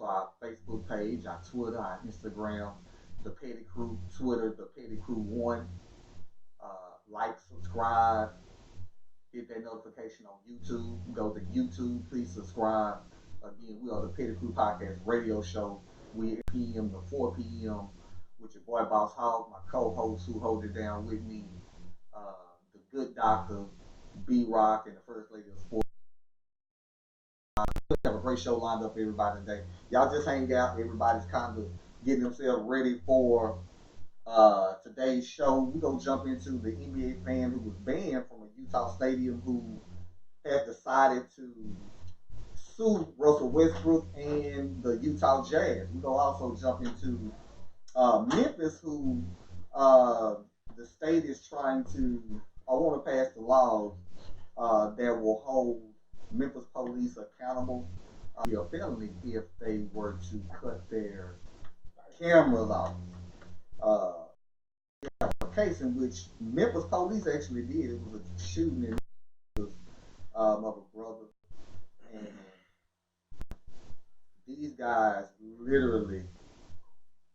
to our Facebook page, our Twitter, our Instagram, the Petty Crew, Twitter, the Petty Crew One. Like, subscribe, hit that notification on YouTube. Go to YouTube, please subscribe. Again, we are the Petty Crew Podcast radio show. We 8 p.m. to 4 p.m. with your boy Boss Hog, my co-host who hold it down with me, the good doctor, B Rock, and the first lady of sports. We have a great show lined up for everybody today. Y'all just hang out. Everybody's kind of getting themselves ready for today's show. We're going to jump into the NBA fan who was banned from a Utah stadium who has decided to sue Russell Westbrook and the Utah Jazz. We're going to also jump into Memphis, who the state is trying to, I want to pass the laws that will hold Memphis police accountable. Be a felony if they were to cut their cameras off. A case in which Memphis police actually did. It was a shooting in Memphis of a brother, and these guys literally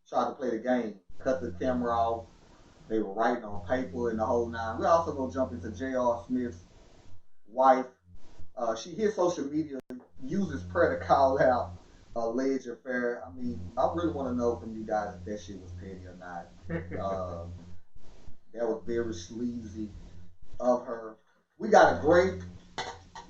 tried to play the game, cut the camera off. They were writing on paper and the whole nine. We're also gonna jump into J.R. Smith's wife. She hit social media, uses prayer to call out alleged affair. I mean, I really want to know from you guys if that shit was petty or not. That was very sleazy of her. We got a great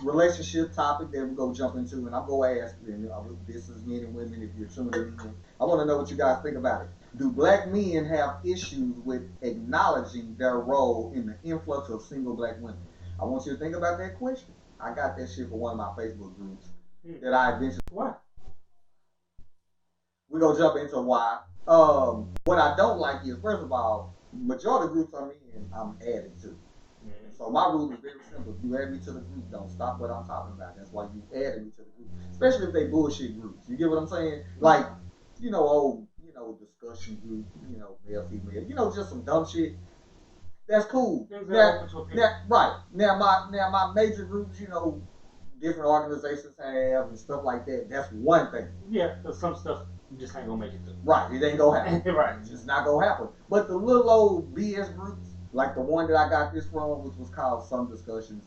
relationship topic that we're going to jump into, and I'm going to ask, and this is men and women, if you're tuning in, I want to know what you guys think about it. Do black men have issues with acknowledging their role in the influx of single black women? I want you to think about that question. I got that shit for one of my Facebook groups that I eventually. Why? We're going to jump into why. What I don't like is, first of all, majority of groups I'm in, I'm added to. So my rule is very simple. If you add me to the group, don't stop what I'm talking about. That's why you added me to the group. Especially if they bullshit groups. You get what I'm saying? Like, old, discussion group, male, female, just some dumb shit. That's cool. Right. Now my major groups, different organizations have and stuff like that, that's one thing. Yeah, because some stuff you just ain't gonna make it to. Right, it ain't gonna happen. Right. It's just not gonna happen. But the little old BS groups, like the one that I got this from, which was called Some Discussions,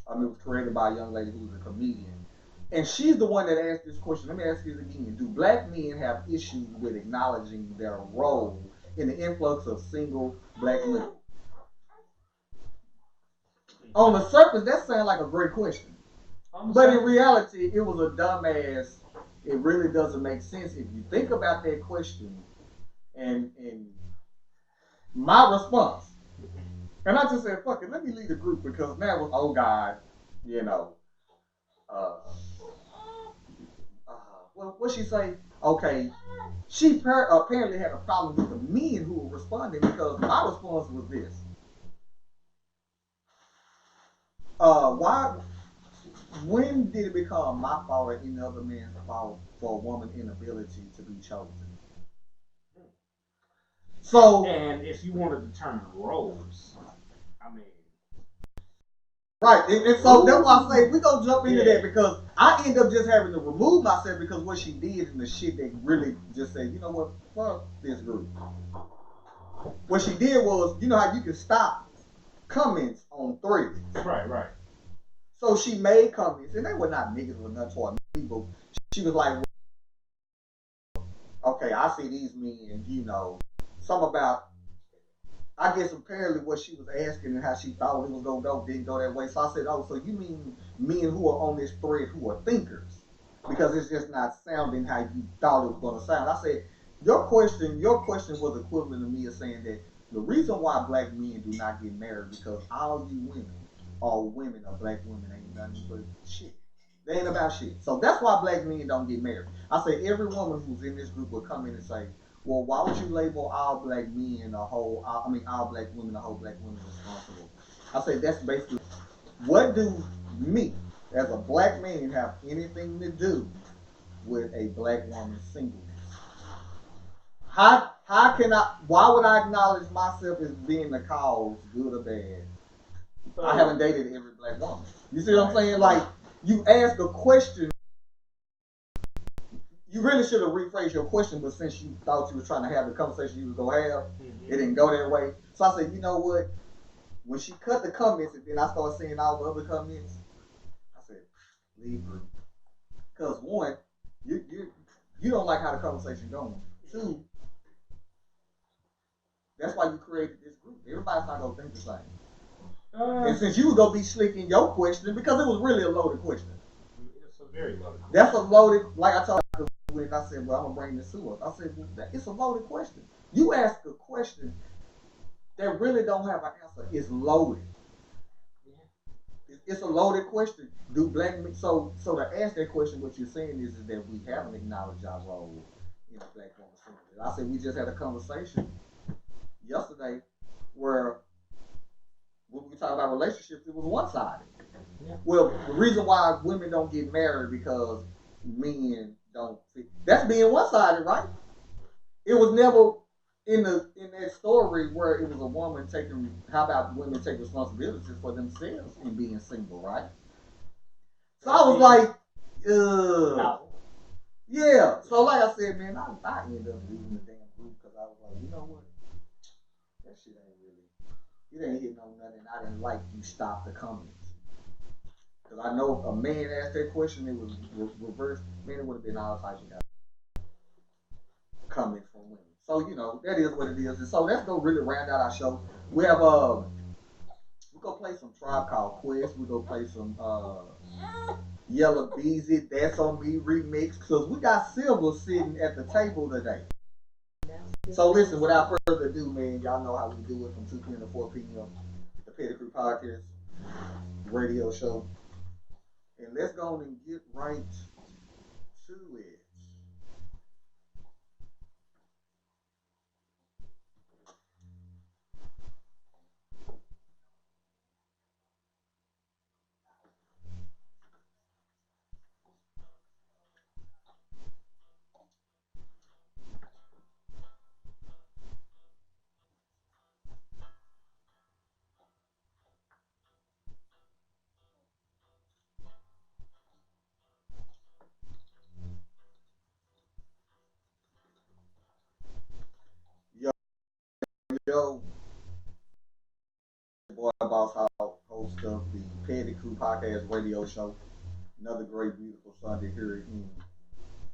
it was created by a young lady who was a comedian. And she's the one that asked this question. Let me ask you it again. Do black men have issues with acknowledging their role in the influx of single black women? On the surface, that sounds like a great question. But in reality, it was a dumbass. It really doesn't make sense if you think about that question. And my response, and I just said, fuck it, let me leave the group because now it was, oh God, what she say? Okay, she apparently had a problem with the men who were responding because my response was this. When did it become my fault or any other man's fault for a woman's inability to be chosen? So, and if you want to determine roles, I mean, right, and so that's why I say we're gonna jump into that because I end up just having to remove myself because what she did and the shit that really just said, you know what, fuck this group. What she did was, you know how you can stop comments on threads. Right. So she made comments, and they were not niggas or nothing toward me, but she was like, okay, I see these men, something about, I guess apparently what she was asking and how she thought it was going to go didn't go that way. So I said, oh, so you mean men who are on this thread who are thinkers? Because it's just not sounding how you thought it was going to sound. I said, your question was equivalent to me of saying that the reason why black men do not get married because all you women, all women or black women ain't nothing but shit. They ain't about shit. So that's why black men don't get married. I say every woman who's in this group will come in and say, well, why would you label all black men all black women responsible? I say that's basically, what do me as a black man have anything to do with a black woman's singleness? Why would I acknowledge myself as being the cause, good or bad? I haven't dated every black woman. You see what I'm saying? Like, you ask a question, You really should have rephrased your question, but since you thought you was trying to have the conversation you was gonna have, it didn't go that way. So I said, you know what? When she cut the comments and then I started seeing all the other comments, I said, leave her. Because one, you don't like how the conversation going. Two, that's why you created this group. Everybody's not gonna think the same. And since you was gonna be slick in your question, because it was really a loaded question. It's a very loaded question. That's a loaded, like I told you when I said, well, I'm gonna bring this to us. I said, well, it's a loaded question. You ask a question that really don't have an answer. It's loaded. It's a loaded question. Do black men, so to ask that question, what you're saying is that we haven't acknowledged our role in the black woman community. I said we just had a conversation yesterday where when we talk about relationships, it was one-sided. Yeah. Well, the reason why women don't get married because men don't fit. That's being one-sided, right? It was never in that story where it was a woman taking. How about women take responsibility for themselves in being single, right? So I was like, no. Yeah. So like I said, man, I ended up leaving the damn group because I was like, you know what? That shit ain't really. It ain't hitting on nothing. I didn't like you stop the comments. Because I know if a man asked that question, it was reversed. Man, it would have been all types of comments from women. So, you know, that is what it is. And so let's go really round out our show. We have, we're going to play some Tribe Called Quest. We're going to play some Yella Beezy, That's On Me remix. Because we got Silver sitting at the table today. So listen, without further ado, man, y'all know how we do it from 2 p.m. to 4 p.m. The Petty Crew Podcast radio show. And let's go on and get right to it. Yo, boy Boss Hog, host of the Petty Crew Podcast radio show. Another great, beautiful Sunday here in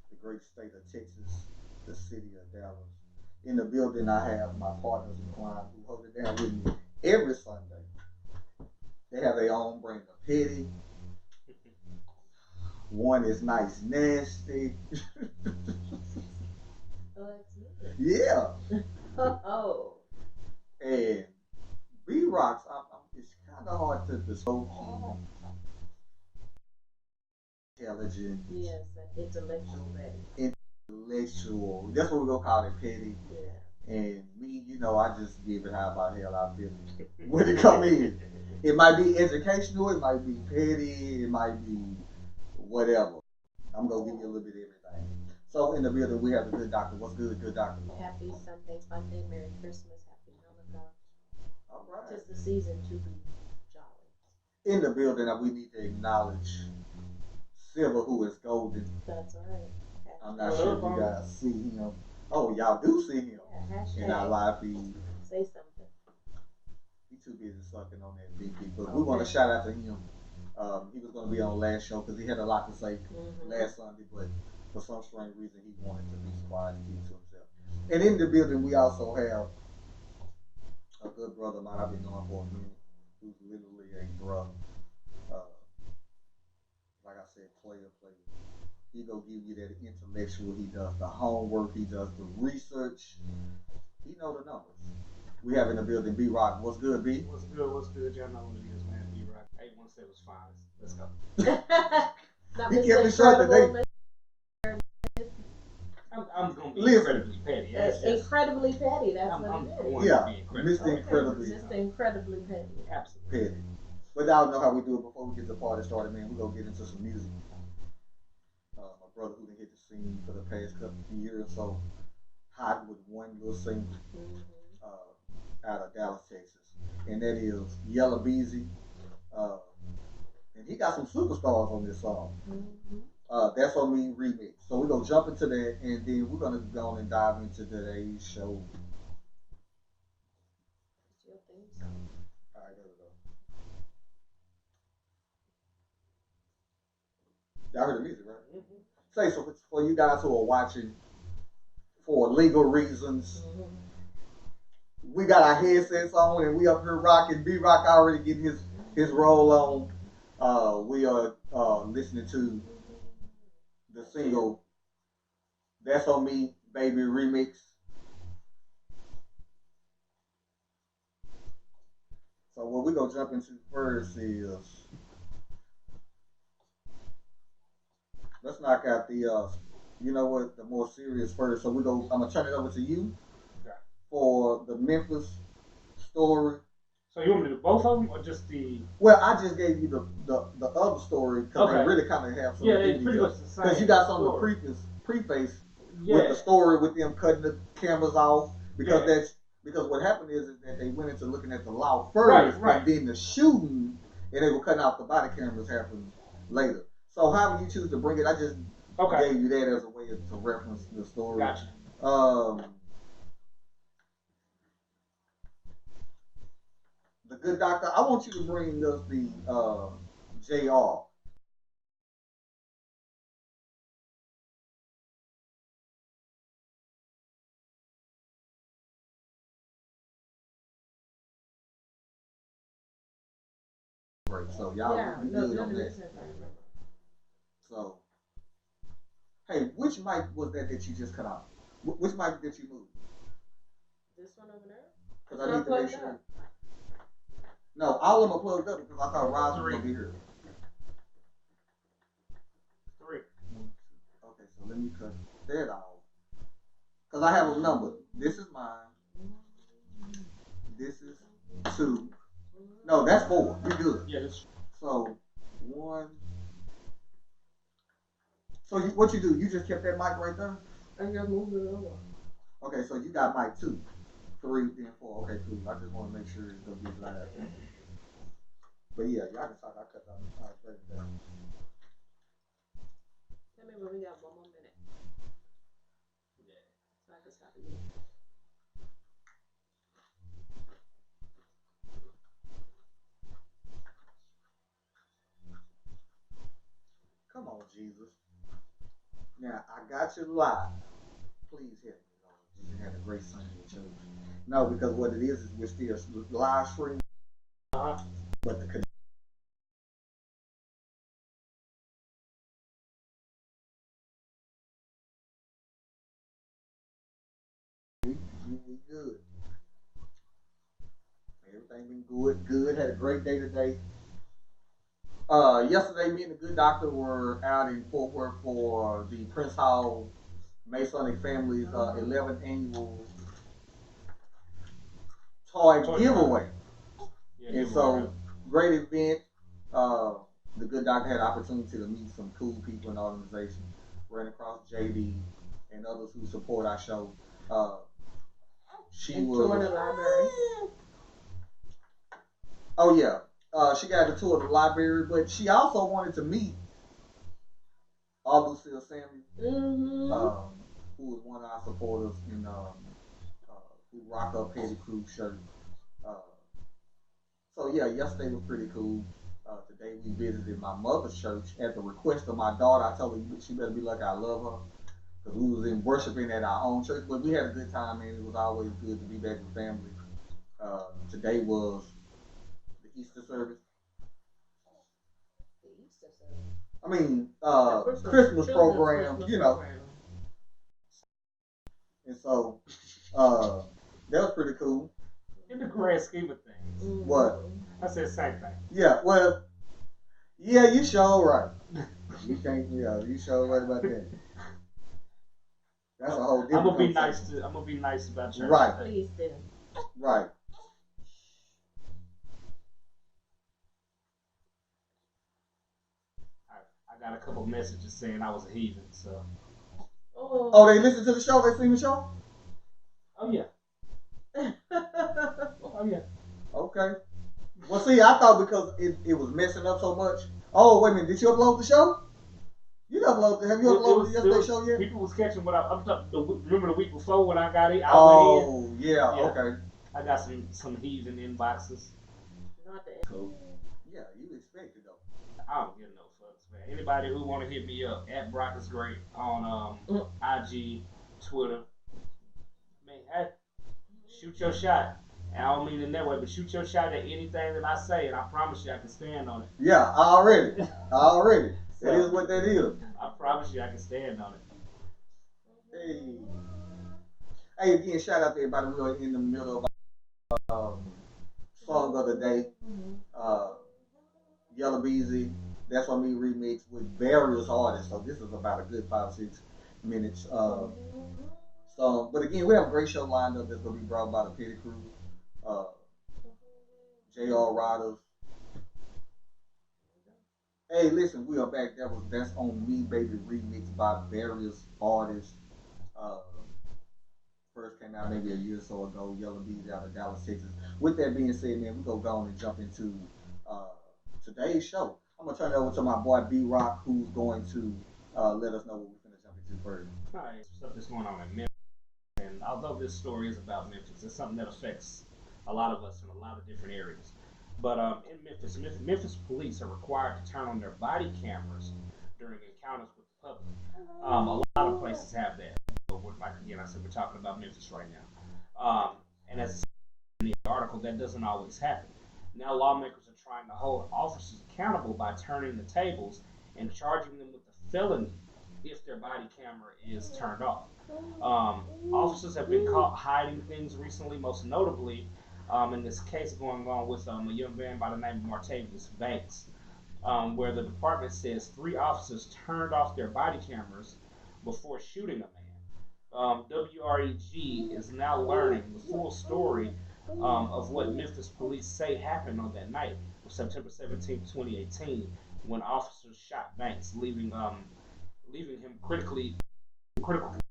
the great state of Texas, the city of Dallas. In the building, I have my partners in crime who hold it down with me every Sunday. They have their own brand of petty. One is nice, nasty. Oh, that's me. Yeah. Oh. And B-Rocks, it's kind of hard to describe. Intelligent. Yes, intellectual petty. Intellectual. That's what we're going to call it, petty. Yeah. And me, you know, I just give it how about hell I feel when it come in. It might be educational, it might be petty, it might be whatever. I'm going to give you a little bit of everything. So in the building, we have the good doctor. What's good doctor? Happy Sunday, Monday, Merry Christmas, Happy Hanukkah. All right. Tis the season to be jolly. In the building, we need to acknowledge Silver, who is golden. That's right. I'm not sure if you guys see him. Oh, y'all do see him in our live feed. Say something. He's too busy sucking on that BP, but we want to shout out to him. He was going to be on last show because he had a lot to say last Sunday, but for some strange reason he wanted to be quiet and keep to himself. And in the building, we also have a good brother of mine I've been knowing for a minute, who's literally a brother. Like I said, player. He gonna give you that intellectual. He does the homework. He does the research. He know the numbers. We have in the building B-Rock. What's good, B? What's good? Y'all know what it is, man. B-Rock. 817 was fine. Let's go. He kept it short today. I'm going to be incredibly petty. Incredibly petty. That's what it is. Yeah, Mr. Incredibly. Just incredibly petty. Absolutely. Petty. But y'all know how we do it before we get the party started, man. We're going to get into some music. My brother who done hit the scene for the past couple of years or so, hot with one little single out of Dallas, Texas. And that is Yella Beezy. And he got some superstars on this song. That's on me remix. So we're gonna jump into that, and then we're gonna go on and dive into today's show. It's your theme song. All right, there we go. Y'all heard the music, right? Mhm. Say so for you guys who are watching for legal reasons. We got our headsets on and we up here rocking. B Rock already getting his roll on. We are listening to the single "That's on Me, Baby" remix. So what we gonna jump into first is let's knock out the you know what, the more serious first. So we go. I'm gonna turn it over to you Okay. for the Memphis story. So you want me to do both of them or just the? Well, I just gave you the other story because they Okay. really kind of have some Yeah, it's pretty much the same. because you got some of the story. preface Yeah. with the story with them cutting the cameras off because Yeah. that's because what happened is that they went into looking at the law Right, first right. and then the shooting and they were cutting out the body cameras happened later. So however you choose to bring it, I just Okay. gave you that as a way to reference the story. Gotcha. The good doctor, I want you to bring us the JR. Break. So y'all Yeah, we no, good none on of that. this is right. So hey, which mic was that you just cut out? Which mic did you move? This one over there? Because It's I not need to make plugged sure. up. No, all of them are plugged up because I thought Roz was Three. gonna be here. 3. Okay, so let me cut that off. Because I have a number. This is mine. This is 2. No, that's 4. We good. Yeah, that's So 1. So what you do? You just kept that mic right there. I just moved it over. Okay, so you got mic 2, 3, then 4. Okay, cool. I just want to make sure it's gonna be live. But yeah, y'all can talk. I cut down. I break it down. Tell me when we got 1 more minute. yeah. So I can stop again. Come on, Jesus. Now I got you live. Please help me, Lord. Jesus had a great Sunday at church. No, because what it is we're still live streaming, but the we good. Everything been good. Good. Had a great day today. Yesterday, me and the good doctor were out in Fort Worth for the Prince Hall Masonic Family's 11th annual toy giveaway. Yeah, And so, great event. Uh, the good doctor had opportunity to meet some cool people in the organization. Ran across JD and others who support our show. She And was. tour the library. Oh yeah, she got a tour of the library, but she also wanted to meet Lucille Samuel, Mm-hmm. who was one of our supporters in who rock up Petty Crew shirt. Uh, so yeah, yesterday was pretty cool. Today we visited my mother's church at the request of my daughter. I told her she better be like I love her because we was in worshiping at our own church, but we had a good time, man. It was always good to be back with family. Today was the Easter service. The Easter service. I mean, The Christmas children's program, Christmas you know. program. And so, that was pretty cool. in the grand scheme of things, Mm-hmm. What? I said same thing. Yeah, well, yeah, you sure right. You can't, you sure right about that. That's a whole I'm different gonna be conversation. nice. I'm gonna be nice about church. Right. today. Please do. Right. I got a couple messages saying I was a heathen. So. Oh, they listened to the show? They seen the show? Oh yeah. Oh yeah. Okay. Well, see, I thought because it was messing up so much. Oh, wait a minute. Did you upload the show? You uploaded? Have you uploaded yesterday's show yet? People was catching what I'm talking. Remember the week before when I got it? Oh yeah, okay. I got some heathen inboxes. Not the Cool. Yeah, you expect it though. I don't give no fucks, man. Anybody who want to hit me up at Brock is Great on IG, Twitter, man, hey, shoot your shot. And I don't mean it that way, but shoot your shot at anything that I say, and I promise you I can stand on it. Yeah, already. That is what that is. I promise you I can stand on it. Hey. Hey, again, shout out to everybody. We're in the middle of song of the day. Yellow Beezy, That's On Me remix with various artists. So this is about a good 5-6 minutes song. But again, we have a great show lined up that's going to be brought by the Petty Crew, JR Riders. Hey, listen, we are back. That's On Me Baby remix by various artists. First came out maybe a year or so ago. Yellow Beezy out of Dallas, Texas. With that being said, man, we're going to go on and jump into today's show. I'm going to turn it over to my boy B-Rock, who's going to let us know what we're going to jump into first. All right, stuff that's going on in Memphis. And although this story is about Memphis, it's something that affects a lot of us in a lot of different areas. But in Memphis police are required to turn on their body cameras during encounters with the public. A lot of places have that. But like again, I said, we're talking about Memphis right now. And as in the article, that doesn't always happen. Now lawmakers are trying to hold officers accountable by turning the tables and charging them with a felony if their body camera is turned off. Officers have been caught hiding things recently, most notably in this case going on with a young man by the name of Martavius Banks, where the department says 3 officers turned off their body cameras before shooting a man. WREG is now learning the full story of what Memphis police say happened on that night, September 17, 2018, when officers shot Banks, leaving him critical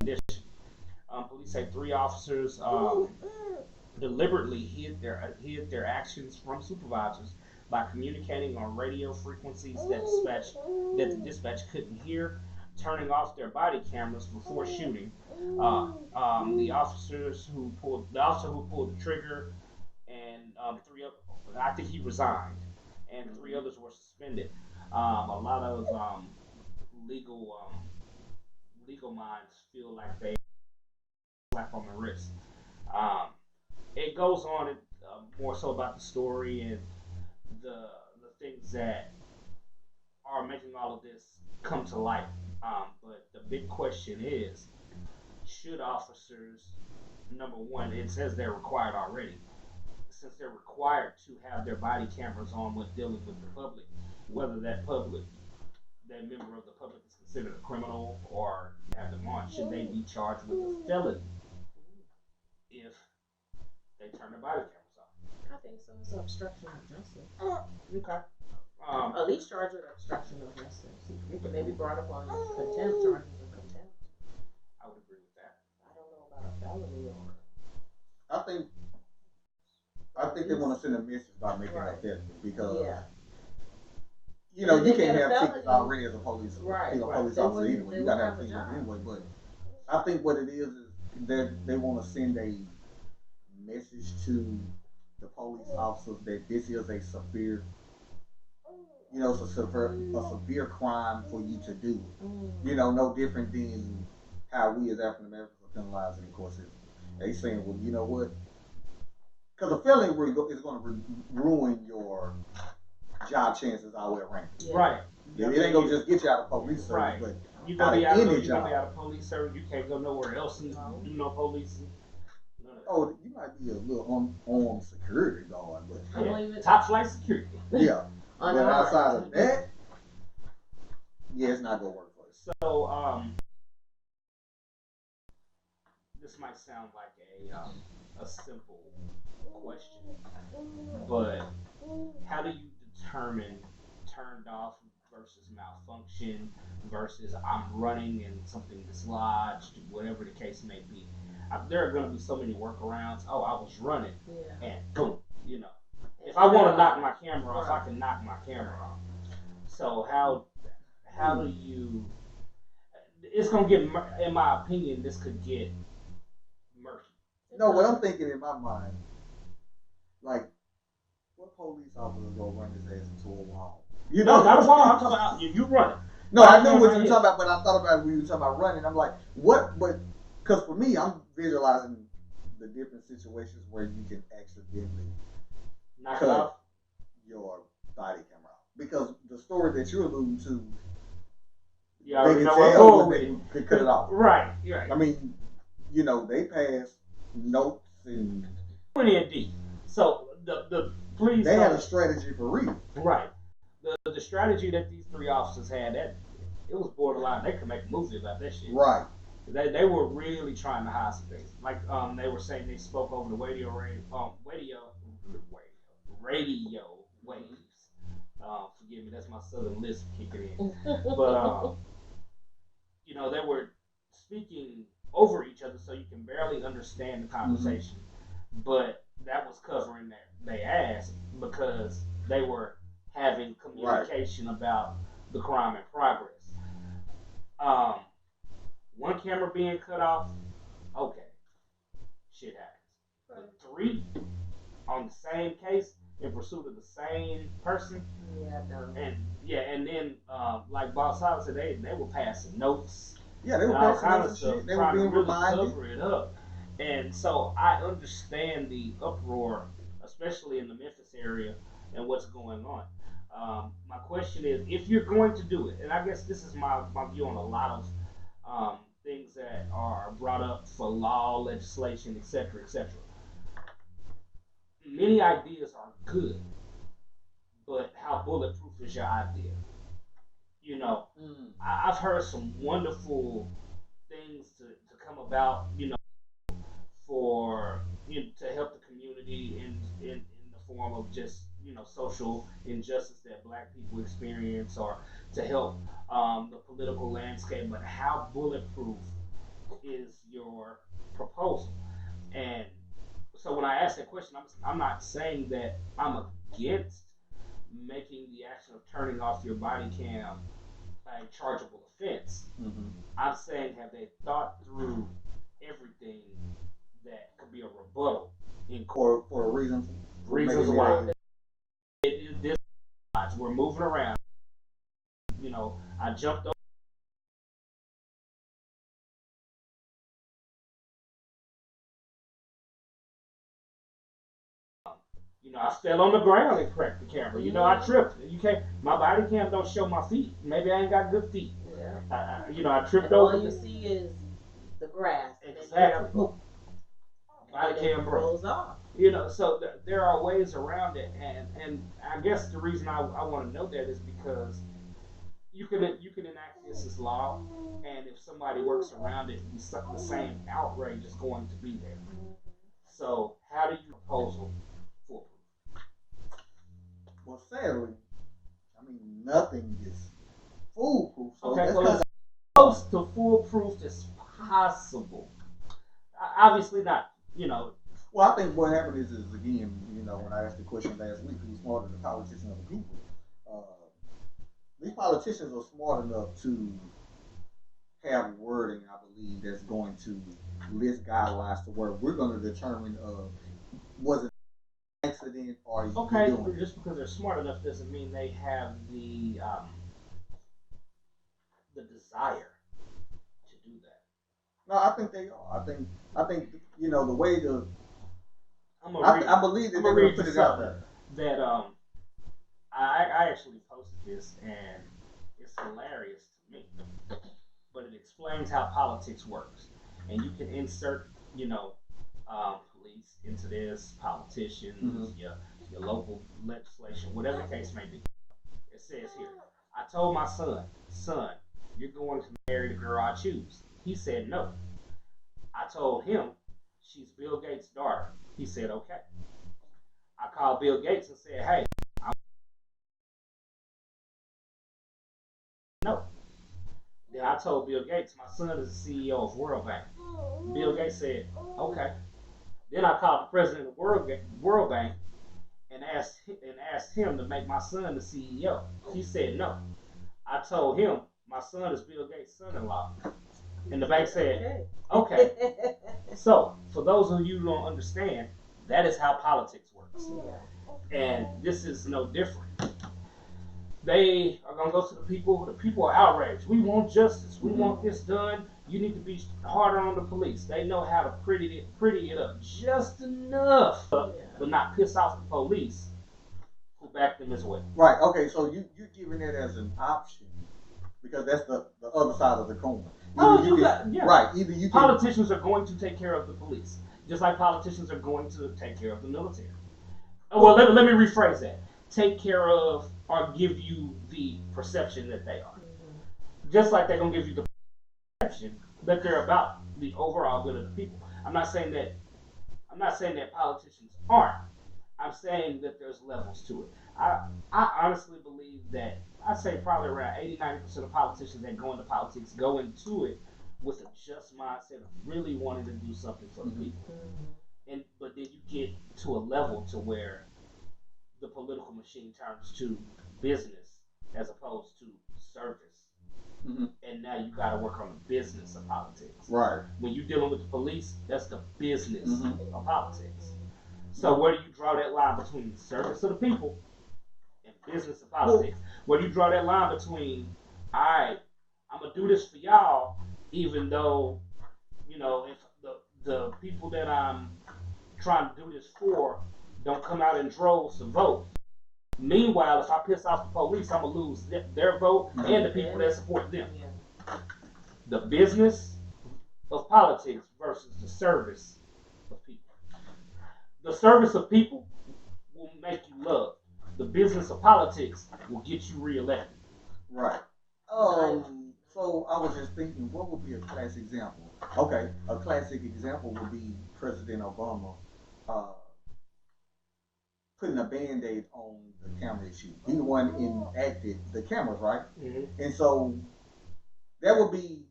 condition. Police say 3 officers deliberately hid their actions from supervisors by communicating on radio frequencies that the dispatch couldn't hear, turning off their body cameras before shooting. The officer who pulled the trigger, and I think he resigned, and 3 others were suspended. A lot of legal minds feel like they slap on the wrist. It goes on more so about the story and the things that are making all of this come to light. But the big question is, should officers, number one, it says they're required already, since they're required to have their body cameras on when dealing with the public, whether that member of the public is considered a criminal or have them on, should they be charged with a felony if they turn their body cameras off? I think so. It's obstruction of justice. Okay. At least charge with obstruction of justice. You can maybe brought up on contempt charges of contempt. I would agree with that. I don't know about a felony or. I think they want to send a message by making Right. that because Yeah. you know, If you they can't get a have tickets felony- already as a police, Right, police They officer wouldn't- anyway. they You gotta wouldn't have have a tickets job. anyway. But I think what it is that they want to send a message to the police officers that this is a severe, it's a severe crime for you to do. You know, no different than how we as African Americans are penalized in the court system. They saying, well, you know what? Because a felony is going to ruin your job chances all the way around. Yeah. Right. Yeah, it ain't gonna just get you out of police service, Right. but You gonna be out any of job. police service. You can't go nowhere else and do no police. None of that. Oh, you might be a little unarmed security guard, but I don't even Top flight security. yeah. But unarmed. outside of that, yeah, it's not gonna work for us. So, this might sound like a simple question, but how do you determine turned off versus malfunction versus I'm running and something dislodged, whatever the case may be? There are going to be so many workarounds. Oh, I was running Yeah. and boom, If I want to knock my camera off, I can knock my camera off. So how do you it's gonna get, in my opinion, this could get murky. No, what I'm thinking in my mind, like, what police officer gonna run his ass into a wall? You know, No, not a wall. I'm talking about you running. No, I know what you're talking about, but I thought about it when you were talking about running. I'm like, what? But because for me, I'm visualizing the different situations where you can accidentally Knock it cut off. your body camera off. Because the story that you're alluding to, You already they know can where I'm tell going when with they it. cut it off. Right, right. I mean, you know, they pass notes and Plenty of deep. So the please. they had don't- a strategy for real. Right. The strategy that these three officers had, that it was borderline. They could make a movie about that shit. Right. They were really trying to hide some things. Like they were saying they spoke over the radio waves. Forgive me, that's my southern lisp kicking in. But you know, they were speaking over each other, so you can barely understand the conversation. But that was covering their ass because they were having communication about the crime in progress. One camera being cut off, okay, shit happens. But three on the same case in pursuit of the same person, Yeah, no. and then like Boss Hollis said, they were passing notes. Yeah, they were and all passing kind out of some stuff, shit. They were trying to being really reminded. cover it up. And so I understand the uproar, especially in the Memphis area, and what's going on. My question is, if you're going to do it, and I guess this is my view on a lot of things that are brought up for law, legislation, etc., etc. Many ideas are good, but how bulletproof is your idea? You know, I've heard some wonderful things to come about, you know, to help the community in the form of just, you know, social injustice that black people experience, or to help the political landscape. But how bulletproof is your proposal? And so when I ask that question, I'm not saying that I'm against making the action of turning off your body cam a chargeable offense. I'm saying, have they thought through everything that could be a rebuttal in court? For a reason. Reasons maybe why. This we're moving around. You know, I jumped over. You know, I fell on the ground and cracked the camera. You know, I tripped. You can't. My body cam don't show my feet. Maybe I ain't got good feet. Yeah. You know, I tripped And over. all you see is the grass. And Exactly. then Body cam broke. rolls off. You know, so there are ways around it, and I guess the reason I want to know that is because you can enact this as law, and if somebody works around it, the same outrage is going to be there. So how do you proposal foolproof? Well, sadly, I mean, nothing is foolproof. So Okay, that's well, kind as close to foolproof as possible. Obviously not, you know. well, I think what happened is again, you know, when I asked the question last week, who's smarter than the politician of the people? These politicians are smart enough to have wording, I believe, that's going to list guidelines to where we're going to determine was it an accident or you Okay, doing it. just because they're smart enough doesn't mean they have the desire to do that. No, I think they are. I think you know the way to. I believe that I'm they're gonna going read to put you it out something there. that I actually posted this, and it's hilarious to me, but it explains how politics works, and you can insert, you know, police into this, politicians, your local legislation, whatever the case may be. It says here, I told my son, you're going to marry the girl I choose. He said no. I told him, she's Bill Gates' daughter. He said okay. I called Bill Gates and said, hey, no. Then I told Bill Gates, my son is the CEO of World Bank. Bill Gates said, okay. Then I called the president of World Bank and asked him to make my son the CEO. He said no. I told him, my son is Bill Gates' son-in-law. And the bank said, okay. So, for those of you who don't understand, that is how politics works. And this is no different. They are going to go to the people. The people are outraged. We want justice. We want this done. You need to be harder on the police. They know how to pretty it up just enough, but not piss off the police who back them as well. Right. Okay. So you're giving it as an option because that's the other side of the coin. Right. Either you politicians are going to take care of the police, just like politicians are going to take care of the military. Well, let me rephrase that. Take care of or give you the perception that they are. Just like they're going to give you the perception that they're about the overall good of the people. I'm not saying that politicians aren't. I'm saying that there's levels to it. I honestly believe that I'd say probably around 80-90% of politicians that go into politics go into it with a just mindset of really wanting to do something for the people. But then you get to a level to where the political machine turns to business as opposed to service. And now you got to work on the business of politics. Right. When you're dealing with the police, that's the business of politics. So where do you draw that line between service of the people and business of politics? Where do you draw that line between, all right, I'm going to do this for y'all, even though, if the people that I'm trying to do this for don't come out in droves to vote. Meanwhile, if I piss off the police, I'm going to lose their vote and the people that support them. The business of politics versus the service of people. The service of people will make you loved. The business of politics will get you reelected. Right. So I was just thinking, what would be a classic example? Okay, a classic example would be President Obama putting a Band-Aid on the camera issue. He the one enacted the cameras, right? And so that would be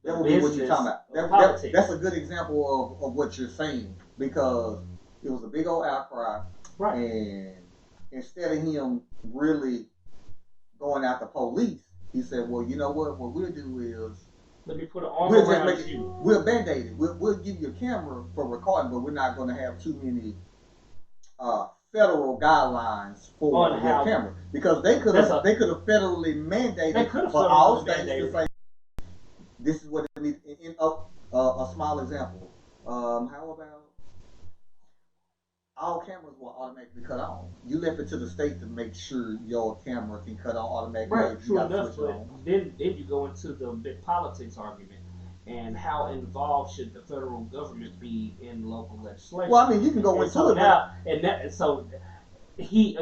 what you're talking about. That's a good example of what you're saying because it was a big old outcry, right? And instead of him really going after police, he said, "Well, you know what? What we'll do is let me put an arm around you. We'll Band-Aid it. We'll give you a camera for recording, but we're not going to have too many federal guidelines for the camera because they could have federally mandated for all states to say this is what it needs." A small example. How about all cameras will automatically cut on? You left it to the state to make sure your camera can cut on automatically. Right, true enough. But then you go into the big politics argument and how involved should the federal government be in local legislation? Well, I mean, you can go into it now, so he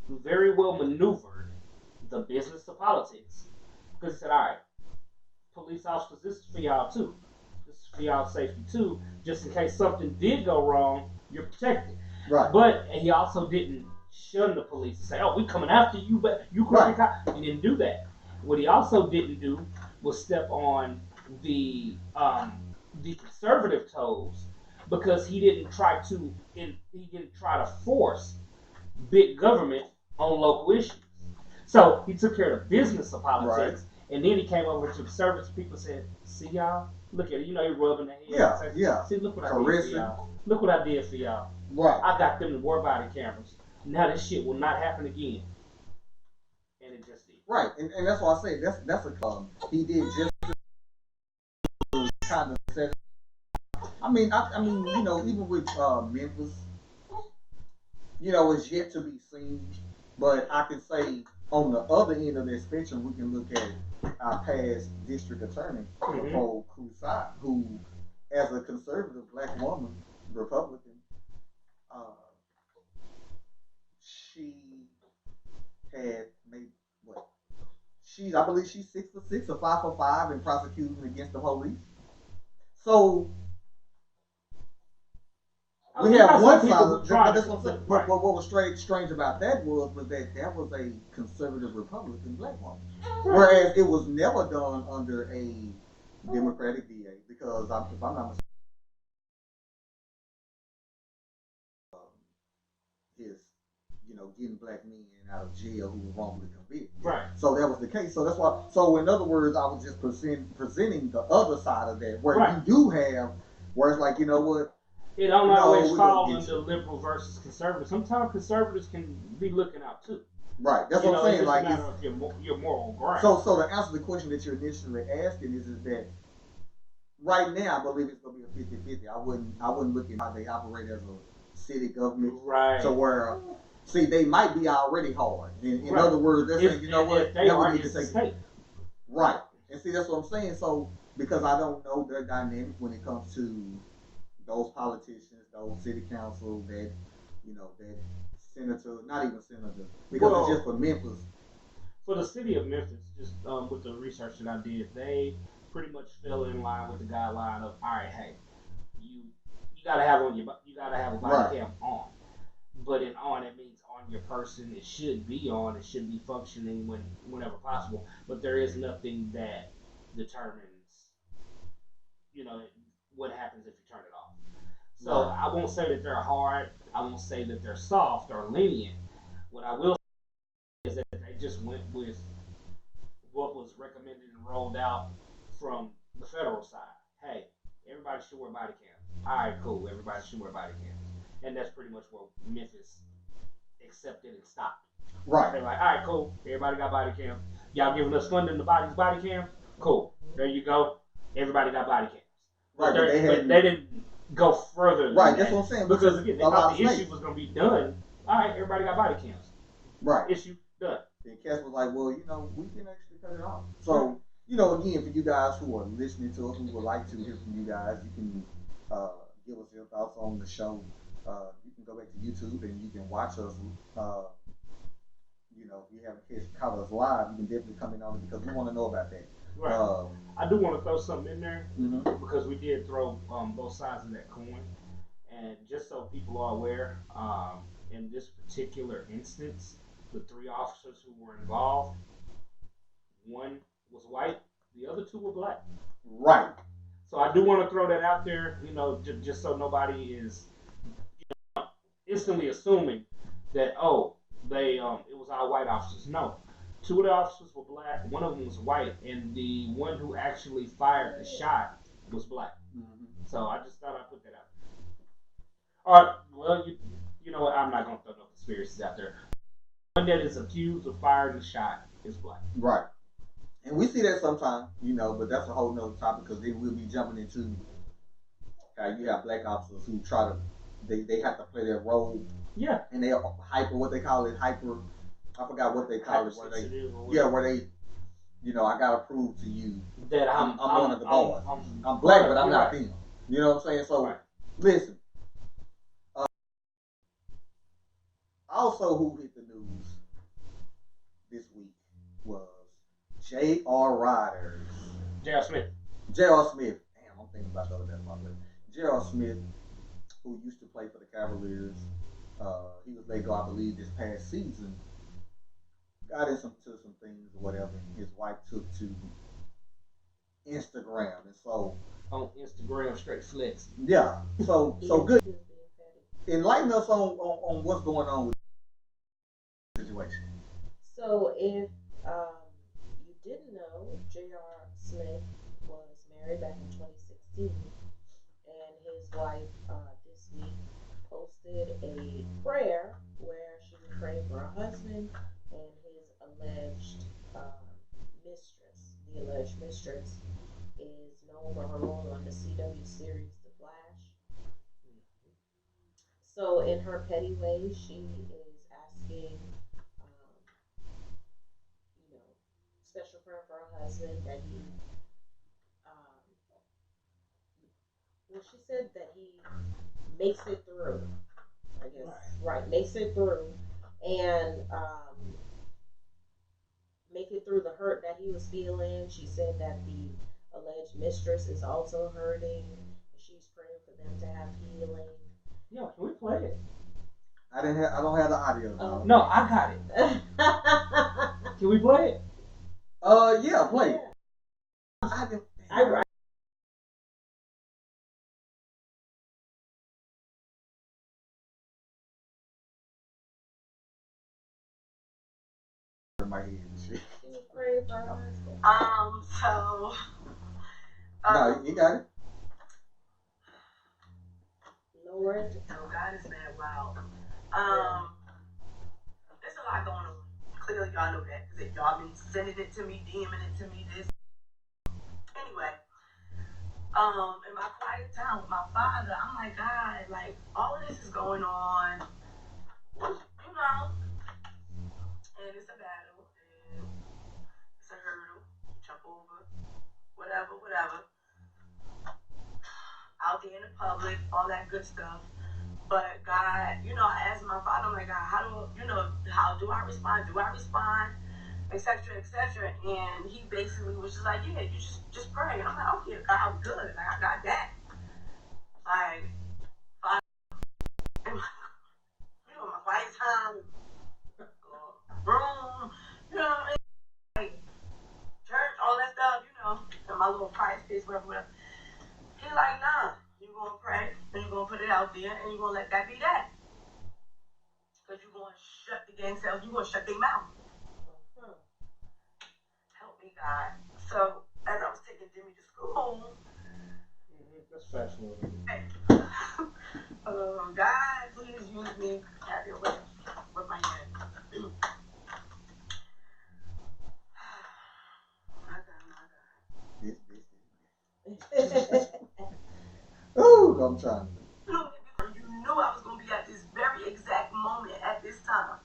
very well maneuvered the business of politics because he said, "All right, police officers, this is for y'all too. This is for y'all safety too. Just in case something did go wrong, you're protected." Right. But he also didn't shun the police and say, "Oh, we coming after you, but you crooked cop." He didn't do that. What he also didn't do was step on the conservative toes because he didn't try to force big government on local issues. So he took care of the business of politics, and then he came over to the service people and said, "See y'all, look at it. He rubbing their head. Yeah. See, look what I did for y'all. Look what I did for y'all. Right. I got them to worry about the cameras. Now this shit will not happen again." And it just did. Right, and that's why I say that's a he did just kind of set. I mean, even with Memphis, it's yet to be seen. But I can say on the other end of the spectrum, we can look at our past district attorney, Nicole Cruzat, who, as a conservative black woman, Republican, she had made what? I believe she's 6 for 6 or 5 for 5 in prosecuting against the police. So we have one side. That's what I'm saying. But what was strange about that was that was a conservative Republican black woman, whereas it was never done under a Democratic DA because if I'm not mistaken, his getting black men out of jail who was wrongfully convicted. Right. So that was the case. So that's why. So in other words, I was just presenting the other side of that, where Right. you do have, where it's like, you know what? It don't No, always we're fall gonna get into you. liberal versus conservative. Sometimes conservatives can be looking out too. Right. That's You what know, I'm it's saying. just a Like, matter of your moral ground. so to answer the question that you're initially asking is that right now I believe it's gonna be a 50-50. I wouldn't look at how they operate as a city government right. to where see they might be already hard. In Right. other words, they're saying, you know what, if they now are, we need to it's the take state. right. And see that's what I'm saying. So because I don't know their dynamic when it comes to those politicians, those city council, that that senator, not even senator, because Well, it's just for Memphis. For the city of Memphis, just with the research that I did, they pretty much fell in line with the guideline of, all right, hey, you gotta have you gotta have a body Right. cam on, but in on it means on your person. It should be on. It should be functioning whenever possible. But there is nothing that determines, what happens if you turn it off. So Right. I won't say that they're hard. I won't say that they're soft or lenient. What I will say is that they just went with what was recommended and rolled out from the federal side. Hey, everybody should wear body cams. All right, cool. Everybody should wear body cams, and that's pretty much where Memphis accepted and stopped. Right. They're like, all right, cool. Everybody got body cams. Y'all giving us funding to buy these body cams? Cool. There you go. Everybody got body cams. Right. But they didn't go further than Right. that. That's what I'm saying. Because again, they a lot thought of the states. issue was going to be done. All right, everybody got body cams. Right. Issue done. And Cass was like, well, we can actually cut it off. So, again, for you guys who are listening to us, who would like to hear from you guys, you can give us your thoughts on the show. You can go back to YouTube and you can watch us. If you haven't caught us live, you can definitely come in on it because we want to know about that. Right. I do want to throw something in there Mm-hmm. because we did throw both sides of that coin. And just so people are aware, in this particular instance, the 3 officers who were involved, one was white, the other 2 were black. Right. So I do want to throw that out there, just so nobody is instantly assuming that it was all white officers. No, 2 of the officers were black, one of them was white, and the one who actually fired the shot was black. Mm-hmm. So I just thought I'd put that out. All right. Well, you know what? I'm not gonna throw no conspiracies out there. One that is accused of firing the shot is black. Right. And we see that sometimes, but that's a whole nother topic because then we'll be jumping into how you have black officers who try to, they have to play their role. Yeah. And they are what they call it, hyper. I forgot what they call it. Where they, I gotta prove to you that I'm one of the boys. I'm black, but I'm not them. You know what I'm saying? So listen. Also, who hit the news this week was J.R. Rodgers. J.R. Smith. J.R. Smith. Damn, I'm thinking about the other day. J.R. Smith, who used to play for the Cavaliers, he was let go, I believe, this past season. Got into some things or whatever. And his wife took to Instagram, and so on Instagram, straight flex. Yeah. So good. Enlighten us on what's going on with the situation. So if you didn't know, J.R. Smith was married back in 2016, and his wife this week posted a prayer where she was praying for her husband and his alleged mistress. The alleged mistress is known for her role on the CW series The Flash. So in her petty way, she is asking, special prayer for her husband that he, she said that he makes it through. I guess makes it through, and make it through the hurt that he was feeling. She said that the alleged mistress is also hurting. She's praying for them to have healing. Yeah, can we play it? I don't have the audio. No, I got it. Can we play it? Yeah, play it. I my head and shit. She was praying for her husband. So. No, you got it. Lord. Oh, God is mad wild. There's a lot going on. Clearly, y'all know that because y'all been sending it to me, DMing it to me. This. Anyway, in my quiet time with my father, I'm like, God, like all of this is going on, you know, and it's a battle, and it's a hurdle, jump over, whatever, out there in the public, all that good stuff. But God, you know, I asked my father, I'm like, God, how do I respond? Do I respond? Etc. And he basically was just like, yeah, you just pray. And I'm like, oh yeah, God, I'm good. Like I got that. Like, you know, my quiet time, room, you know what I mean? Like, church, all that stuff, you know, in my little private space, whatever. He like, nah, you gonna pray, and you gonna put it out there, and you gonna let that be that. Because you gonna shut the gang cells, you gonna shut their mouth. Help me, God. So, as I was taking Jimmy to school, that's fascinating. Hey, God, please use me. Have your way with my head. Ooh, I'm trying to. You knew I was going to be at this very exact moment at this time.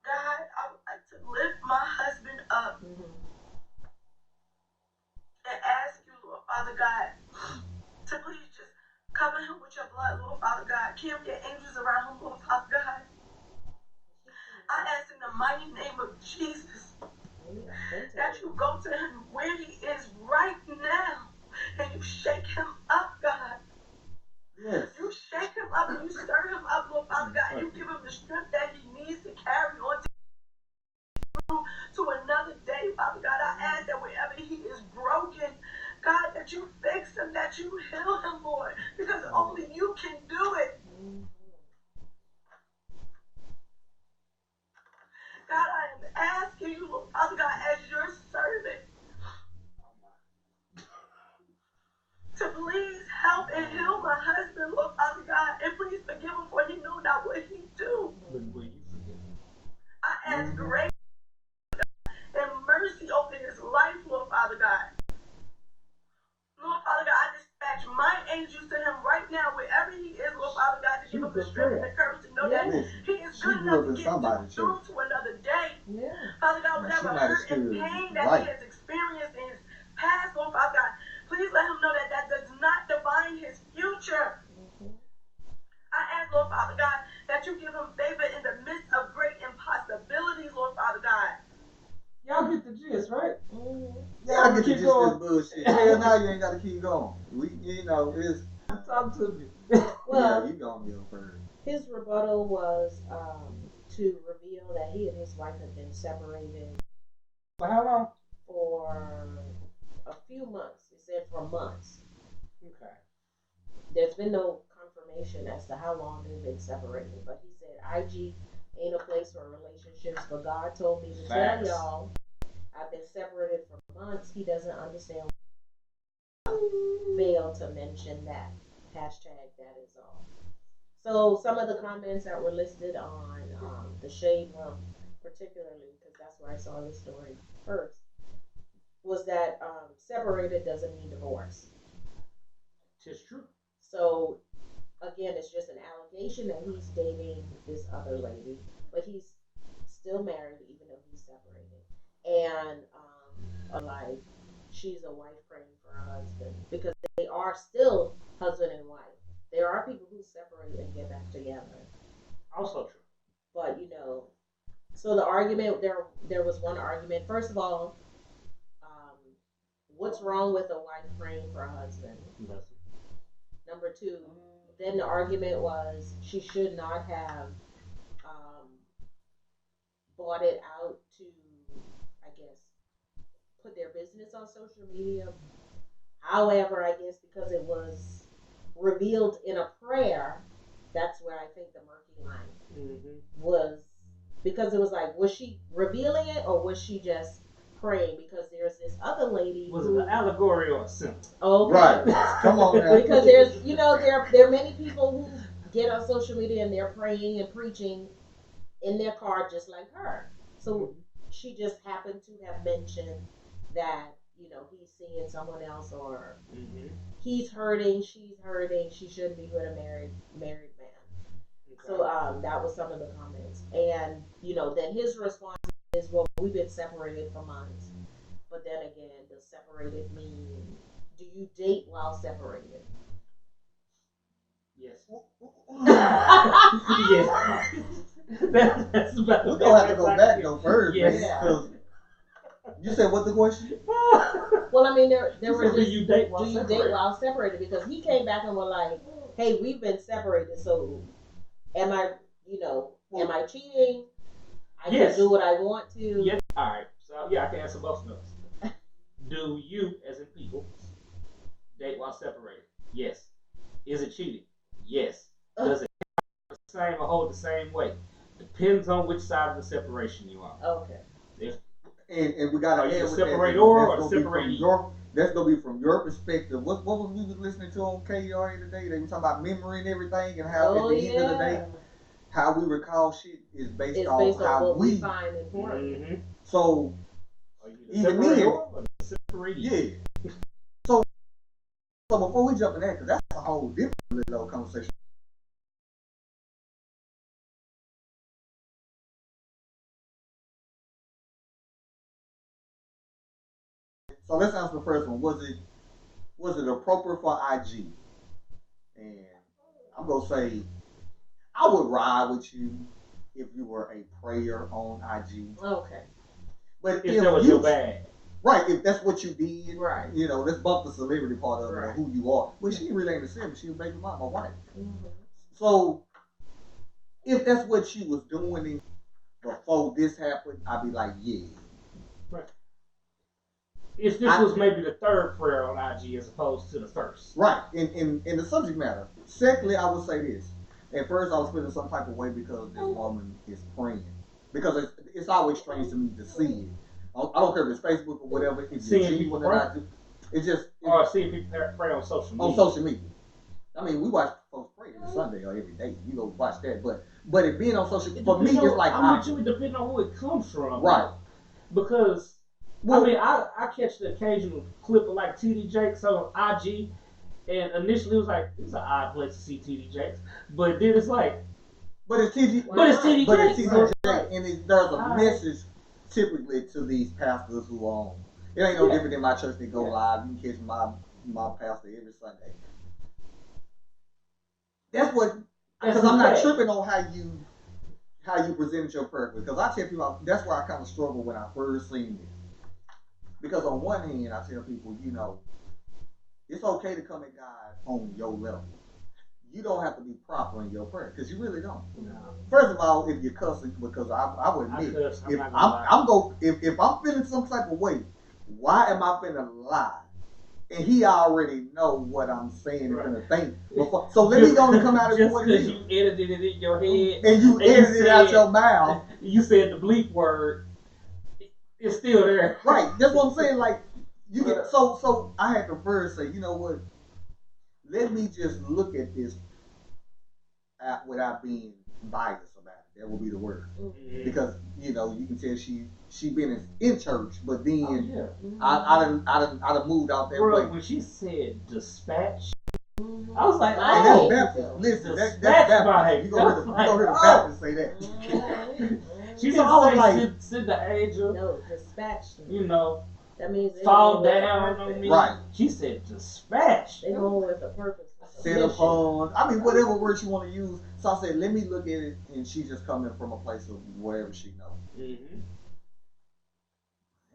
God, I would like to lift my husband up and ask you, Lord Father God, to please just cover him with your blood, Lord Father God. Camp your angels around him, Lord Father God. I ask in the mighty name of Jesus that you go to him where he is right now and you shake him up, God. Yes. You shake him up and you stir him up, Lord Father God. You give him the strength that he needs to carry on to another day, Father God. I ask that wherever he is broken, God, that you fix him, that you heal him, Lord, because only you can do it. God, I am asking you, Lord Father God, as your servant, to please help and heal my husband, Lord Father God, and please forgive him for he knew not what he do. But will you forgive him? I ask grace and mercy over his life, Lord Father God. Lord Father God, I dispatch my angels to him right now, wherever he is, Lord Father God, to give him the strength and the courage to know that he is good enough to get through to another day. Father God, whatever hurt and pain that he has experienced in his past, Lord Father God, please let him know that that does not define his future. I ask, Lord Father God, that you give him favor in the midst of great impossibilities, Lord Father God. Y'all get the gist, right? Y'all get the gist of this bullshit. Hell, now you ain't got to keep going. It's... Talk to me. Well, yeah, you gonna be on first. His rebuttal was to reveal that he and his wife had been separated. For how long? For a few months. He said for months. Okay. There's been no confirmation as to how long they've been separated, but he said IG ain't a place for relationships, but God told me to tell y'all I've been separated for months. He doesn't understand. Failed to mention that. Hashtag that is all. So some of the comments that were listed on the Shade Room, particularly because that's where I saw the story first, was that separated doesn't mean divorce. It's true. So again, it's just an allegation that he's dating this other lady, but he's still married even though he's separated. And like she's a wife praying for her husband because they are still husband and wife. There are people who separate and get back together. Also true. But so the argument there was one argument. First of all, what's wrong with a wife praying for a husband? Nothing. Number two, then the argument was she should not have bought it out to, I guess, put their business on social media. However, I guess because it was revealed in a prayer, that's where I think the murky line was, because it was like, was she revealing it or was she just praying? Because there's this other lady. Was it an allegory or a symbol? Okay. Right. Come on now. Because there's, there are many people who get on social media and they're praying and preaching in their car just like her. So she just happened to have mentioned that, he's seeing someone else, or he's hurting, she's hurting, she shouldn't be with a married man. Okay. So that was some of the comments. And, then his response is, well, we've been separated for months. But then again, does separated mean, do you date while separated? Yes. Yes. That's about We're going to have to go back though first, yes. man. Because you said, what's the question? Well, I mean, there were do you date while separated? Because he came back and was like, hey, we've been separated, so am I cheating? I can do what I want to. Yes. All right. So, yeah, I can answer both of those. Do you, as in people, date while separated? Yes. Is it cheating? Yes. Does it the same or hold the same weight? Depends on which side of the separation you are. Okay. And we got to end with separator or separate. That's gonna be from your perspective. What was we was listening to on KRA today? They were talking about memory and everything, and how at the end of the day, how we recall shit is based on how what we find important. So even then, yeah. So before we jump in that, because that's a whole different little conversation. So let's answer the first one. Was it appropriate for IG? And I'm gonna say I would ride with you if you were a prayer on IG. Okay. But if that was your bag. Right, if that's what you did, right. Let's bump the celebrity part of it, or who you are. Well, she really ain't a celebrity, she was baby mama, wife. So if that's what she was doing before this happened, I'd be like, yeah. Right. If this was maybe the third prayer on IG as opposed to the first. Right, in the subject matter. Secondly, I would say this. At first, I was feeling some type of way because this woman is praying. Because it's always strange to me to see it. I don't care if it's Facebook or whatever. If seeing people pray? It's just... Or seeing people pray on social media. On social media. I mean, we watch folks pray every Sunday or every day. You go watch that. But it being on social media, for me, it's like... I'm with you, depending on who it comes from. Right. Because... Well, I mean, I catch the occasional clip of like TD Jakes on IG, and initially it was like, it's an odd place to see TD Jakes, but then it's like, but it's TD Jakes, and there's a message typically to these pastors who are on. It ain't no different than my church that go live. You can catch my pastor every Sunday. That's what, because I'm not tripping on how you presented your prayer, because I tell people that's why I kind of struggle when I first seen it. Because on one hand, I tell people, it's okay to come at God on your level. You don't have to be proper in your prayer, because you really don't. No. First of all, if you're cussing, because I would admit, if I'm feeling some type of way, why am I finna lie? And he already know what I'm saying and finna think before. So let me go and come out of what it is. Just because you edited it in your head. And you edited it out your mouth. You said the bleep word. It's still there. Right. That's what I'm saying. Like, you get so I had to first say, you know what? Let me just look at this without being biased about it. That would be the word. Mm-hmm. Because, you can tell she been in church, but then I done moved out that way. When she said dispatch, I was like, and that's Baptist. Listen, that's Baptist. You gonna hear the Baptist say that. She's always like, send the angel. No, dispatch. That means fall down on me. Right. She said dispatch. They go with a purpose. Set upon. I mean, whatever word you want to use. So I said, let me look at it, and she's just coming from a place of wherever she knows. Mm-hmm.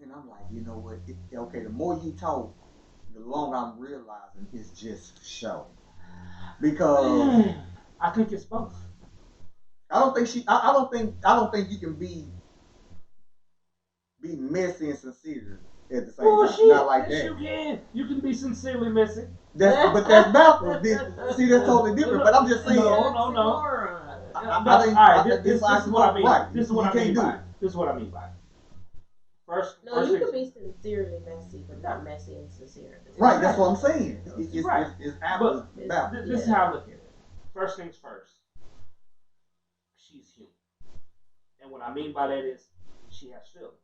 And I'm like, you know what? Okay, the more you talk, the longer I'm realizing it's just show. Because I think it's both. I don't think you can be messy and sincere at the same Bullshit. time. Not like Yes, that. you can. You can be sincerely messy. But that's backwards. See, that's totally different. But I'm just saying. No. I think All right, this I is what I mean. right. This is what You I mean can't do by it. it. This is what I mean by it. First you thing- can be sincerely messy, but not messy and sincere. Right, that's what I'm saying. Right. It's apples But to apples. this is how I look at it. First things first. She's human. And what I mean by that is she has feelings.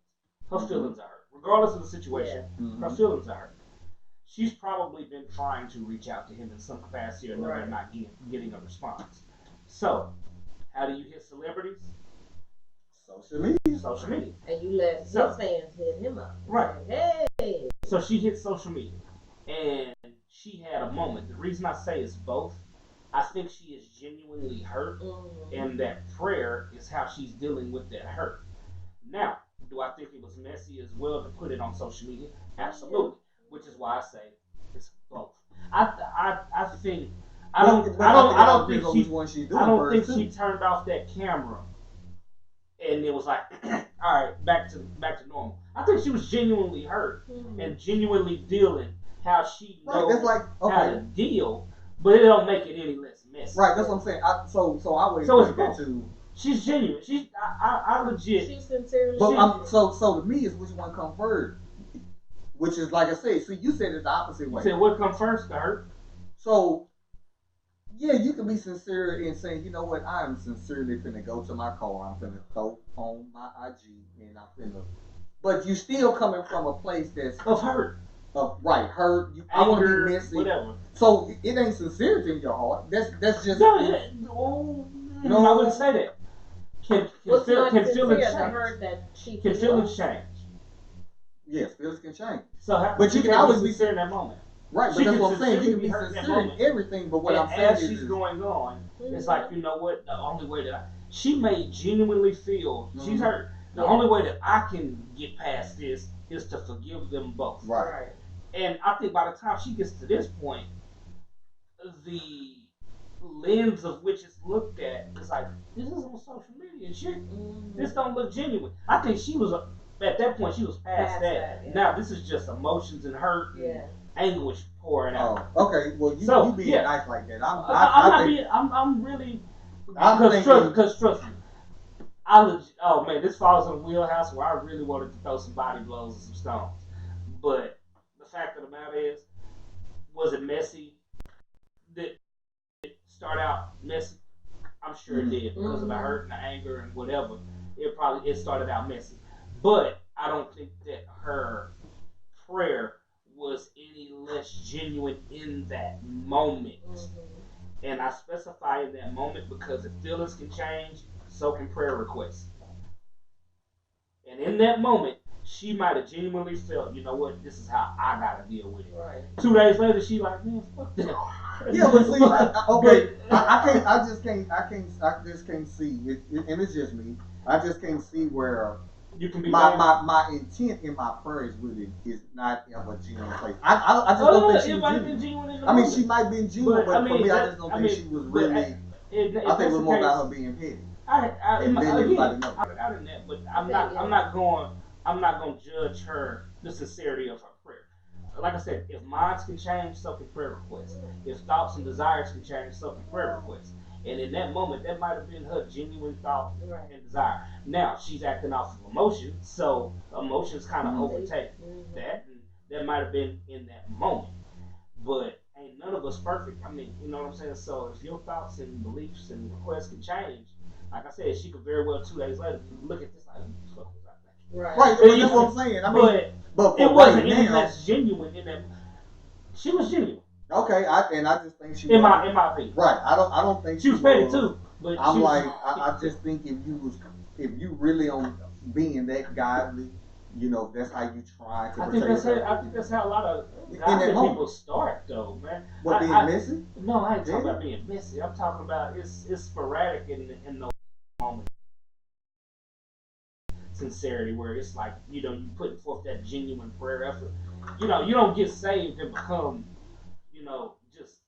Her feelings are hurt. Regardless of the situation, her feelings are hurt. She's probably been trying to reach out to him in some capacity or another and not getting a response. So, how do you hit celebrities? Social media. Social media. And you let his fans hit him up. Right. Hey. So she hit social media. And she had a moment. The reason I say it's both, I think she is genuinely hurt. And that prayer is how she's dealing with that hurt. Now, do I think it was messy as well to put it on social media? Absolutely. Which is why I say it's both. I think I don't think she turned off that camera and it was like, all right, back to normal. I think she was genuinely hurt and genuinely dealing how she knows how to deal, but it don't make it any less messy. Right, that's what I'm saying. So I would So it's equate that to. She's genuine. I legit. She's sincerely. But so to me is which one come first, which is like I said. See, you said it the opposite way. You said what come first, the hurt. So yeah, you can be sincere in saying, you know what, I am sincerely finna go to my car. I'm finna throw on my IG and I'm finna. But you still coming from a place that's of hurt. Hurt. I want to be messy. Whatever. So it ain't sincerity in your heart. That's just. No, I wouldn't say that. Can feelings change? Yes, feelings can change. So, but you can always be sincere in that moment. Right, but that's what I'm saying. You can be sincere in everything, but what I'm saying as she's going on, it's like, you know what? The only way that she may genuinely feel she's hurt. The only way that I can get past this is to forgive them both. Right. And I think by the time she gets to this point, the lens of which it's looked at is like, this is on social media and shit. This don't look genuine. I think she was at that point she was past that. Yeah. Now this is just emotions and hurt and anguish pouring out. Oh, okay. Well, you being nice like that. I'm really because trust me. Oh man, this falls in the wheelhouse where I really wanted to throw some body blows and some stones. But the fact of the matter is, was it messy? Did it start out messy? I'm sure it did because of the hurt and the anger and whatever. It started out messy. But I don't think that her prayer was any less genuine in that moment. And I specify in that moment because if feelings can change, so can prayer requests. And in that moment, she might have genuinely felt, you know what, this is how I gotta deal with it. Right. 2 days later, she like, man, fuck that. Yeah, but see, I just can't see it, and it's just me. I just can't see where you can be my intent in my prayers really is not of a genuine place. I just don't think she was genuine. I mean, she might be genuine, but for me, I just don't think she was really. I think it was more about her being petty. I'm not going to judge the sincerity of her prayer. Like I said, if minds can change, so can prayer requests. If thoughts and desires can change, so can prayer requests. And in that moment, that might have been her genuine thought and desire. Now, she's acting off of emotion, so emotions kind of overtake that. And that might have been in that moment. But ain't none of us perfect. I mean, you know what I'm saying? So if your thoughts and beliefs and requests can change, like I said, she could very well 2 days later look at this like, fuck was I thinking? Right, but that's what I'm saying. I mean, but it wasn't any less genuine in that. She was genuine. Okay, I just think she in my opinion. Right, I don't think she was petty too. But I'm like, I just think if you really on being that godly, you know, that's how you try to. I think that's how a lot of people start though, man. What, being messy? No, I ain't talking about being messy. I'm talking about it's sporadic in those moments. Sincerity, where it's like, you know, you putting forth that genuine prayer effort. You know, you don't get saved and become, you know, just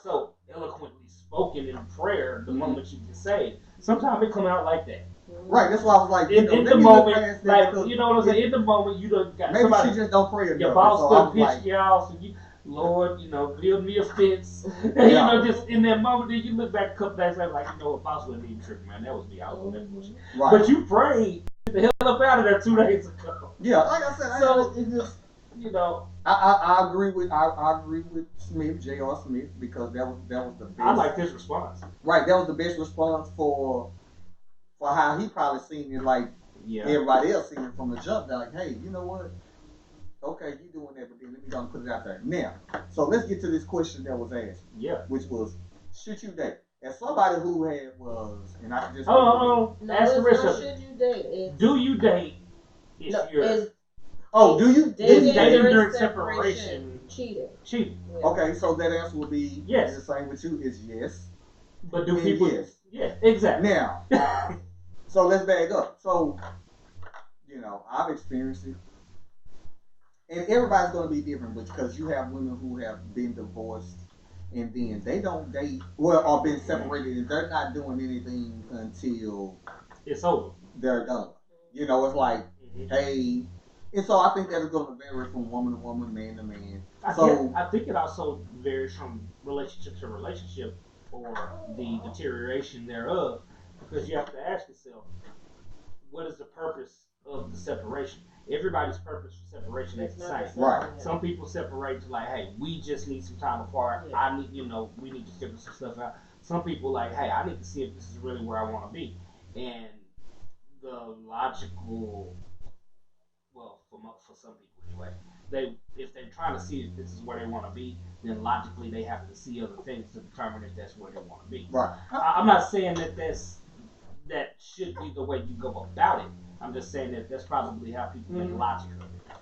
so eloquently spoken in prayer the moment you get saved. Sometimes it come out like that. Right, that's why I was like, In let the me look moment, past that like, because you know what I'm saying? In the moment, you done got maybe somebody. she just don't pray enough. Your boss so I done was pitched like, you out, so you, Lord, build me a fence. You Yeah. know, just in that moment, then you look back a couple days later, like, what, boss wasn't even tripping, man. That was me. I was on that bullshit. right. But you prayed the hell up out of there 2 days ago. Yeah, like I said, So, it just. I I agree with Smith, J.R. Smith, because that was the best. I like his response. Right, that was the best response for how he probably seen it, like everybody else seen it from the jump. They're like, hey, you know what? Okay, you doing that, but then let me go and put it out there. Now, so let's get to this question that was asked. Yeah. Which was, should you date? As somebody who was, and I can just. No, ask the rest of should you date? Do you date if you're. Do you dating during separation cheating? Yeah. Okay, so that answer would be yes. The same with you is yes. But do people? Yes. Yeah, exactly. Now, so let's back up. So, I've experienced it, and everybody's going to be different, because you have women who have been divorced, and then they don't date, or been separated, and they're not doing anything until it's over. They're done. It's like, hey. And so I think that is going to vary from woman to woman, man to man. I think it also varies from relationship to relationship, or the deterioration thereof, because you have to ask yourself, what is the purpose of the separation? Everybody's purpose for separation is the same. Right. Some people separate to like, hey, we just need some time apart. Yeah. I need, we need to figure some stuff out. Some people like, hey, I need to see if this is really where I want to be. And the logical, for some people anyway, if they're trying to see if this is where they want to be, then logically they have to see other things to determine if that's where they want to be. Right. I'm not saying that should be the way you go about it. I'm just saying that that's probably how people make logic of it.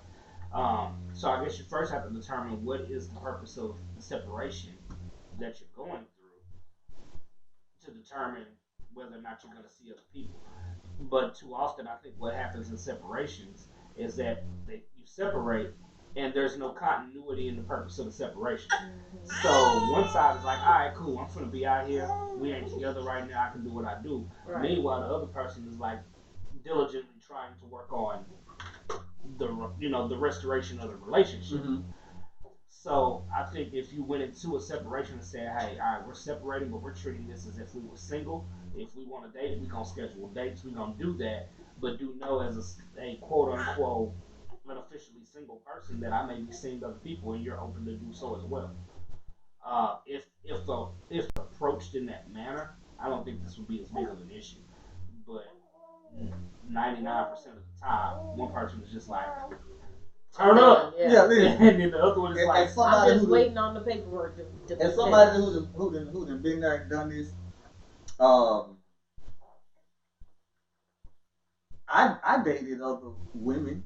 So I guess you first have to determine what is the purpose of the separation that you're going through to determine whether or not you're going to see other people. But too often, I think what happens in separations is that you separate and there's no continuity in the purpose of the separation. So one side is like, all right, cool, I'm finna be out here. We ain't together right now. I can do what I do. Right. Meanwhile, the other person is like diligently trying to work on the restoration of the relationship. Mm-hmm. So I think if you went into a separation and said, hey, all right, we're separating, but we're treating this as if we were single. If we want to date, we're going to schedule dates. We're going to do that. But do know as a quote-unquote unofficially single person that I may be seeing other people, and you're open to do so as well. If approached in that manner, I don't think this would be as big of an issue. But 99% of the time, one person is just like, turn up. Yeah. And then the other one is like, I'm just waiting on the paperwork to and somebody who done been there and done this, I dated other women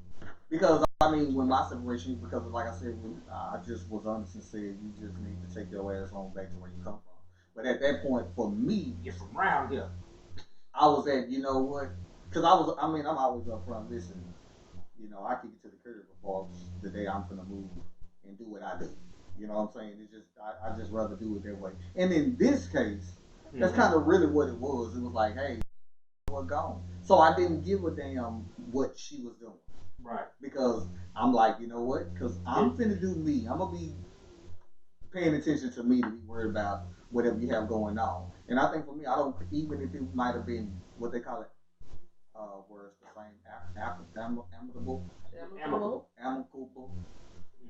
because when my separation, because like I said, I just was honest and said you just need to take your ass on back to where you come from. But at that point, for me, you're from around here. I was at, what? Because I'm always upfront. Listen, I kick it to the curb before the day I'm gonna move and do what I do. You know what I'm saying? It's just I just rather do it that way. And in this case, that's kind of really what it was. It was like, hey, we're gone. So I didn't give a damn what she was doing. Right. Because I'm like, you know what? Because I'm finna do me. I'm gonna be paying attention to me to be worried about whatever you have going on. And I think for me, I don't, even if it might have been what they call it, where it's the same, amicable.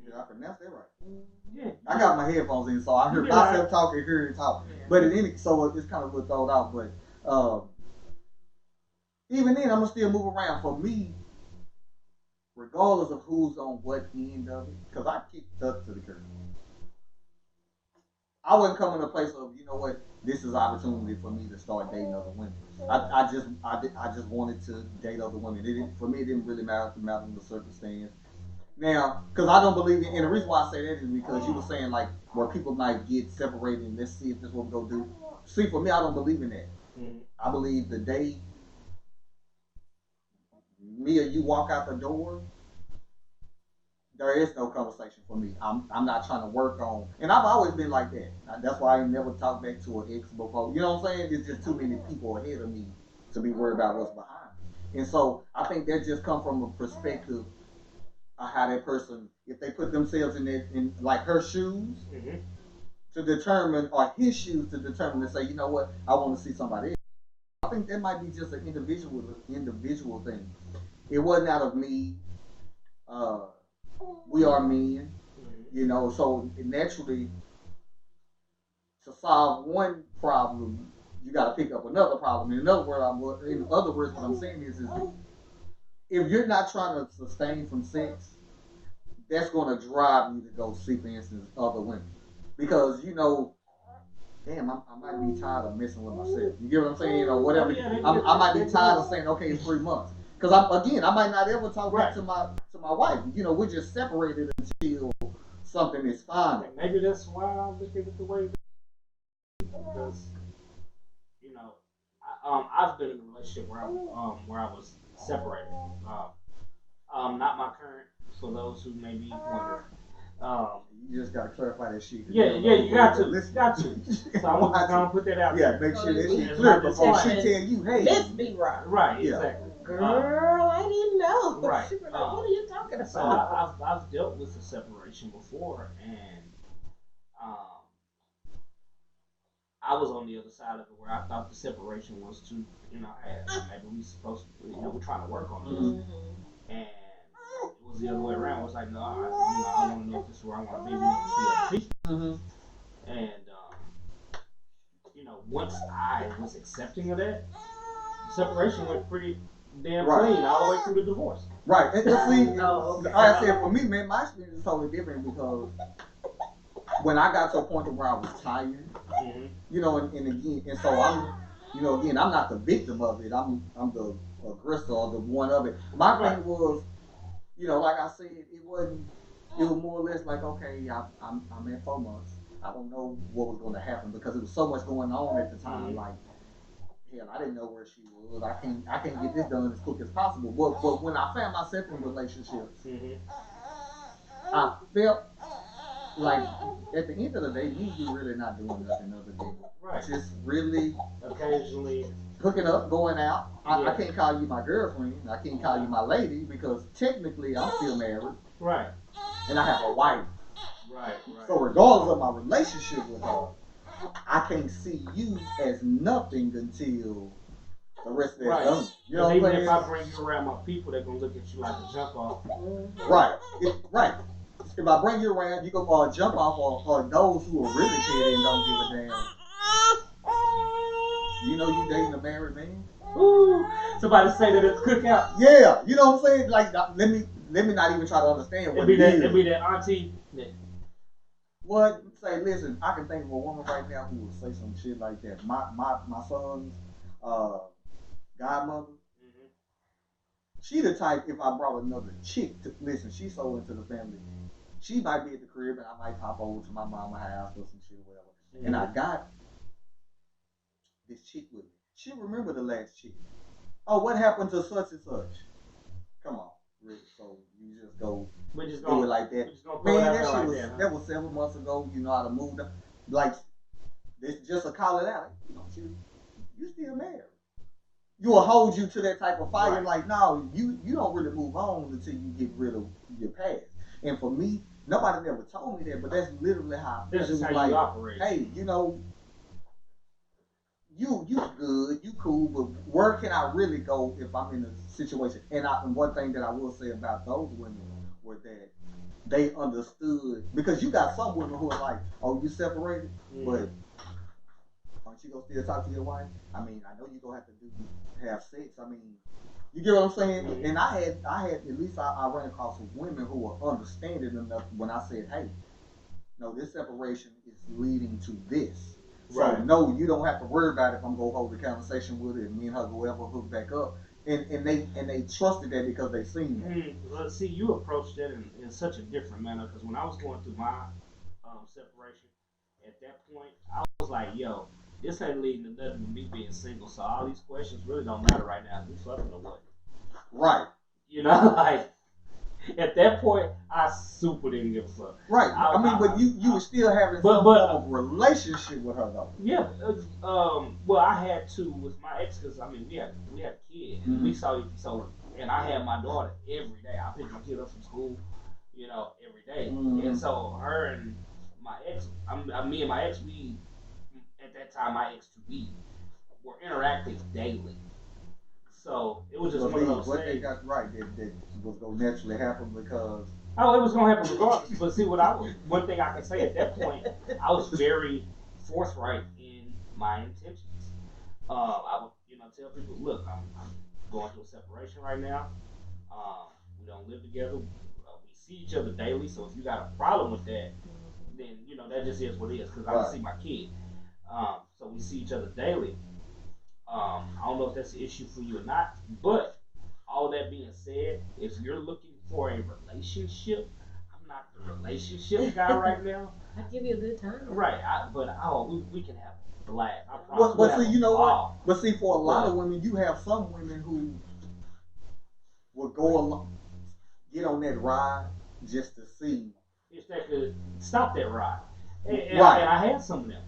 Did I pronounce that right? Yeah. I got my headphones in, so I heard myself talking, hear it talk. Yeah. But so it's kind of a little thrown out. But even then, I'm gonna still move around. For me, regardless of who's on what end of it, because I kicked up to the curb. I wouldn't come in a place of, you know what, this is opportunity for me to start dating other women. I just wanted to date other women. For me, it didn't really matter the circumstance. Now, because I don't believe in, and the reason why I say that is because you were saying like where people might get separated and let's see if this is what we're gonna do. See, for me, I don't believe in that. Mm-hmm. I believe the day me or you walk out the door, there is no conversation for me. I'm not trying to work on, and I've always been like that. That's why I ain't never talked back to an ex before. You know what I'm saying? It's just too many people ahead of me to be worried about what's behind it. And so I think that just come from a perspective of how that person, if they put themselves in like her shoes Mm-hmm. to determine, or his shoes to determine, to say, you know what, I want to see somebody else. I think that might be just an individual thing. It wasn't out of me. We are men, you know, so naturally to solve one problem, you got to pick up another problem. In other words, what I'm saying is if you're not trying to sustain from sex, that's going to drive you to go see, for instance, other women, because you know, damn, I might be tired of messing with myself. You get what I'm saying, or whatever. I might be tired of saying, okay, it's 3 months, because I might not ever talk back to my wife. You know, we're just separated until something is final. Maybe that's why I look at it the way, because you know, I've been in a relationship where I was separated. Not my current. For those who may be wondering. You just gotta clarify that shit. Yeah, you got to. Listen. Got to. So I want to put that out there. Yeah, make sure that shit clear before she tell you, hey. Let's be right. Right, Yeah. exactly. Girl, I didn't know. Right. She was like, what are you talking about? So I've dealt with a separation before, and I was on the other side of it where I thought the separation was to, you know, maybe we supposed to, you know, we're trying to work on this, and it was the other way around. It was like, no, I want to know if this is where I want to be. We need to see other people. And you know, once I was accepting of that, the separation went pretty damn clean all the way through the divorce. Right. And see, okay. like I said, for me, man, my experience is totally different, because when I got to a point where I was tired, you know, and again, and so I'm, you know, again, I'm not the victim of it. I'm the aggressor or the one of it. My thing was, you know, like I said, it was more or less like, okay, I'm at 4 months. I don't know what was going to happen, because there was so much going on at the time. Like, hell, I didn't know where she was. I can't get this done as quick as possible. But when I found myself in relationships, I felt like at the end of the day, you really not doing nothing other than just really occasionally hooking up, going out. I can't call you my girlfriend. I can't call you my lady, because technically I'm still married. Right. And I have a wife. Right. So regardless of my relationship with her, I can't see you as nothing until the rest of that done. You know what I'm saying? If I bring you around my people, they're gonna look at you like a jump off. Right. Right. If I bring you around, you go jump off, or those who are really petty and don't give a damn. You know you dating a married man? Ooh, somebody say that it's cookout. Yeah, you know what I'm saying? Like, let me not even try to understand what it is. It'd be that auntie. What? Say, listen, I can think of a woman right now who would say some shit like that. My son's godmother. She the type, if I brought another chick to listen, she's so into the family. She might be at the crib and I might pop over to my mama's house or some shit or whatever. And I got this chick with me. She remember the last chick. Oh, what happened to such and such? Come on, Rick. So you just go do it like that. Man, that shit was that was several months ago. You know how to move them. Like, it's just to call it out. You still married. You will hold you to that type of fire. Right. Like, no, you don't really move on until you get rid of your past. And for me, nobody never told me that, but that's literally how I feel. This is how you operate. Hey, you know, you good, you cool, but where can I really go if I'm in a situation? And one thing that I will say about those women were that they understood, because you got some women who are like, oh, you separated, but aren't you gonna still talk to your wife? I mean, I know you're gonna have to have sex. I mean, you get what I'm saying? And I had at least I ran across some women who were understanding enough when I said, hey, no, this separation is leading to this. So no, you don't have to worry about it if I'm gonna hold the conversation with her and me and her go ever hook back up. And they trusted that because they seen that. Well, see, you approached that in such a different manner, because when I was going through my separation, at that point, I was like, yo, this ain't leading to nothing but me being single, so all these questions really don't matter right now. We fucking or what? Right. You know, like, At that point, I super didn't give a fuck. Right. I mean, but you were still having some form of relationship with her though. Yeah. Well, I had to with my ex because I mean we had a kid and we saw and I had my daughter every day. I picked my kid up from school, you know, every day. And so her and my ex, me and my ex, we at that time my ex to be were interacting daily. So it was just one of those what things. they got right that was gonna naturally happen because Oh, it was gonna happen regardless. But see, one thing I can say at that point, I was very forthright in my intentions. I would, tell people, look, I'm going through a separation right now. We don't live together. We see each other daily. So if you got a problem with that, then that just is what it is. Because I see my kid. So we see each other daily. I don't know if that's an issue for you or not, but all that being said, if you're looking for a relationship, I'm not the relationship guy right now. I'd give you a good time. Right, we can have a blast. I well, promise. but see, you know what? But see, for a lot of women, you have some women who will go along, get on that ride just to see if they could stop that ride. And right. I had some of them.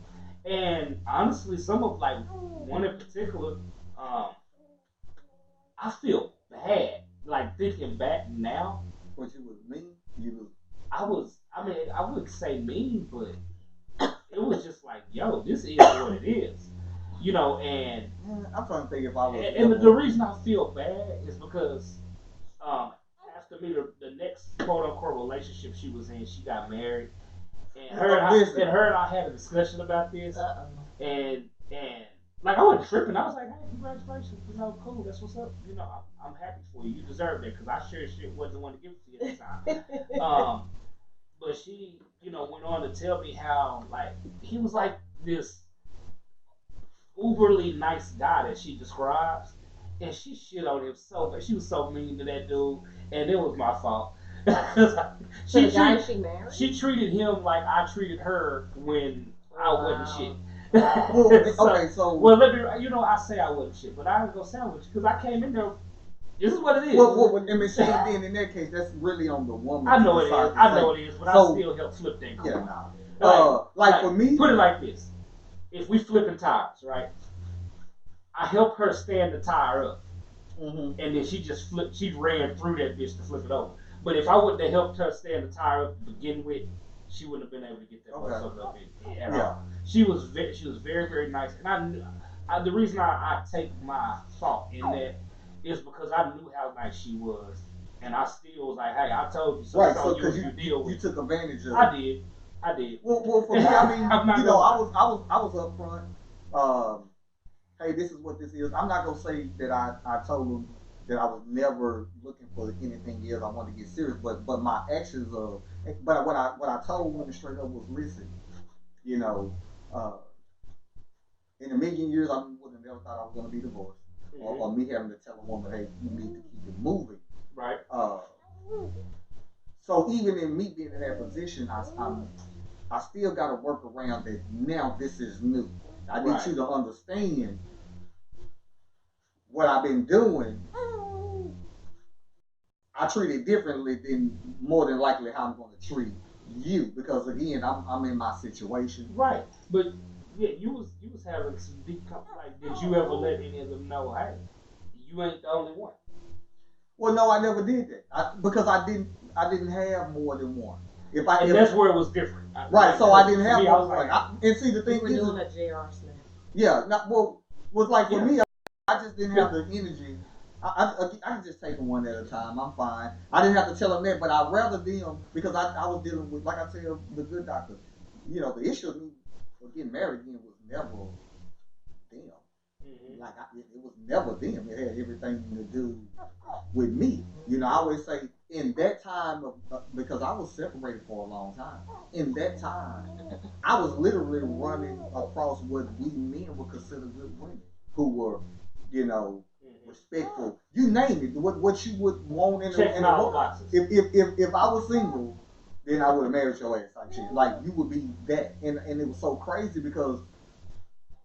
And honestly, some of like one in particular, I feel bad. Like thinking back now. What you was mean? I wouldn't say mean, but it was just like, yo, this is what it is. And I'm trying to think if I was. And the reason I feel bad is because after me, the next quote unquote relationship she was in, she got married. And her and I had a discussion about this. And like I wasn't tripping. I was like, hey, congratulations. Cool. That's what's up. I'm happy for you. You deserve that because I sure shit wasn't the one to give it to you at the time. But she, went on to tell me how like he was like this uberly nice guy that she describes, and she shit on him so bad. She was so mean to that dude, and it was my fault. She treated him like I treated her when I wasn't shit. Well, let me. I say I wasn't shit, but I ain't gonna sandwich because I came in there. This is what it is. Well, I mean, then in that case, that's really on the woman. I know it is. I know it is, but I still help flip that coin. Yeah, nah. Like for me, put it like this: if we flipping tires, right? I help her stand the tire up, and then she just flipped. She ran through that bitch to flip it over. But if I wouldn't have helped her stand the tire up to begin with, she wouldn't have been able to get that motherfucker up at all. She was very, very nice, and the reason I take my fault in that is because I knew how nice she was, and I still was like, hey, I told you so. Right, so because you took advantage of it. I did. Well, for me, I mean, I was up front. Hey, this is what this is. I'm not gonna say that I told him that I was never looking for anything else. I wanted to get serious, but my actions of, but what I told women straight up was, listen, in a million years, I would have never thought I was gonna be divorced, or me having to tell a woman, hey, you need to keep it moving. Right. So even in me being in that position, I still got to work around that. Now this is new. I need you to understand what I've been doing. I treat it differently than more than likely how I'm going to treat you, because again, I'm in my situation. Right, but yeah, you was having some deep like. Did you ever let any of them know, hey, you ain't the only one? Well, no, I never did that because I didn't have more than one. That's where it was different. Right, so I didn't have one. And see, the thing is, doing a J.R. Smith. Yeah, was like for me, I just didn't have the energy. I can just take them one at a time. I'm fine. I didn't have to tell them that, but I'd rather them, because I was dealing with, like I tell the good doctor, the issue of me getting married again was never them. Like it was never them. It had everything to do with me. I always say in that time because I was separated for a long time. In that time, I was literally running across what we men would consider good women who were, respectful. You name it. What you would want in a boxes. If I was single, then I would have married your ass like shit. Like you would be that, and it was so crazy because.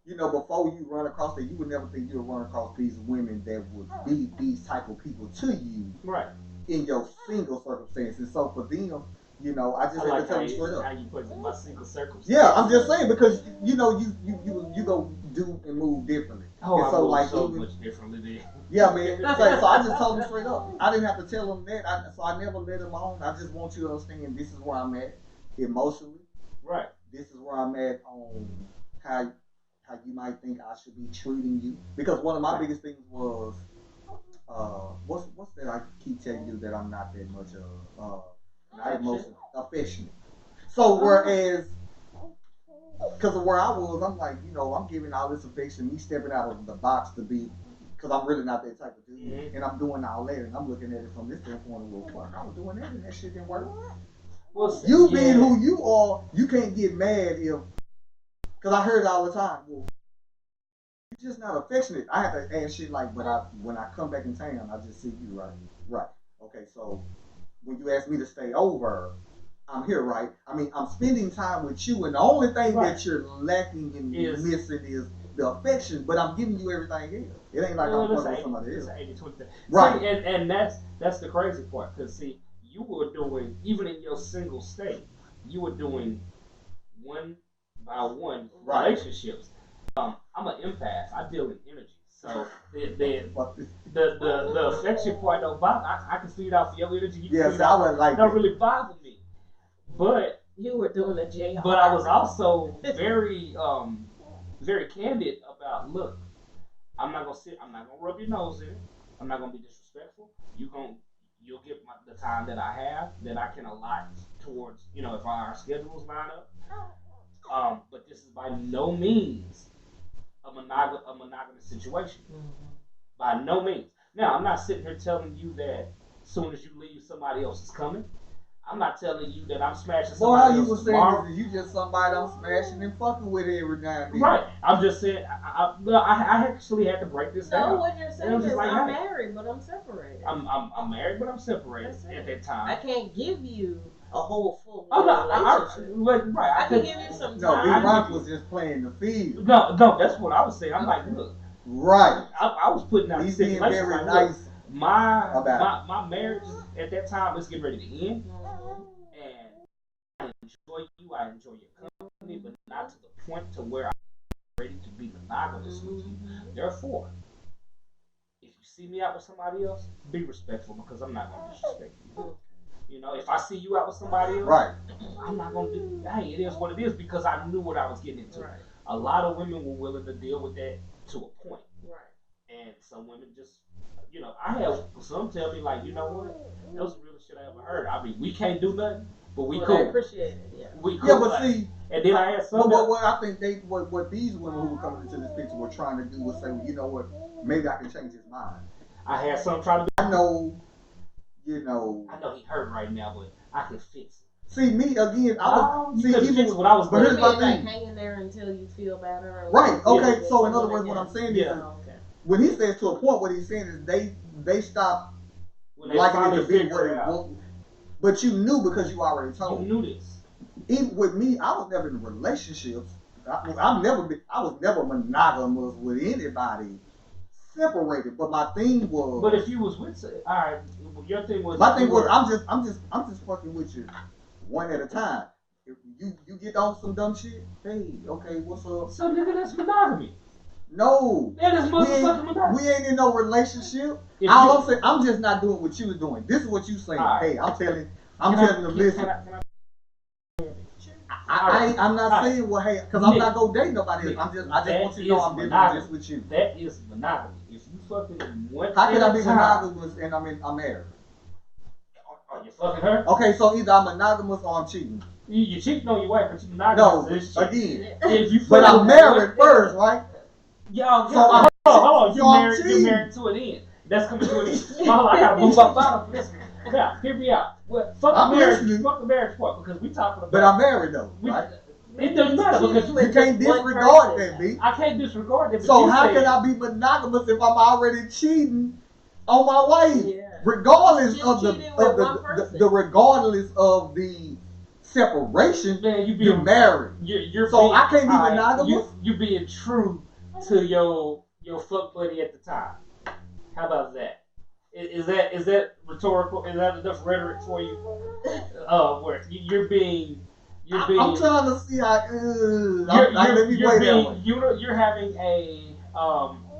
Before you run across that, you would never think you'll run across these women that would be these type of people to you. Right. in your single circumstances. So for them, you know, I just I have like to tell them straight how up. you put it in my single circles. Yeah, I'm just saying because you know you go do and move differently. Oh, and so I like so even, much differently than. yeah, man. So I just told them straight up. I didn't have to tell them that. So I never let them on. I just want you to understand this is where I'm at emotionally. Right. This is where I'm at on how you might think I should be treating you. Because one of my biggest things was what's that I keep telling you that I'm not that much not emotional, affectionate. So whereas because of where I was, I'm like, you know, I'm giving all this affection, me stepping out of the box to be, because I'm really not that type of dude, and I'm doing all that, and I'm looking at it from this standpoint, well, fuck, I was doing that, and that shit didn't work. Well, You being who you are, you can't get mad if, because I heard it all the time, well, you're just not affectionate. I have to ask shit like, but when I come back in town, I just see you, right? Right. Okay, so when you ask me to stay over, I'm here, right? I mean, I'm spending time with you, and the only thing that you're lacking and missing is the affection, but I'm giving you everything else. It ain't like I'm fucking with somebody else. It's 80-20 thing. Right. See, and that's the crazy part, because see, you were doing, even in your single state, you were doing one by one relationships. I'm an empath. I deal in energy. So the affection part don't bother. I can see it off your energy. You can see it I would like don't really bother me. But you were doing a JR. But I was also very very candid about, look, I'm not gonna rub your nose in it. I'm not gonna be disrespectful. You'll get the time that I have that I can allot towards, you know, if our schedules line up. But this is by no means a monogamous situation. By no means. Now, I'm not sitting here telling you that as soon as you leave, somebody else is coming. I'm not telling you that I'm smashing somebody else tomorrow. Saying is you just somebody I'm smashing and fucking with every now and then. Right. I'm just saying, I actually had to break this down. No, what you're saying is like, I'm married, but I'm separated. I'm married, but I'm separated at that time. I can't give you a whole full relationship. I can give you some time. No, B-Rock was just playing the field. No, that's what I was saying. I'm like, look. Right. I was putting out He's being very like, nice. Look, my marriage at that time is getting ready to end. And I enjoy you, I enjoy your company, but not to the point to where I'm ready to be monogamous with you. Therefore, if you see me out with somebody else, be respectful, because I'm not going to disrespect you. You know, if I see you out with somebody else, I'm not going to do, hey, it is what it is, because I knew what I was getting into. Right. A lot of women were willing to deal with that to a point. Right. And some women just, you know, I have some tell me, like, you know what, that was the realest shit I ever heard. I mean, we can't do nothing, but we cool. I appreciate it, yeah. We cool. Yeah, but see, and then I had some. But what I think what these women who were coming into this picture were trying to do was say, well, you know what, maybe I can change his mind. I had some trying to. I know, you know. I know he hurt right now, but I can fix it. See, me again, even what I was. But here's my thing. Like hanging there until you feel better. Right. Okay. So in other words, what I'm saying is, when he says to a point, what he's saying is they stop liking it to be what it was. But you knew because you already told. You knew this. Even with me, I was never in relationships. I was never monogamous with anybody. Separated, but my thing was. But if you was with, all right, your thing was. My thing was, I'm just fucking with you, one at a time. If you get on some dumb shit, hey, okay, what's up? So nigga, that's monogamy. No, that is motherfucking monogamy. We ain't in no relationship. All I'm saying, I'm just not doing what you was doing. This is what you saying. Right. Hey, I'm telling them, listen. I'm not saying, well, hey, because I'm not gonna date nobody else. I just want you to know I'm different just with you. That is monogamy. If you fucking one, how can I be monogamous and I'm married? Are you fucking her? Okay, so either I'm monogamous or I'm cheating. You cheating on your wife, but you monogamous. No, again. If you but I'm married first, right? Yeah. So hold on. You're married to an end. That's coming to an end. I gotta move up out of this. Now, hear me out. Well, fuck the marriage part, because we talking about. But I'm married though, right? It doesn't matter because you can't disregard that, B. I can't disregard that. So how can I be monogamous if I'm already cheating on my wife? Yeah. Regardless of the regardless of the separation, man, you're married. You're so I can't be monogamous. You being true to your fuck buddy at the time. How about that? Is that rhetorical? Is that enough rhetoric for you? Where you're being. I'm trying to see how. Let me play that one. You're having a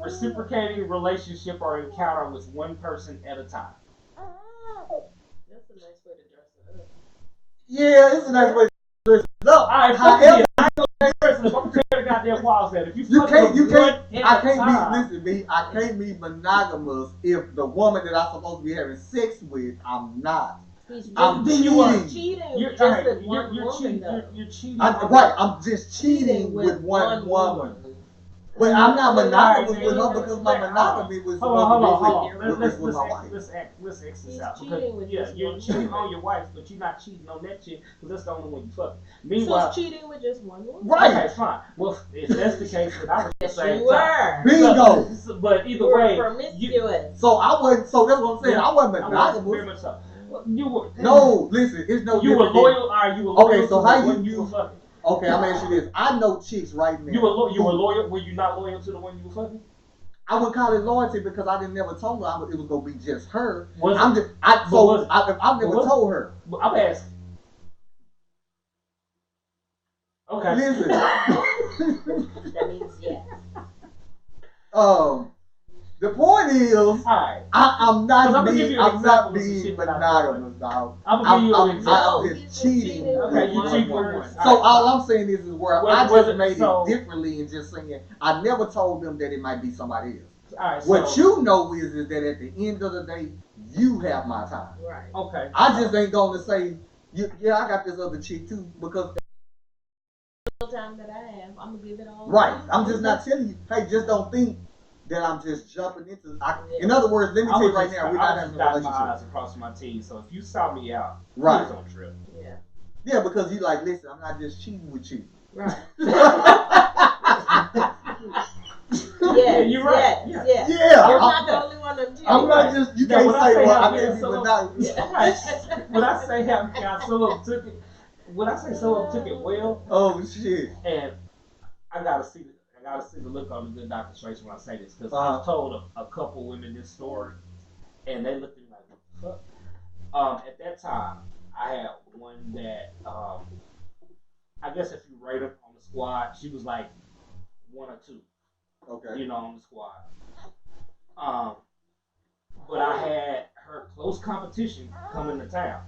reciprocating relationship or encounter with one person at a time. That's a nice way to dress it up. Yeah, it's a nice way to dress it up. Alright, However, I'm gonna tell the goddamn walls that if you can't. I can't Listen, B. I can't be monogamous if the woman that I'm supposed to be having sex with, I'm not. I'm cheating. You're just with one you're woman, cheating. Right, I'm just cheating with one woman. But I'm not monogamous with her because my monogamy was Hold on. with my wife. Let's X this out. Cheating Because, with you're just cheating one on your wife, but you're not cheating on that chick because that's the only one you fuck. So Meanwhile, it's cheating with just one woman? Right. Okay, fine. Well, if that's the case, then I was Yes, saying you were. Bingo. But either You were way, promiscuous. So I wasn't. So that's what I'm saying. I wasn't very monogamous. much so. You were No, listen. It's no. You were different than- loyal. You were loyal. Okay, so to how the you- one you were fucking? Okay, I'm gonna ask you this. I know chicks right now. You were loyal. Were you not loyal to the one you were fucking? I wouldn't call it loyalty because I didn't never told her it was gonna be just her. Was I'm it? just. I never was it? told her. I'm asking. Okay. Listen. That means yes. The point is, Alright. I'm Because I'm not gonna give being. you an I'm not example of some being shit that I monogamous, dog. I'm gonna give you an example. I'm just cheating. Okay, you with cheat one with woman. one. So Alright. all I'm saying is where Was- I was just it- made so- it differently and just saying I never told them that it might be somebody else. Alright. What So, you know is that at the end of the day, you have my time. Right. Okay. I just ain't gonna say, yeah, I got this other chick too, because The time that I have, I'm gonna give it all. right, to you. I'm just not telling you, hey, just don't think that I'm just jumping into. In other words, let me tell you right now, we're not having a dotting my eyes relationship. across my T. So if you saw me out, Right. please don't trip. Yeah. Yeah, because you like, listen, I'm not just cheating with you. Right. Yeah, Yes. you're right. Yes. Yeah. Yes. Yeah, You're I'm, not the only one to cheat. I'm not just. You Yeah, can't when I say, say well, how I can't be men so- monogamous. When I say how some of them took it, when I say some of them took it well, Oh shit. and I gotta see the look on the good Dr. Trace when I say this, because Uh-huh. I've told a couple women this story, and they looked at me like, what the fuck? At that time, I had one that, I guess if you rate her on the squad, she was like 1 or 2, Okay. on the squad. But I had her close competition coming to town.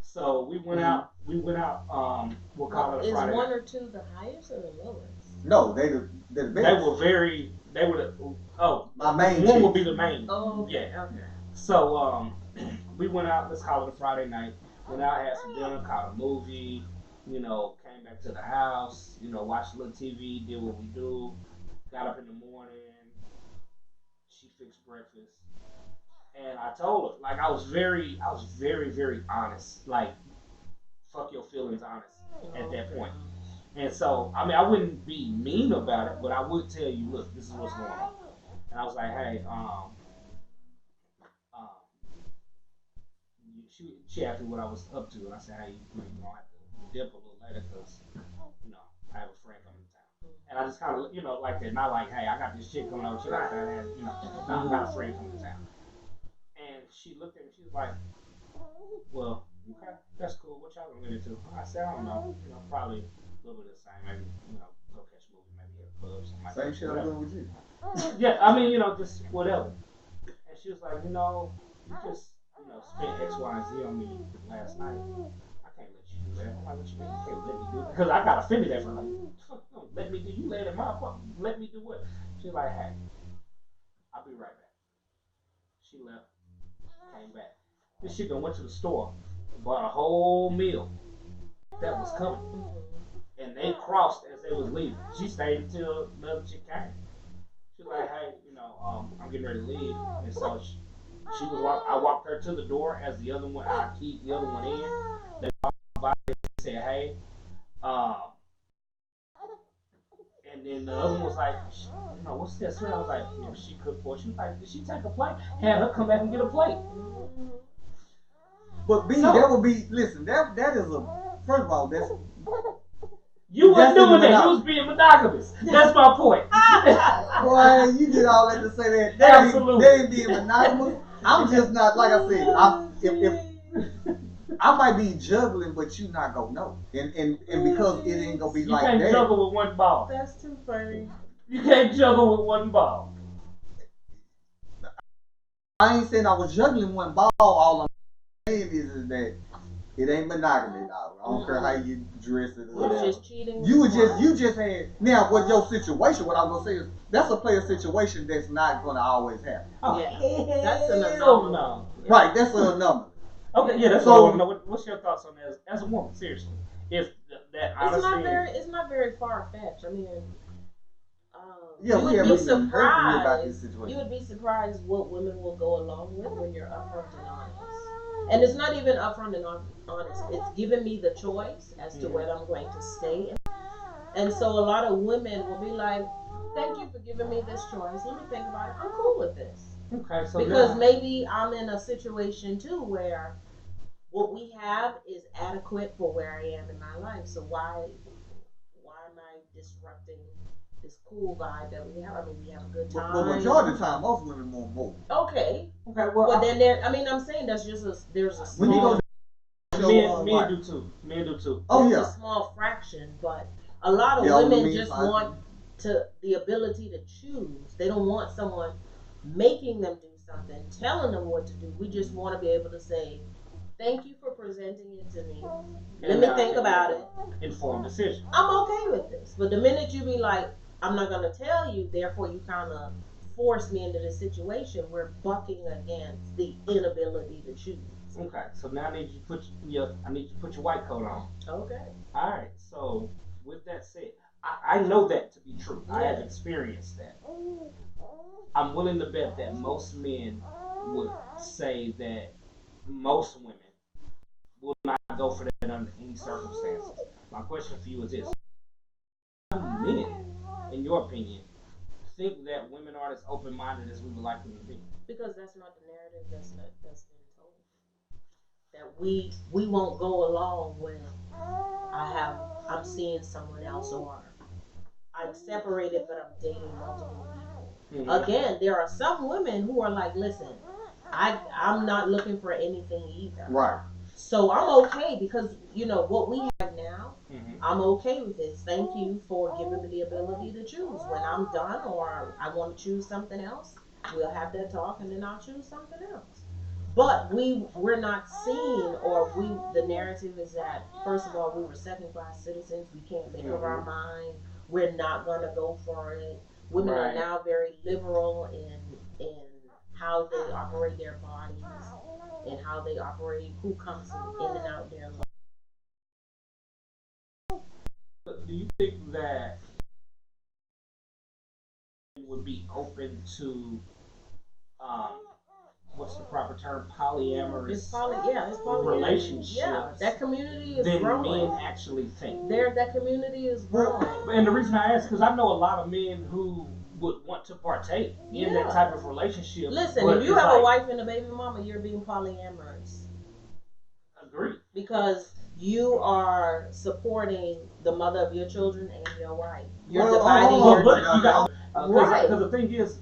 So we went out, we'll call it a Is Friday 1 night. or 2 the highest or the lowest? No, they're the best. They were My main one chick. would be the main. Oh, okay. Yeah. Okay. So we went out, let's call it a Friday night. Went out, had some dinner, caught a movie, came back to the house, watched a little TV, did what we do, got up in the morning, she fixed breakfast. And I told her, like I was very, very honest. Like, fuck your feelings honest at that point. And so, I mean, I wouldn't be mean about it, but I would tell you, look, this is what's going on. And I was like, hey, she asked me what I was up to, and I said, hey, you don't have to dip a little later because, I have a friend coming to town. And I just kind of, like that, not like, hey, I got this chick coming over, she like that, I got a friend coming to town. And she looked at me, she was like, well, okay, that's cool, what y'all gonna get into? I said, I don't know, probably a little bit of the same, maybe, go catch a movie, maybe at a club, something like Same that. shit I'm doing with you. Yeah, I mean, just whatever. And she was like, you just, spent X, Y, and Z on me last night. I can't let you do that. I'm like, what you mean you can't let me do it? Because I got offended at her. Like, don't let me do, you let it motherfucker. Let me do what? She's like, hey, I'll be right back. She left, came back. This shit done went to the store, bought a whole meal that was coming. And they crossed as they was leaving. She stayed until the other chick came. She was like, hey, I'm getting ready to leave. And so I walked her to the door as the other one, I keyed the other one in. They walked by and said, hey. And then the other one was like, what's this? I was like, she cooked for us. She was like, did she take a plate? Had her come back and get a plate. But B, So- that would be, listen, that is first of all, that's, You weren't That's doing that. monogamous. You was being monogamous. That's my point. boy, you did all that to say that. Absolutely. They ain't being monogamous. I'm just not, like I said, if I might be juggling, but you not gonna know. And because it ain't gonna be You like can't that. juggle with one ball. That's too funny. You can't juggle with one ball. I ain't saying I was juggling one ball. All I'm saying is that it ain't monogamy, dog. I don't care how you dress it. You was just cheating. You just had, now what your situation, what I'm gonna say is, that's a player situation that's not gonna always happen. Oh, Yeah, that's an hell anomaly. no. Right, that's an anomaly. Okay, yeah, that's So- all I want to know. What's your thoughts on that as a woman? Seriously, if that It's not very far fetched. I mean, Yeah, you we would have be heard from you about this surprised. situation. You would be surprised what women will go along with when you're upfront and honest. And it's not even upfront and honest. It's giving me the choice as to whether I'm going to stay. And so a lot of women will be like, "Thank you for giving me this choice. Let me think about it. I'm cool with this." Okay, so Because now, maybe I'm in a situation too where what we have is adequate for where I am in my life. So why am I disrupting this cool vibe that we have? I mean, we have a good time. But majority of the time, most women want more. Okay. okay, well, Well, then I'm saying there's a When you small, go to men right. do too. Men do too. Oh there's yeah. a small fraction, but a lot of Yeah, on the women men's just side. want the ability to choose. They don't want someone making them do something, telling them what to do. We just want to be able to say, "Thank you for presenting it to me. Let And me now- think about it. Informed decision. I'm okay with this." But the minute you be like, "I'm not going to tell you," therefore you kind of force me into this situation, we're bucking against the inability to choose. Okay, so now I need you to put your white coat on. Okay. All right. So with that said, I know that to be true. I have Yeah. experienced that. I'm willing to bet that most men would say that most women will not go for that under any circumstances. My question for you is this: how many men, in your opinion, think that women are as open-minded as we would like them to be? Because that's not the narrative that's been told. That we won't go along when I'm seeing someone else, or I'm separated but I'm dating multiple people. Again, there are some women who are like, "Listen, I'm not looking for anything either." Right. So I'm okay because what we have now. I'm okay with this. Thank you for giving me the ability to choose. When I'm done or I want to choose something else, we'll have that talk and then I'll choose something else. But we're not seen, or the narrative is that, first of all, we were second class citizens. We can't make up our mind. We're not gonna go for it. Women are now very liberal in how they operate their bodies and how they operate who comes in and out their life. Do you think that would be open to what's the proper term, polyamorous It's poly relationships? Yeah, that community is than growing. men actually think? That community is growing. And the reason I ask, because I know a lot of men who would want to partake in that type of relationship. Listen, but if you it's have a like, wife and a baby mama, you're being polyamorous. Agreed. Because you are supporting the mother of your children and your wife. You're Well, dividing hold on, your but you got Right. Because the thing is,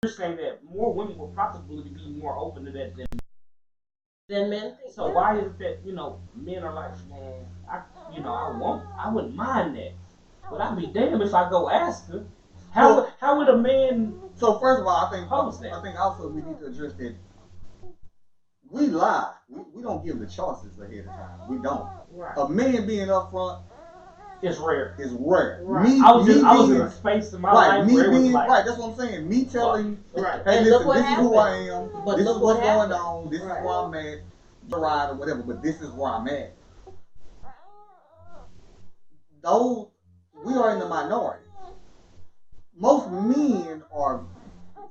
you're saying that more women will probably be more open to that than men think. So why is it that men are like, man, I wouldn't mind that, but I'd be damned if I go ask her. How would a man? So first of all, I think that? also we need to address that we lie. We don't give the choices ahead of time. We don't. Right. A man being upfront is rare. Right. I was in a space in my life where it was like, right. That's what I'm saying. Me telling, right. Hey, and listen, look this is who I happened. am. But This is look what's what going happened. on. This Right. is where I'm at. Ride or whatever. But this is where I'm at. Though we are in the minority, most men are.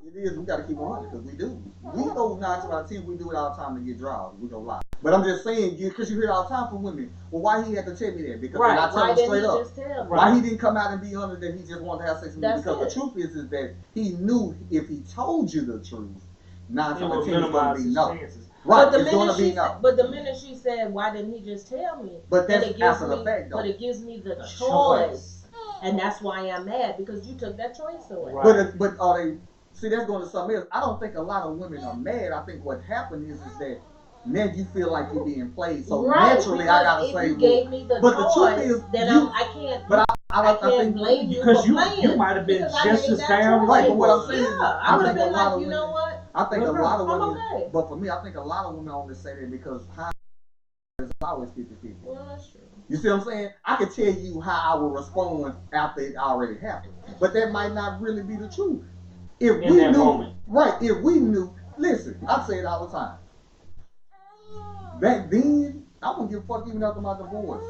It is. We got to keep on because we do. We go 9 times out of 10. We do it all the time to get draws. We go lie. But I'm just saying, because you hear it all the time from women. Well, why he had to tell me that? Because Right. I tell Why him didn't straight he up. just tell me? Why he didn't come out and be honest that he just wanted to have sex with me? That's Because it. the truth is that he knew if he told you the truth, 9 it times out would of 10 it's going to minimize be his no. chances. Right, But the it's going minute to be she no. but the minute she said, "Why didn't he just tell me?" But then that's it gives after the me, fact, though. But it gives me the The choice and that's why I'm mad because you took that choice away. Right. But are they? See, that's going to something else. I don't think a lot of women are mad. I think what happened is that now you feel like you're being played. So Right, naturally, I gotta if say, you gave me the but the truth choice, is, then you- I can't. but I can't think blame you because for playing. you might have been because I just made as that down choice. as Right, he but what I'm was. saying is, Yeah, I I would think have a been lot like, of you know women. what? I think a lot of I'm women. okay. But for me, I think a lot of women only say that because high is always 50-50. Well, that's true. You see what I'm saying? I could tell you how I would respond after it already happened, but that might not really be the truth. If In we that knew, moment. right? If we knew, listen, I say it all the time. Back then, I wouldn't give a fuck even after my divorce.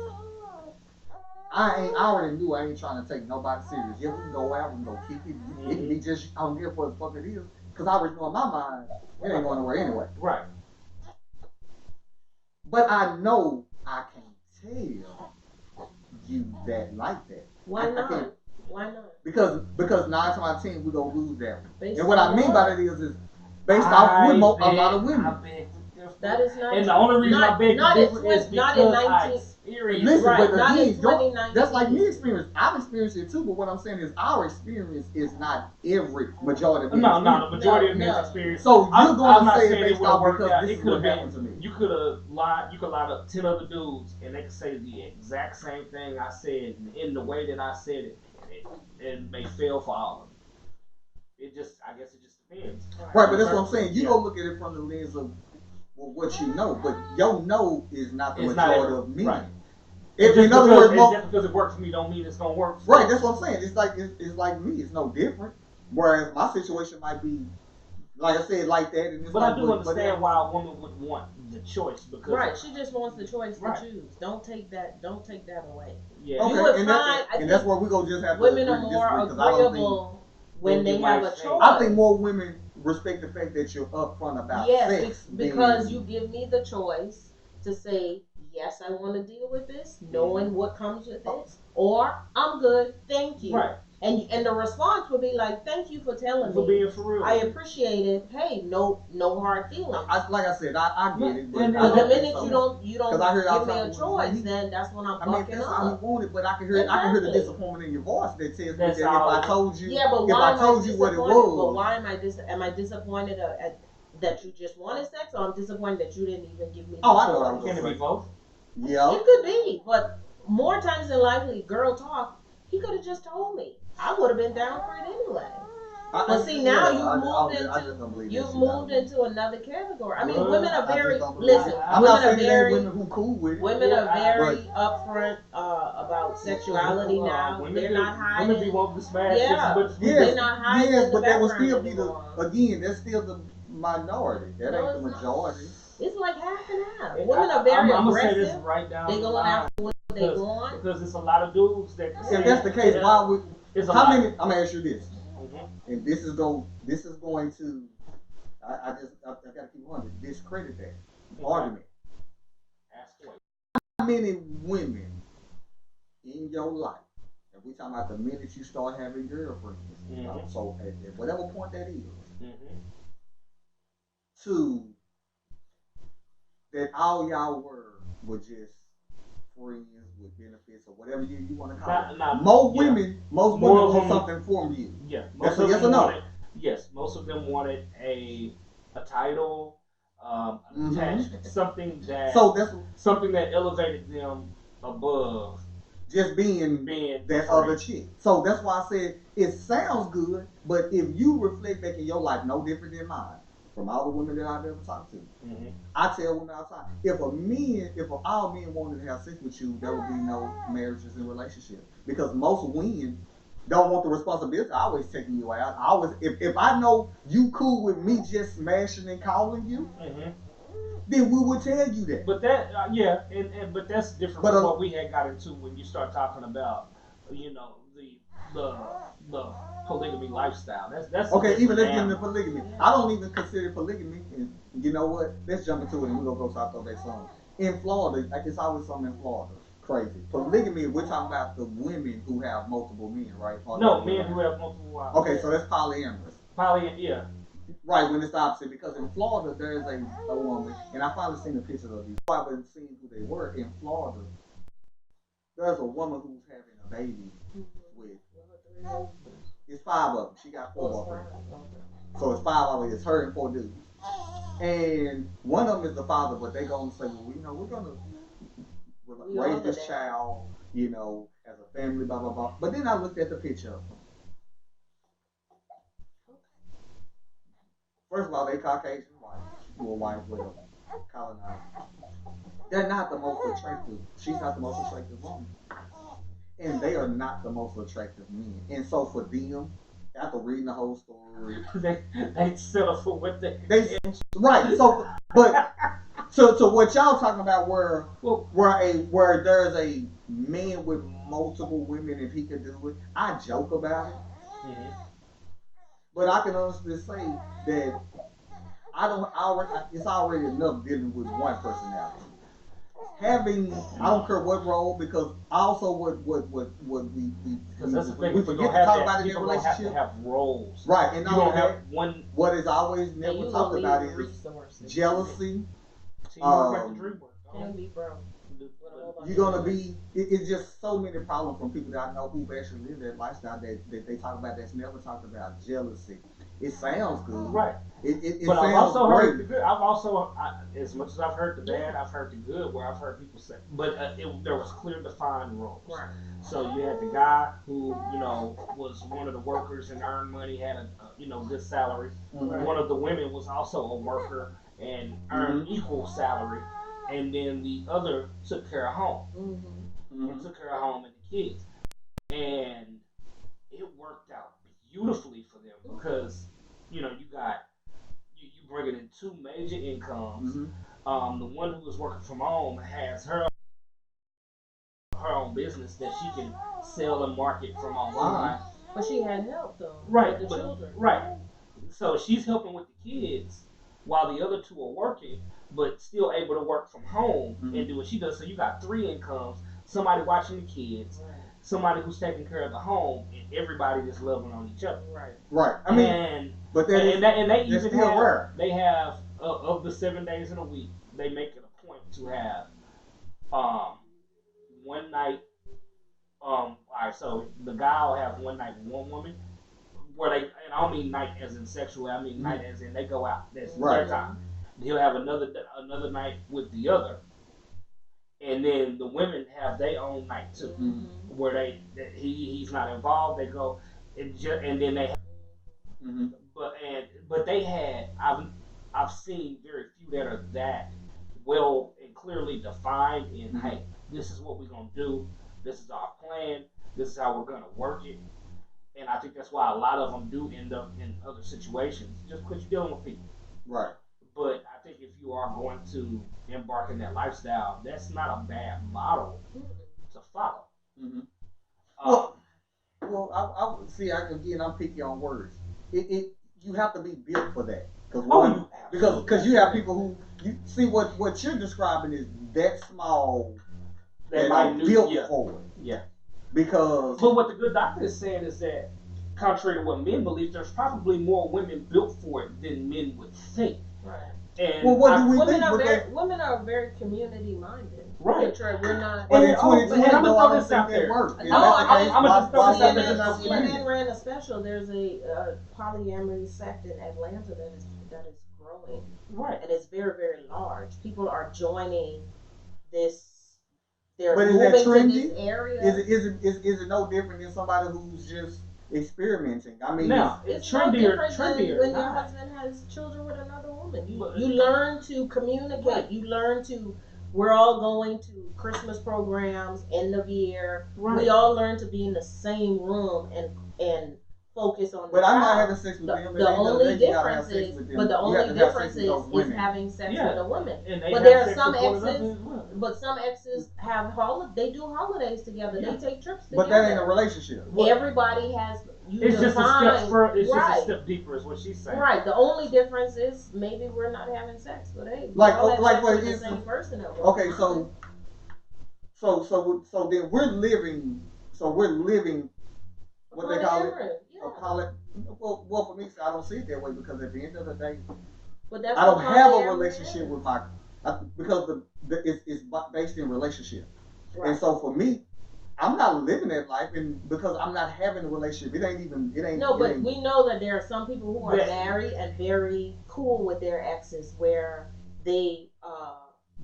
I already knew I ain't trying to take nobody serious. Yeah, we can go out, we can go kick it. It can be just, I don't give a fuck what the fuck it is. Because I already know in my mind, it ain't going nowhere anyway. Right. But I know I can't tell you that like that. Why I not? can't. Why not? Because 9 times out of 10 we gonna lose that one. Based And what I on mean what? by that is based off with a lot of women. I beg to differ. That is not And the true. only reason Not- I beg not to in differ twen- is not in because I 19 experienced. Listen, Right, but not in again, 2019. that's like me experience. I've experienced it too, but what I'm saying is our experience is not every majority of No, men's the majority of No, men's no. experience. So you're I'm going not to say saying it it based would have off worked because out. this It is could what have happened to me. been. You could have lied. You could lie to 10 other dudes, and they could say the exact same thing I said in the way that I said it, and they fail for all of them. I guess it just depends. Right, but that's what I'm saying. You Yeah. go look at it from the lens of what you know, but your no is not the It's not majority every- of men. right. If, Just in other words, just because it works for me don't mean it's gonna work. For right, you. that's what I'm saying. It's like me. It's no different. Whereas my situation might be, like I said, like that. And it's But like, I do understand why a woman would want the choice because Right, she just wants the choice Right. to choose. Don't take that away. yeah. Okay, You would and, find- I and that's think where we gonna just have to Women agree are to more disagree, 'cause I don't think. agreeable when Then they you have might a say- choice. I think more women respect the fact that you're upfront about Yes, sex. because than- you give me the choice to say, yes, I want to deal with this, knowing what comes with it, or I'm good, thank you. Right. And the response would be like, thank you for telling For me. being for real. I appreciate it. Hey, no hard feelings. Like I said, I get it, but And I But don't the think minute so. you don't 'Cause I heard give outside me a women choice, say, then that's when I'm I mean, bucking that's how up. he wanted, but I can hear the Exactly. disappointment in your voice that tells me that That's if all. I told you, Yeah, but if why I told am you what it disappointed? was, But why am I disappointed at that you just wanted sex, or I'm disappointed that you didn't even give me the Oh, I know what I choice? was Can it be both? yeah, It could be, but more times than likely, girl talk, he could have just told me. I would have been down for it anyway. But see, now you've moved into another category. I mean, Well, women are very I'm listen. not Women are saying there ain't very women who cool with it. women Yeah, are very upfront about sexuality now. Women They're do- not Women be hiding. wanting to smash Yeah. this, but Yes, They're not hiding yes, in the but that would background still be anymore. that's still the minority. That No, ain't the it's not. majority. It's like half and half. Women are very I'm gonna say this aggressive. right down They the going line, after what they because- want. because it's a lot of dudes that. If that's the case, why would It's a how lot. many? I'm gonna ask you this, Mhm. and this is going to. I gotta keep on to discredit that argument. Ask away. How many women in your life, and we talking about the minute you start having girlfriends, Mhm. so at whatever point that is, Mhm. to that all y'all were just friends with benefits or whatever you want to call it. Most women More want of them- something from you. Yeah. That's Most a of yes them or no? wanted. Yes. Most of them wanted a title, an Mhm. attachment, something that So that's elevated them above just being being that friend. other chick. So that's why I said it sounds good, but if you reflect back in your life, no different than mine, from all the women that I've ever talked to, Mhm. I tell women all the time, if all men wanted to have sex with you, there would be no marriages and relationships. Because most women don't want the responsibility. I always taking you out. I always, if I know you cool with me just smashing and calling you, Mhm. then we would tell you that. But that, but that's different But, from what we had got into when you start talking about, the polygamy lifestyle. That's Okay, even let's get animal. into polygamy. I don't even consider polygamy. And you know what? Let's jump into it and we're gonna go South Kobe song. In Florida, like it's always something in Florida. Crazy. Polygamy, we're talking about the women who have multiple men, right? Or No, men who have multiple wives. Okay, so that's polyamorous. Yeah. Right, when it's the opposite. Because in Florida, there's a woman, and I finally seen a picture of these. I haven't seen who they were. In Florida, there's a woman who's having a baby with her? It's 5 of them. She got 4 Oh, it's boyfriends. fine. Okay. So it's 5 of them. It's her and 4 dudes. And one of them is the father, but they gonna say, well, you know, we're gonna We all raise the this dad. child, you know, as a family, blah blah blah. But then I looked at the picture of them. First of all, they Caucasian white, well, white, whatever, colonized. They're not the most attractive. She's not the most attractive woman, and they are not the most attractive men. And so for them, after reading the whole story, they settle for what they right. So, but so what y'all talking about? Where there's a man with multiple women, if he could do it, I joke about it. Mhm. But I can honestly say that it's already enough dealing with one personality. Having, I don't care what role, because also what Because that's the thing. we People forget gonna to talk have about that. in that People gonna have to relationship. have roles. Right, and You not don't only have that, one what is always And never you talked gonna about leave is resources. jealousy. teamwork make the dream work. Can't be broke. You're gonna be. It's just so many problems from people that I know who've actually lived that lifestyle that they talk about that's never talked about. Jealousy. It sounds good. Right. It But I've sounds also great. heard the good. As much as I've heard the bad, I've heard the good. Where I've heard people say, but there was clear defined roles. Right. So you had the guy who was one of the workers and earned money, had a good salary. Mhm. One of the women was also a worker and earned equal salary, and then the other took care of home Mm-hmm. and took care of home and the kids, and it worked out beautifully for them because you got you bringing in 2 major incomes. Mhm. The one who was working from home has her own business that she can sell and market from online. But she had help though. Right, With the children. right. So she's helping with the kids while the other 2 are working, but still able to work from home and do what she does. So you got 3 incomes: somebody watching the kids, Right. somebody who's taking care of the home, and everybody just loving on each other. Right. Right. I mean, but they even still have rare. they have of the 7 days in a week, they make it a point to have one night. All right, so the guy will have one night with one woman, where they, and I don't mean night as in sexual, I mean night as in they go out. That's Right. their time. He'll have another night with the other, and then the women have their own night too, where he's not involved. They go and then they. Mm-hmm. But they had I've seen very few that are that well and clearly defined in hey, this is what we're gonna do, this is our plan, this is how we're gonna work it, and I think that's why a lot of them do end up in other situations just because you're dealing with people. Right. But I think if you are going to embark in that lifestyle, that's not a bad model to follow. Mm-hmm. Um, I would see. I'm picky on words. You have to be built for that. Because you have people who you see what you're describing is that small that are built for it. Yeah. Because. But what the good doctor is saying is that, contrary to what men believe, there's probably more women built for it than men would think. Right. And well, what do we women think? Women are very community minded. Right. We're not. But in 2020, I'm no, gonna I throw don't this think out that there. works. No, I'm gonna just throw this out there. CNN ran a special. There's a polyamory sect in Atlanta that is growing. Right. And it's very, very large. People are joining this. They're but is moving that trendy? to this area. Is it no different than somebody who's just experimenting? I mean, it's trendier. No different than when your husband has children with another woman. You learn to communicate. Right. You learn to. We're all going to Christmas programs, end of year. Right. We all learn to be in the same room and focus on. But I'm not having sex with them. The only difference is, having sex with a woman. But there are some exes. But some exes have they do holidays together. Yeah. They take trips together. But that ain't a relationship. Everybody has. It's just a step deeper, is what she's saying. Right. The only difference is maybe we're not having sex, but hey, with the same person. Okay, so then we're living. So we're living. What they call it? Yeah. Well, for me, I don't see it that way because at the end of the day, but that's I don't have a relationship with because it's based in relationship, right. And so for me, I'm not living that life, and because I'm not having a relationship, it ain't. No, it but ain't, we know that there are some people who are Yeah. married and very cool with their exes, where they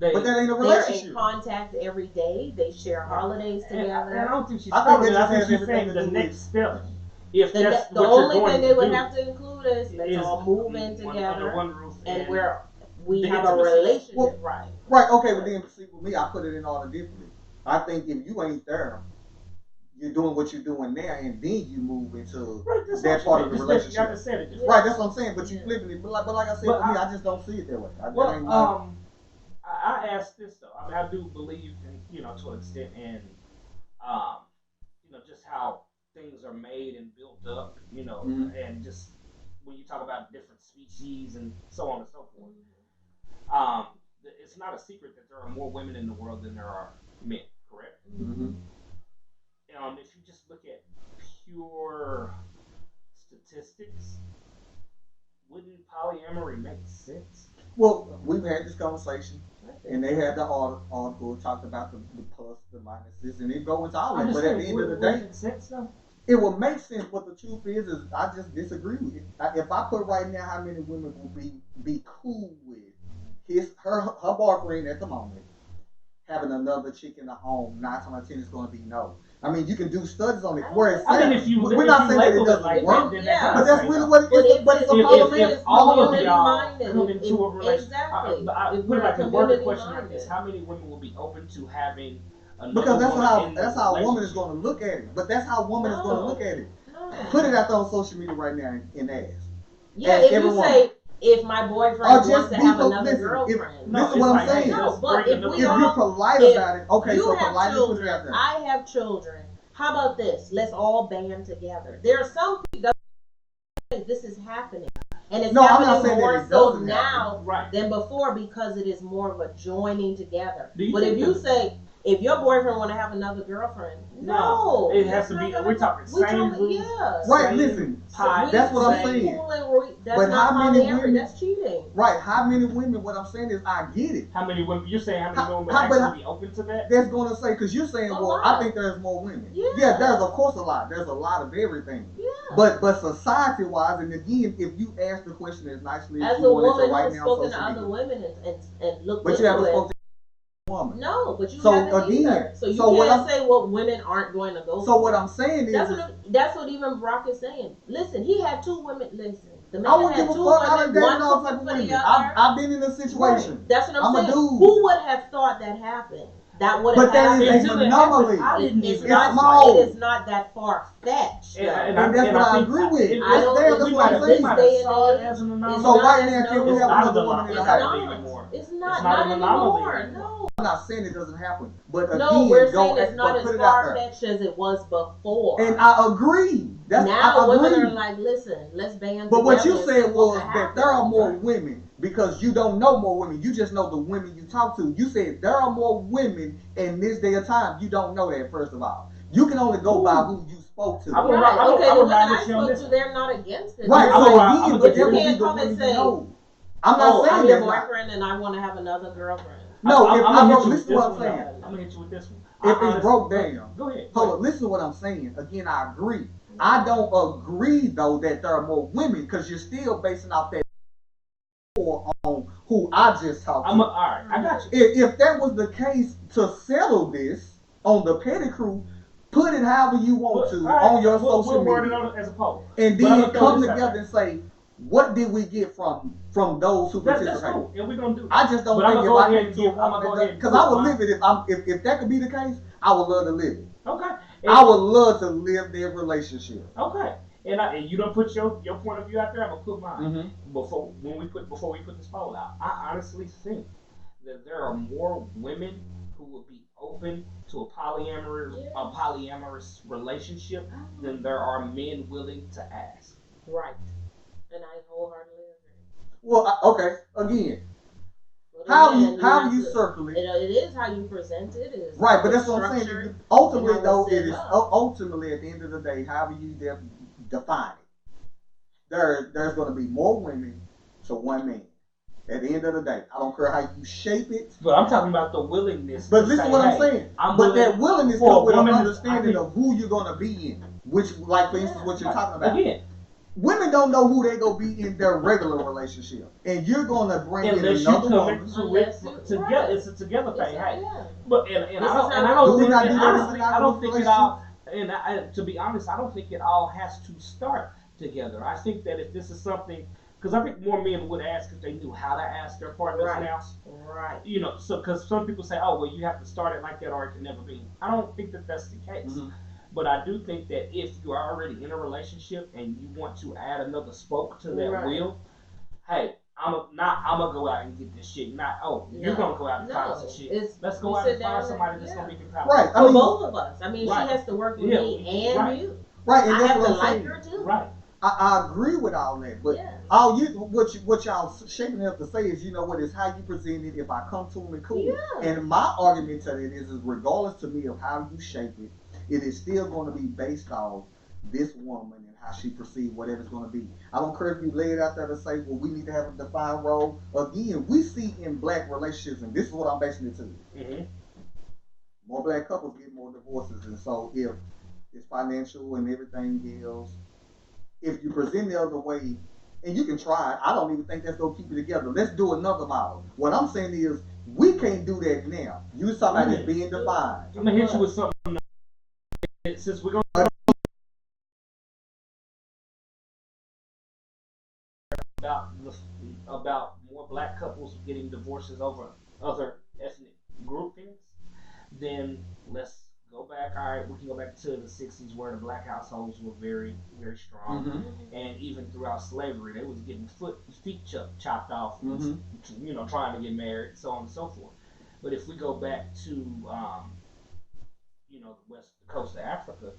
but that ain't a they're in relationship. contact every day. They share holidays And I together. don't think she's I think saying it that. I just think has she's everything saying to the do next with. step. If that's The what you're only going thing to they would do, have to include is let's is all move in under together, one roof and where we the have a intimacy. relationship, Well, right? Right, okay, but then see with me, I put it in order differently. I think if you ain't there, you're doing what you're doing now, and then you move into Right, that's that what part you of the did. relationship. Y'all just said it. Just Right, that's what I'm saying. But you Yeah. flipping it. But like I said, But for me, I just don't see it that way. That Well, ain't my. I asked this though. I mean, I do believe in, to an extent in, just how things are made and built up, Mhm. and just when you talk about different species and so on and so forth. It's not a secret that there are more women in the world than there are men. Correct. Mm-hmm. If you just look at pure statistics, wouldn't polyamory make sense? Well, we've had this conversation, and they had the article talked about the plus, the minuses, and it go into all that. But at the end of the day, make sense though? it will make sense. But the truth is I just disagree with it. If I put right now how many women will be cool with her boyfriend at the moment having another chick in the home, 9 times out of 10 is going to be no. I mean, you can do studies on it. Where it's I mean, we're not saying that it doesn't work, yeah. but that's really what it But is. But it's a problem. if all of community y'all minded, come into a relationship, exactly. I If put we're like the word community question like minded. this: how many women will be open to having another Because woman in that's the how a woman is relationship? going to look at it. But that's how a woman is going to look at it. No. Put it out there on social media right now and ask. Yeah, Ask if everyone. you say if my boyfriend Or wants just to be have pol- another listen, girlfriend. this is what I'm saying. No, but if we If you're all polite if about it, okay, you so have politely put it out children, there. I have children. How about this? Let's all band together. There are some people that this is happening, and it's No, I'm not happening saying that more it so doesn't now Right. than before because it is more of a joining together. Do you But if think you say if your boyfriend want to have another girlfriend, no, it has it's to not be. gonna We're work. talking We're same talking, roof, yes. Right, same listen. pie, That's what I'm same- saying. That's But not how many polyamory. women- That's cheating. Right, how many women, what I'm saying is I get it. How many women? You're saying how many women would How- but actually be open to that? That's going to say, because you're saying, A well, lot. I think there's more women. Yeah. There's of course a lot. There's a lot of everything. Yeah. But society wise, and again, if you ask the question as nicely as As you a wanted woman to right who's now on spoken to social other media. women and looked But you into haven't it. spoken to a woman. No, but you So, haven't again, either. So you so what can't I'm- say what women aren't going to go So for. what I'm saying is, That's what even Brock is saying. Listen, he had 2 women. Listen, the I man wouldn't had give a 2 fuck. I done women. dated One all for type of the women. other. I've been in a situation. Right. That's what I'm I'm a saying. dude. Who would have thought that happened? That would have But that happened. is Until an it anomaly. happens, I didn't It's even. not. small. It is not that far fetched. And that's what I think agree with. it- I don't- That's we what might I'm have saying. saw it as an anomaly. So It's right not now, as can we no- have It's not another an woman in the It's house? anomaly not. anymore. It's It's not. not Not an anomaly anymore. anymore. No. I'm not saying it doesn't happen, but No, again, we're go saying it's not put as it out far there. fetched as it was before. And I agree. Now I women agree. are like, listen, let's band But what together you and see said what was can that there happen. are more women because you don't know more women. You just know the women you talk to. You said there are more women in this day of time. You don't know that, first of all. You can only go by who you spoke to. I'm a- Right. I'm a- Okay, I'm a the women ride I with you on spoke this to, one. they're not against it. Right, They're so like, I'm again, a- but you that would be can't the come and women say, you know. I'm not oh, saying I'm your that's not. boyfriend and I want to have another girlfriend. No, I'm if gonna I hit broke, you listen with to what this I'm one, saying. though. I'm gonna hit you with this one. If it's Honestly- broke down. Go ahead. Hold on, listen to what I'm saying. Again, I agree. I don't agree though that there are more women because you're still basing off that on who I just talked to. All right, I got you. If that was the case to settle this on the petty crew, put it however you want to All right, on your social we'll word it media, on as a poll. and But I'm then gonna throw come this out together there. and say, what did we get from those who That's participate? cool, and we're gonna do that. I just don't But think I'ma if go I ahead came and to a give- I'ma woman go that ahead and because give I would mine. live it if that could be the case, I would love to live it. Okay. I would love to live their relationship. Okay. And you don't put your point of view out there. I'm gonna put mine Mm-hmm. before we put this poll out. I honestly think that there are more women who would be open to a polyamorous relationship than there are men willing to ask. Right. And I wholeheartedly agree. Well, okay. Again, But how again, you how have you to- circle it? It is how you present it. It is Right, but that's what I'm saying. structured. Ultimately, and how though, it's it set is up. ultimately at the end of the day, however you define it. There's going to be more women to one man. At the end of the day, I don't care how you shape it. But I'm talking about the willingness. But to listen say, what I'm hey, saying. I'm But willing that willingness for a comes with an woman to- understanding I of who you're gonna be in. Which, like for instance, what you're talking about. Again, Women don't know who they gonna be in their regular relationship, and you're gonna bring in unless you another come woman. into it Unless you- together, right. it's a together thing. Hey, Yeah. but and This I don't is and how I don't we think do that, not do I that don't in think our I don't think it relationship. all. And to be honest, I don't think it all has to start together. I think that if this is something, because I think more men would ask if they knew how to ask their partners Right. now. Right. You know, so because some people say, oh, well, you have to start it like that or it can never be. I don't think that that's the case. Mhm. But I do think that if you are already in a relationship and you want to add another spoke to that Right. wheel, hey, I'm gonna go out and get this shit. Not, oh, you're No. gonna go out and find some No. shit. It's- Let's go we out sit and find down somebody and- that's yeah. gonna be compatible. Right. I For mean, both of us. I mean, Right. she has to work with Yeah, me and right. you. right, and I that's have what to I'm like saying. her too. Right. I agree with all that, but Yeah. all you what y'all shaping up to say is, you know what, is how you present it. If I come to them and cool, Yeah. and my argument to that is regardless to me of how you shape it, it is still going to be based off this woman and how she perceives whatever it's going to be. I don't care if you lay it out there to say, well, we need to have a defined role. Again, we see in black relationships, and this is what I'm basing it to. Mm-hmm. More black couples get more divorces, and so if it's financial and everything else, if you present the other way, and you can try it, I don't even think that's gonna keep it together. Let's do another model. What I'm saying is, we can't do that now. You somebody that's being defined. I'm gonna hit you with something. Since we're gonna about more black couples getting divorces over other ethnic groupings, then let's go back. All right, we can go back to the '60s where the black households were very, very strong, Mm-hmm. and even throughout slavery, they was getting feet chopped off, Mm-hmm. you know, trying to get married, so on and so forth. But if we go back to you know, the west coast of Africa,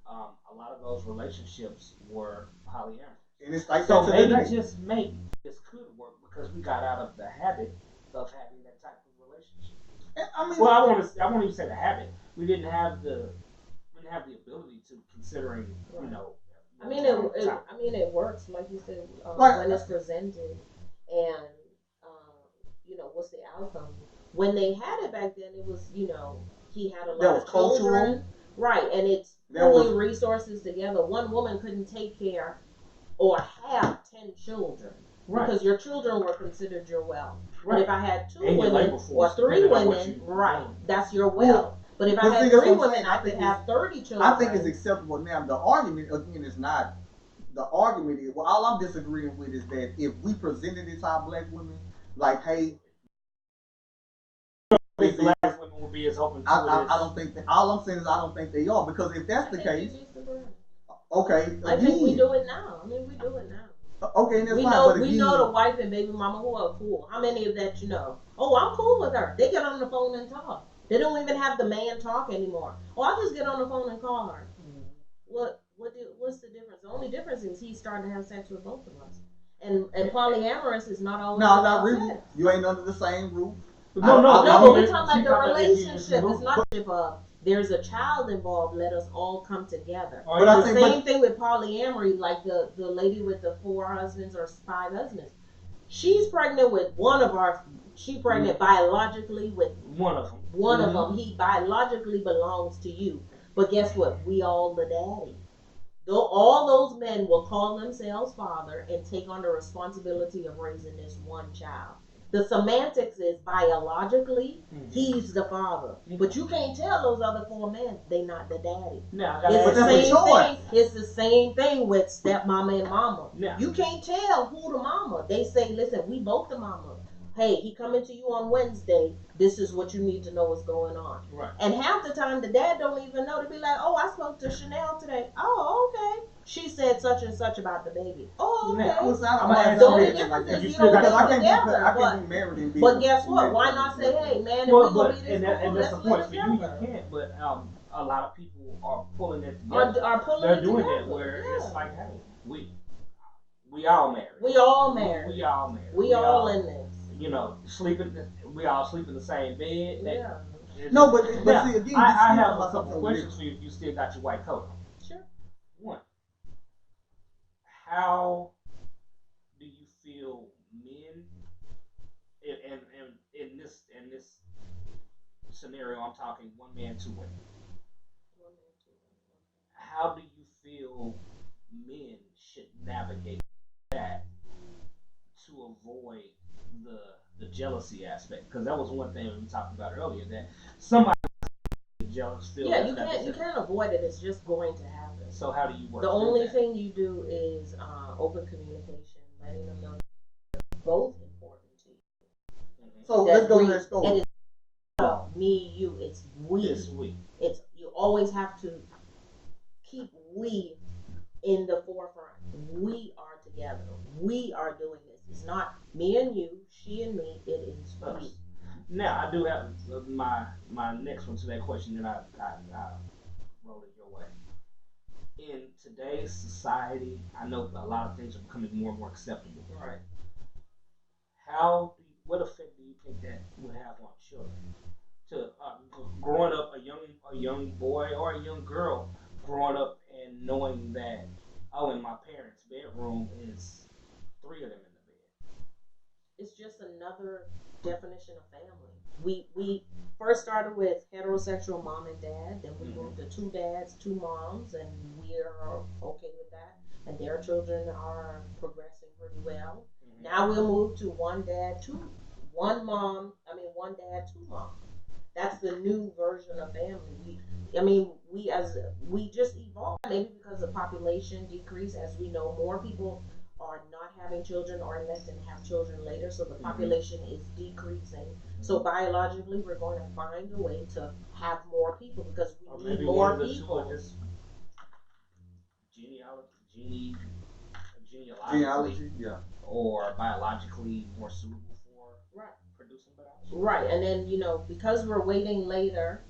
a lot of those relationships were polyamorous. And it's like So that maybe today. just maybe this could work because we got out of the habit of having that type of relationship. And I mean, Well, I won't even say the habit. We didn't have the ability to, considering, you know. I mean, it works like you said Like- when it's presented, and you know what's the outcome. When they had it back then, it was, you know, he had a lot That of was cultural. children, right? And it's That was- pulling resources together. One woman couldn't take care or have 10 children Right. because your children were considered your wealth. But Right. if I had 2 And your women labor or force, 3 depending on what women, you right, want. that's your wealth. But if I but had see, that's 3 what I'm women, saying. I I could think have 30 children. I think it's acceptable now. The argument again is not. The argument is, well, all I'm disagreeing with is that if we presented it to our black women, like, hey, I think black women will be as open to it as. I don't think that. All I'm saying is I don't think they are, because if that's the case, okay, I think we again, do it now. I mean, we do it now. okay, and that's We fine. know But we again, know the wife and baby mama who are cool. How many of that you know? Oh, I'm cool with her. They get on the phone and talk. They don't even have the man talk anymore. Oh, I'll just get on the phone and call her. What's the difference? The only difference is he's starting to have sex with both of us. And polyamorous is not always no, about not really. sex. You ain't under the same roof. No, No, no, but we're if talking you about the if you- relationship. It's not if there's a child involved. Let us all come together. Or But I The think- same thing with polyamory, like the lady with the 4 husbands or 5 husbands. She's pregnant with one of our. She pregnant biologically with one of them. one of them. He biologically belongs to you. But guess what? We all the daddy. Though all those men will call themselves father and take on the responsibility of raising this one child. The semantics is biologically he's the father, but you can't tell those other 4 men they not the daddy. Now, I gotta It's ask the that's a you- same choice. thing. It's the same thing with stepmama and mama. Yeah. You can't tell who the mama. They say, listen, we both the mama. Hey, he coming to you on Wednesday. This is what you need to know what's going on. Right. And half the time, the dad don't even know. To be like, oh, I spoke to Chanel today. Oh, okay. She said such and such about the baby. Oh, okay. Now, I was out I'm of gonna my ask The you only this. difference like is that. you still don't got- Because I live can't together. be married and be. But guess what? Why not say, hey, man, if Well, we gonna but be this cool, and let's that's the live point for you. You together. can't, but a lot of people are pulling it together. Are pulling They're it doing together. that where Yeah. it's like, hey, we all married. We all married. We all married. We all in this. You know, sleeping. We all sleep in the same bed. Yeah. No, but Now, see again. I this have is a about couple something questions for you. If you still got your white coat on. Sure. One, how do you feel men scenario, I'm talking one man, two women. How do you feel men should navigate that to avoid the jealousy aspect? Because that was one thing we talked about earlier, that somebody jealous feel. Yeah, you can't avoid it. It's just going to happen. So how do you work? The only thing you do is open communication, letting them know they're both important to you. So let's go to that And story. it's not me, you. It's we. It's we. It's you always have to keep we in the forefront. We are together. We are doing this. It's not me and you, she and me. It is Us. we. Now I do have my next one to that question, and I roll it your way. In today's society, I know a lot of things are becoming more and more acceptable. Right. What effect do you think that would have on children? To growing up, a young boy or a young girl growing up and knowing that, oh, in my parents' bedroom is 3 of them in the bed. It's just another definition of family. We first started with heterosexual mom and dad, then we moved to 2 dads, 2 moms, and we are okay with that. And their children are progressing pretty well. Now we'll move to 1 dad, 1 dad, 2 moms. That's the new version of family. We just evolved. Maybe because the population decreased, as we know, more people are not having children or electing to have children later, so the population is decreasing. So biologically, we're going to find a way to have more people because we need more people. Just genealogically, Yeah. or biologically more suitable for Right. producing better. Right, and then because we're waiting later,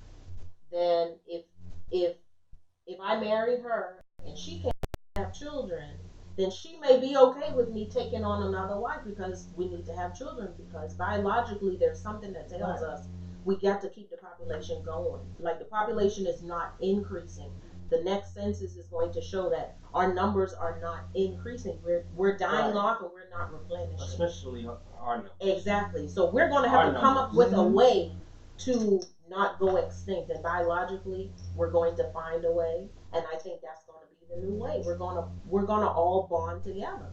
then if I marry her and she can't have children, then she may be okay with me taking on another wife because we need to have children, because biologically there's something that tells us we got to keep the population going. Like, the population is not increasing. The next census is going to show that our numbers are not increasing. We're dying off and we're not replenishing. Especially our numbers. Exactly. So we're going to have to come up with a way to not go extinct. And biologically, we're going to find a way. And I think that's going to be the new way. We're gonna all bond together.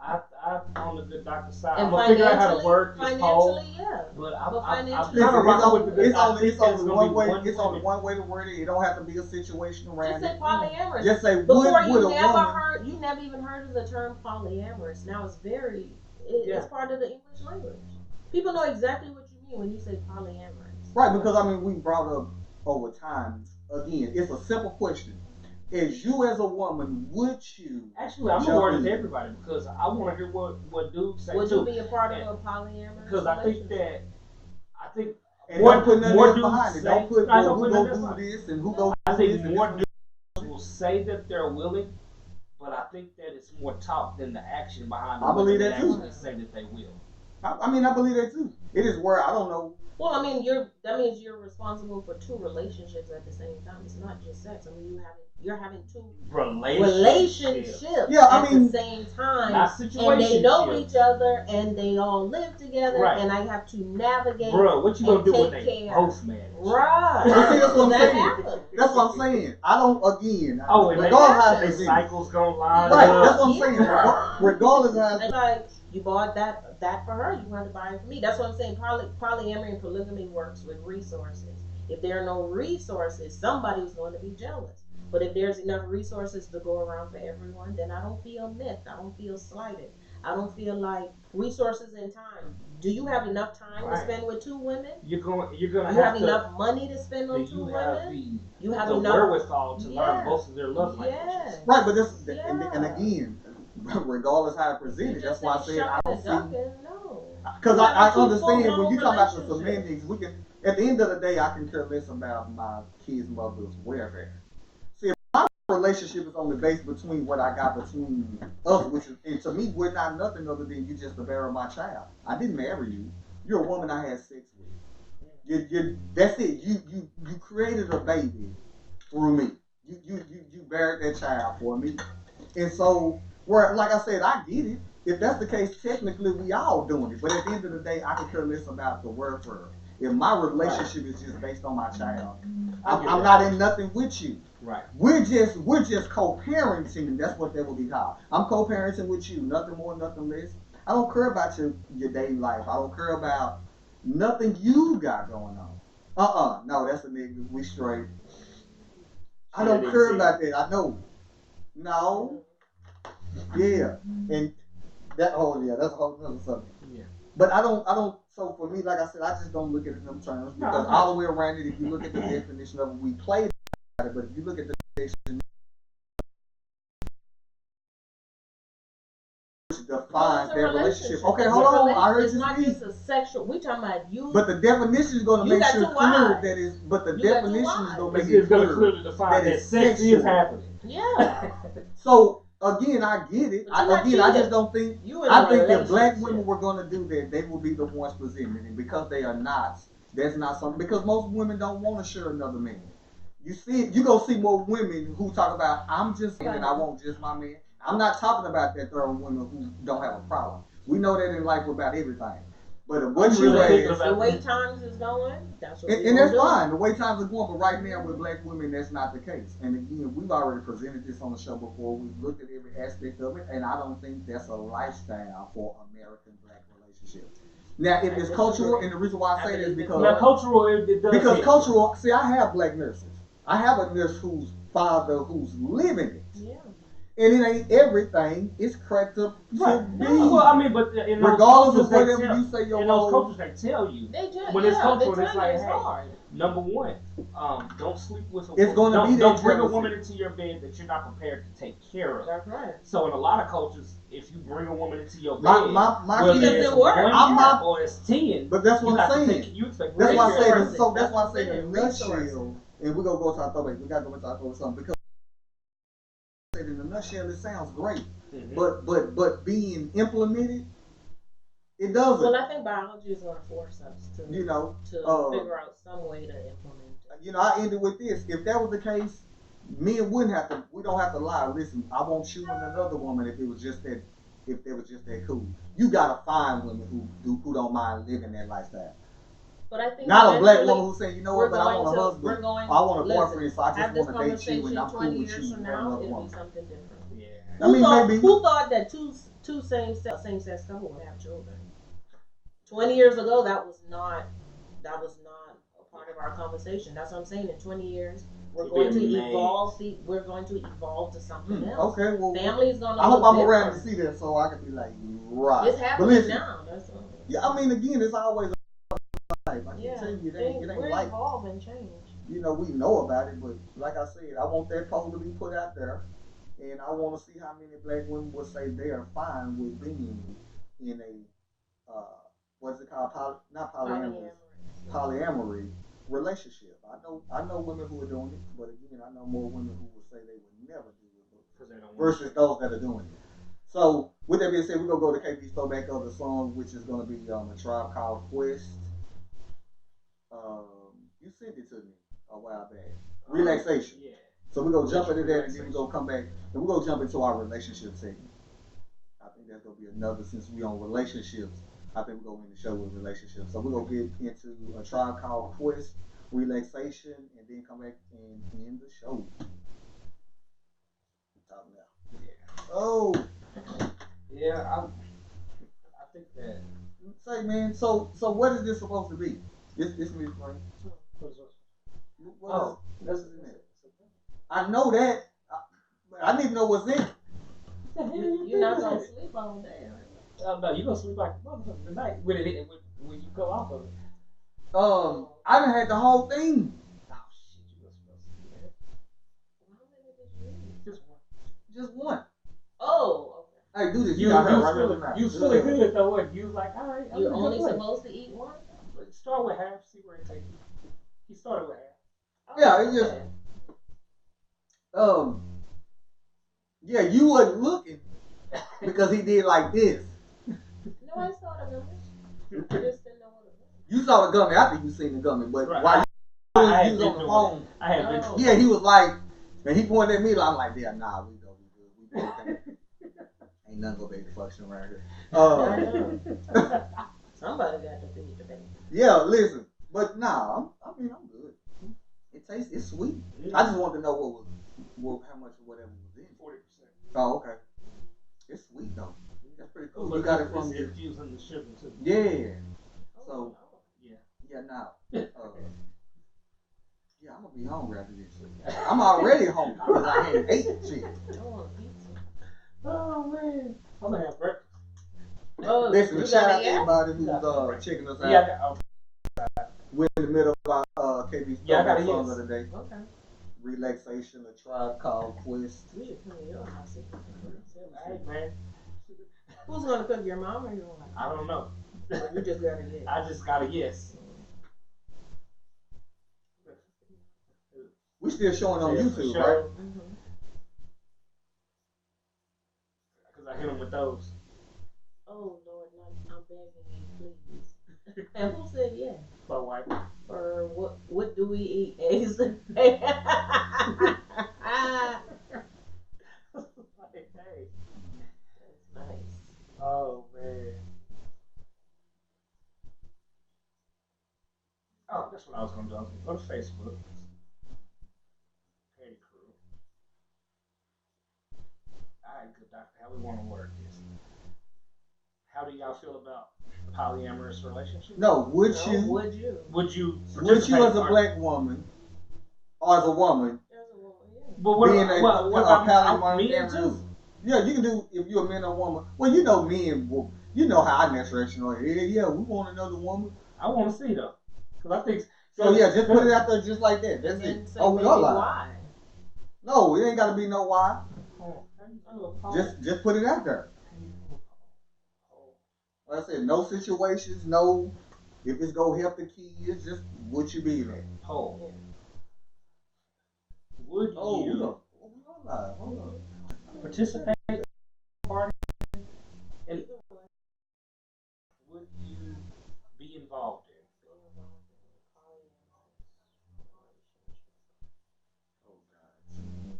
I'm on the good doctor side. And I'm gonna figure out how to work this poll. Financially, yeah. But I'm financially, kind of rocking with the good. It's only It's only one way. It's only one way to word it. It don't have to be a situation around Just say it. polyamorous. Just say Before would you never even heard of the term polyamorous. Now it's it's part of the English language. People know exactly what you mean when you say polyamorous. Right, because we brought up over time. Again, it's a simple question. As you as a woman, would you? Actually, I'm gonna word it to everybody because I want to hear what dudes say would too. Would you be a part of a polyamorous? Because I think and don't put nothing else behind it. Say, don't put who go do this and who go. I think more dudes will say that they're willing, but I think that it's more talk than the action behind. I believe that too. Actually say that they will. I believe that too. It is where I don't know. Well, that means you're responsible for 2 relationships at the same time. It's not just sex. You're having 2 relationships at the same time. Not situations. And they know each other and they all live together. Right. And I have to navigate. Bro, what you gonna do when they post-marriage? Right. That's what I'm saying. That's what I'm saying. I don't, again. Regardless how cycles gonna line right, up. That's what I'm saying. Regardless of how. Like, you bought that for her, you want to buy it for me. That's what I'm saying. Polyamory and polygamy works with resources. If there are no resources, somebody's going to be jealous. But if there's enough resources to go around for everyone, then I don't feel miffed. I don't feel slighted. I don't feel like resources and time. Do you have enough time to spend with 2 women? You're gonna you have enough money to spend on 2 women? You have enough wherewithal to learn both of their love languages. Right, but this and again, regardless how it presented, that's why I said I don't see. Because I understand when you talk about the semantics, we can. At the end of the day, I can care less about my kids' mother's welfare. See, if my relationship is only based between what I got between us, which is, and to me, we're not nothing other than you just the bearer of my child. I didn't marry you. You're a woman I had sex with. That's it. You created a baby through me. You buried that child for me. And so, like I said, I get it. If that's the case, technically we all doing it. But at the end of the day, I can care less about the welfare. If my relationship is just based on my child, I get I'm that. not in nothing with you. Right. We're just co-parenting. That's what that would be called. I'm co-parenting with you, nothing more, nothing less. I don't care about your daily life. I don't care about nothing you got going on. No, that's a nigga. We straight. I don't care about that. I know. No. Yeah. And that whole that's a whole other subject. Yeah. But I don't. So for me, like I said, I just don't look at it in them terms because all the way around it, if you look at the definition of it, we played about it. But if you look at the definition, defines their relationship. Okay, hold on. I heard it's you not speak. just a sexual. We talking about you. But the definition is going to You make got sure two clear wives. that is. But the You got two definition is going to It's, make it it's going to clear clearly define that it's sex is sexual. happening. Yeah. So again, I get it. But you're not I cheating. just don't think. You in I a think if black relationship. women were going to do that, they would be the ones presenting it. Because they are not, that's not something. Because most women don't want to share another man. You see, you go see more women who talk about I'm just and I want just my man. I'm not talking about that third women who don't have a problem. We know that in life about everything. But what you really ask, The way times is going, that's what and that's fine. The way times are going, but right now with black women, that's not the case. And again, we've already presented this on the show before. We've looked at every aspect of it, and I don't think that's a lifestyle for American black relationships. Now, if it's cultural, and the reason why I say this is because Now, cultural, it does. because fit. cultural. See, I have black nurses. I have a nurse whose father who's living it, Yeah. and it ain't everything. It's cracked up to Right. be. No, well, I mean, but in those Regardless of cultures, they whatever tell, you say, your in those role. cultures, they tell you. They just When it's cultural, they it's tell like, you it's hey, hard. Number one, don't sleep with a It's woman. gonna be Don't that bring a jealousy. woman into your bed that you're not prepared to take care of. That's right. So in a lot of cultures, if you bring a woman into your bed, My whether kids, it's doesn't work. one I'm year not- or it's 10, but that's you what have I'm to saying. take. You expect That's why I Resources. say Resources. so. That's That's why I what say I'm the saying, nutshell, resources. and we're gonna go to our topic. We gotta go into our topic something because in the nutshell it sounds great, Mhm. but being implemented, it doesn't. Well, I think biology is going to force us to You know, figure out some way to implement it. you know. I ended with this. If that was the case, men wouldn't have to. We don't have to lie. Listen, I won't you and another woman if it was just that. If they was just that cool, you gotta find women who don't mind living that lifestyle. But I think Not a black eventually woman who's saying, you know we're what, but I going want a to- husband. we're going- I want a listen, boyfriend, so I have just this want to date you conversation and I'm cool 20 with years you. from and now, another it'll be woman. something different. Yeah. I mean, maybe. Who thought that two same sex couple would have children? 20 years ago, that was not a part of our conversation. That's what I'm saying. In 20 years, we're You'd going be to amazed. evolve. We're going to evolve to something else. Okay, well, Family is going to. I hope look I'm around to different. see that so I can be like, right. It's But happening listen, now. That's all. yeah, I mean, again, it's always a life. I Yeah, can tell you, it things, ain't we're like, evolving, change. you know, we know about it, but like I said, I want that poll to be put out there, and I want to see how many black women would say they are fine with being in a, what's it called, not polyamorous, polyamory relationship. I know women who are doing it, but again, I know more women who would say they would never do it, Because they don't want versus those that are doing it. So, with that being said, we're going to go to KB's throwback of the song, which is going to be a Tribe Called Quest. You sent it to me a while back. Relaxation. Yeah. So we're going to jump into that, and then Relaxation. we're going to come back, and we're going to jump into our relationship segment. I think that's going to be another, since we on relationships, I think we're going to end the show with relationships. So we're going to get into a Tribe Called Quest, Relaxation, and then come back and end the show. Talk now. Yeah. Oh. Yeah, I think that. Say, man, so what is this supposed to be? This me explain. Oh, What's in it? I know that. I need to know what's in it. You're not going to sleep all day. No, you're going to sleep like a motherfucker tonight when you go off of it. I done had the whole thing. Oh, shit, you were supposed to do that. Just one. Just one. Oh, Hey, do this. You got her was right feeling, now. you was feeling good though, and you was like, all right, okay. I'm You're in a good only place. supposed to eat one? But start with half, see where it takes you. He started with half. Yeah, it just yeah, you wasn't looking because he did like this. No, I saw the gummy. I just didn't know what it was. You saw the gummy after you seen the gummy, but Right. while I you had was been on the doing phone, I had been. Oh. yeah, he was like, and he pointed at me like, I'm like, yeah, nah, we go, we good, we good. Ain't nothing gonna be the function around here. I know. Somebody got to feed the baby. Yeah, listen. But nah, I'm good. It's sweet. I just wanted to know how much or whatever was in it. 40%. Oh, okay. It's sweet though. That's pretty cool. But You got it from it's your. infusing the sugar too. Yeah. Oh, So no. yeah, now. Yeah, I'm gonna be hungry after this. I'm already hungry because I hadn't ate shit. I want pizza. Oh man, I'm gonna have breakfast. Oh, Listen, you shout got out it to yet? everybody who's checking us out. Yeah, We're in the middle of our KB's Yeah, I got a song yes. of the day. Okay. Relaxation, a Tribe Called Quest. We should come to your house. hey man, Who's gonna cook, your mom or your wife? I don't know. You just got it yet. I just got a yes. We still showing on Yeah, for YouTube, sure. right? Mm-hmm. Because I hit them with those. Oh Lord, I'm begging you, please. And who said yes? My wife. Or what do we eat? Eggs and Hey. That's nice. Oh man. Oh, that's what I was gonna do. I was gonna go to Facebook. Hey crew. Alright, good doctor. How we wanna work this? How do y'all feel about polyamorous relationships? No, would No, you? would you? Would you Would you, as a participate? black woman, or as a woman, There's a woman, yeah. But what, being what about polyamorous? men too? Yeah, you can do if you're a man or woman. Well, you know men. You know how I natural reaction. Like, yeah, we want another woman. I want to see though, because I think. So yeah, just put it out there just like that. That's And then it. say Oh, we maybe are lying. why? No, it ain't gotta be no why. Oh, Just put it out there. Like I said, no situations, no. If it's gonna help the kids, just what you be in. Poll. Would Oh, you look. We are live. Hold on. participate in a party? And would you be involved in? Oh God.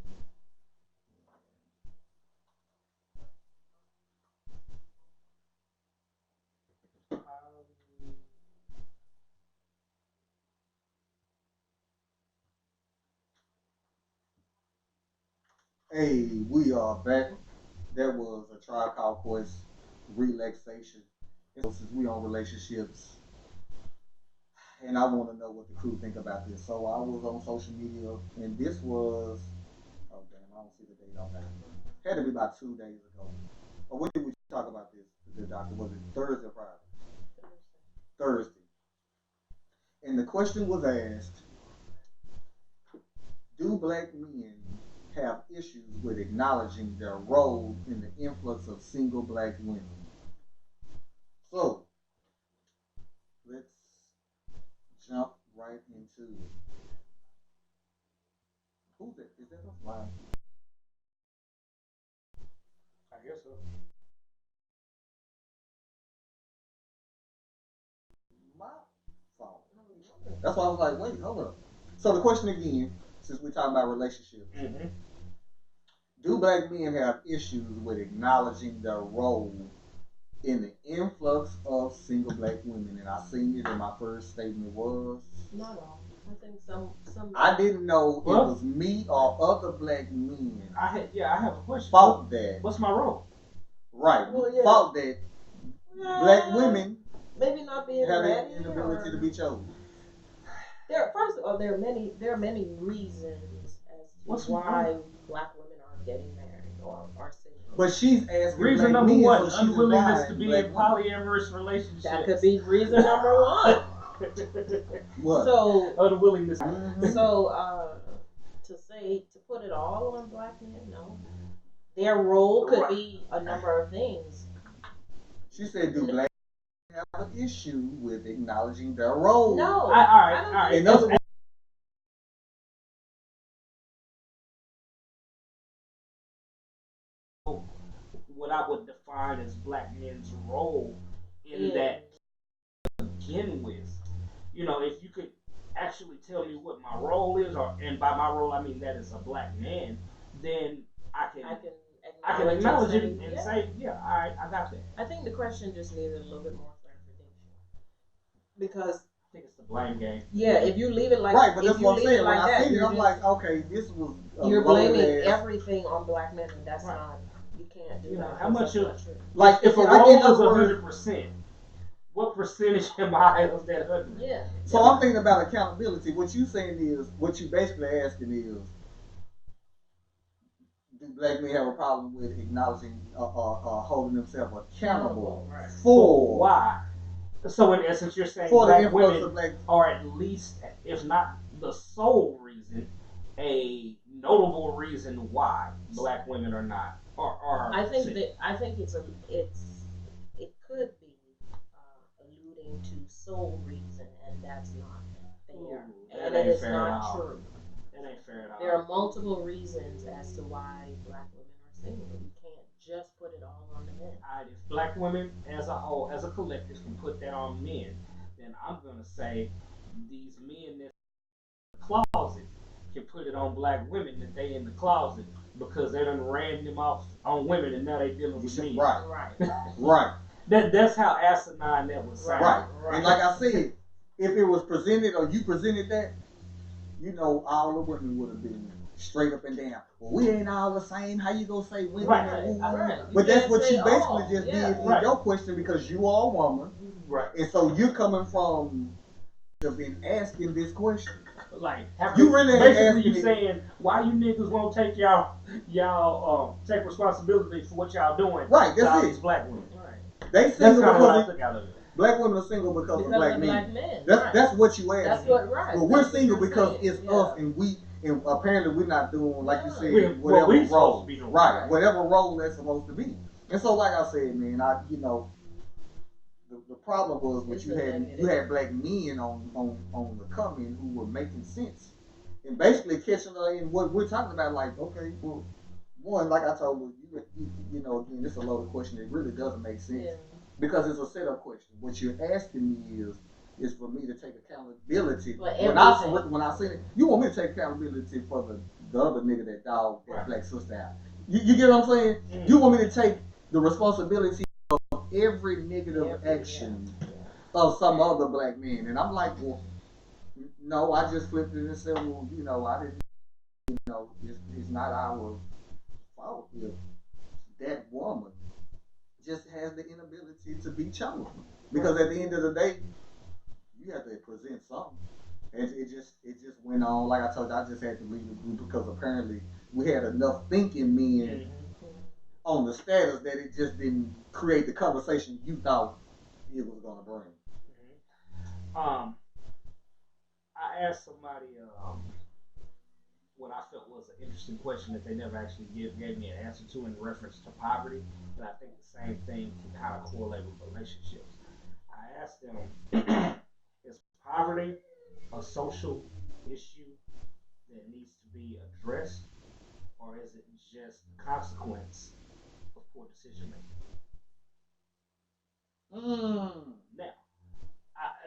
Hey, we are back. That was a Tribe Called Quest relaxation. Since we on relationships, and I want to know what the crew think about this. So I was on social media, and this was, oh damn, I don't see the date on that. Had to be about 2 days ago. Or when did we talk about this? The doctor, was it Thursday or Friday? Thursday. And the question was asked, do black men have issues with acknowledging their role in the influx of single black women? So, let's jump right into it. Who's that? Is that us live? I guess so. My phone. That's why I was like, wait, hold up. So the question again, since we're talking about relationships, Mm-hmm. do black men have issues with acknowledging their role in the influx of single black women? And I seen it, and my first statement was, not all. I think some. I didn't know Well, it was me or other black men I have a question. fought that. What's my role? Right. Well, yeah. Fought that black women maybe not being have ready. the inability to be chosen. First of all, there are many reasons as to why black women aren't getting married or are single. But she's asking Reason black number men, one: so she's unwillingness to advising be black in women. polyamorous relationships. That could be reason number one. What? So Unwillingness. to put it all on black men, no. Their role could be a number of things. She said, do black men have an issue with acknowledging their role? No. All right. In other words, what I would define as black men's role in that to begin with. You know, if you could actually tell me what my role is, and by my role I mean that as a black man, then I can acknowledge it and say, yeah, all right, I got that. I think the question just needed a little bit more clarification. Because think it's the blame game. Yeah, if you leave it like Right, but if that's you what I'm leave saying. it When like I that, seen it, you're I'm just- like, okay, this was a you're loaded blaming ass. everything on black men, and that's not. You can't do You know, that. how much That's of- not true. Like If a I role in other is words, 100%, what percentage am I of that 100? Yeah. so I'm thinking about accountability. What you saying is, what you basically asking is, do black men have a problem with acknowledging, holding themselves accountable Right. for Why? So in essence, you're saying for the black influence women of black? are at least, if not the sole reason, a notable reason why black women are not are. I think it could be alluding to sole reason, and that's not fair, Ooh, and that it ain't is fair at not all. true. That ain't fair at all. There are multiple reasons as to why black women are single. You can't just put it all on the men. If black women as a whole, as a collective, can put that on men, then I'm gonna say these men that's in the closet can put it on black women that they in the closet because they done ran them off on women and now they dealing with men. Right, Right. right, That's how asinine that would sound. right. Right. And like I said, if it was presented or you presented that, you know, all the women would have been straight up and down. Well, we ain't all the same. How you gonna say women? Right, and woo-woo? right. But that's can't what say you basically all. just Yeah. did in Right. your question because you are a woman, Right. and so you're coming from have been asking this question. Like You really ain't basically asking you me- saying why you niggas won't take y'all take responsibility for what y'all doing. Right, to that's all it. these black women. Right. They That's single kind of what I because took out of it. black women are single because Because of black of men. black men. That's right. that's what you asked. That's what right. But we're That's what single you're because saying. it's Yeah. us, and apparently we're not doing like you said, What whatever we supposed role, to be doing. right? Right. Whatever role that's supposed to be. And so, like I said, man, the problem was what It's you the had. negative. You had black men on the coming who were making sense and basically catching her in what we're talking about. Like, okay, well, one, like I told you know, again, this is a loaded question. It really doesn't make sense. Yeah. Because it's a setup question. What you're asking me is for me to take accountability. For When I said it, you want me to take accountability for the other nigga that dogged that Right. black sister out. You get what I'm saying? Mm. You want me to take the responsibility of every negative action of some other black man. And I'm like, well, no, I just flipped it and said, well, you know, I didn't, you know, it's not our fault if that woman just has the inability to be chosen. Because at the end of the day, you have to present something. And it just went on. Like I told you, I just had to leave the group because apparently we had enough thinking men on the status that it just didn't create the conversation you thought it was gonna bring. I asked somebody what I felt was an interesting question that they never actually gave me an answer to in reference to poverty, and I think the same thing can kind of correlate with relationships. I asked them, is poverty a social issue that needs to be addressed, or is it just a consequence of poor decision making?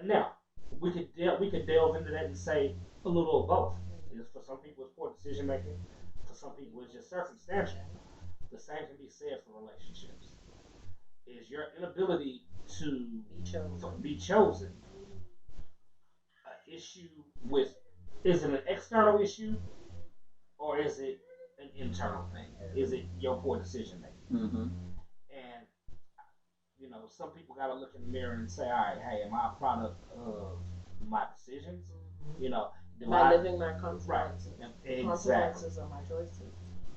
Now we could delve into that and say a little of both. Is for some people it's poor decision making, for some people it's just circumstantial. The same can be said for relationships. Is your inability to be chosen an issue with? Is it an external issue, or is it an internal thing? Is it your poor decision making? Mm-hmm. And you know, some people gotta look in the mirror and say, all right, hey, am I a product of my decisions? You know, living my consequences. Right. Exactly. Consequences of my choices.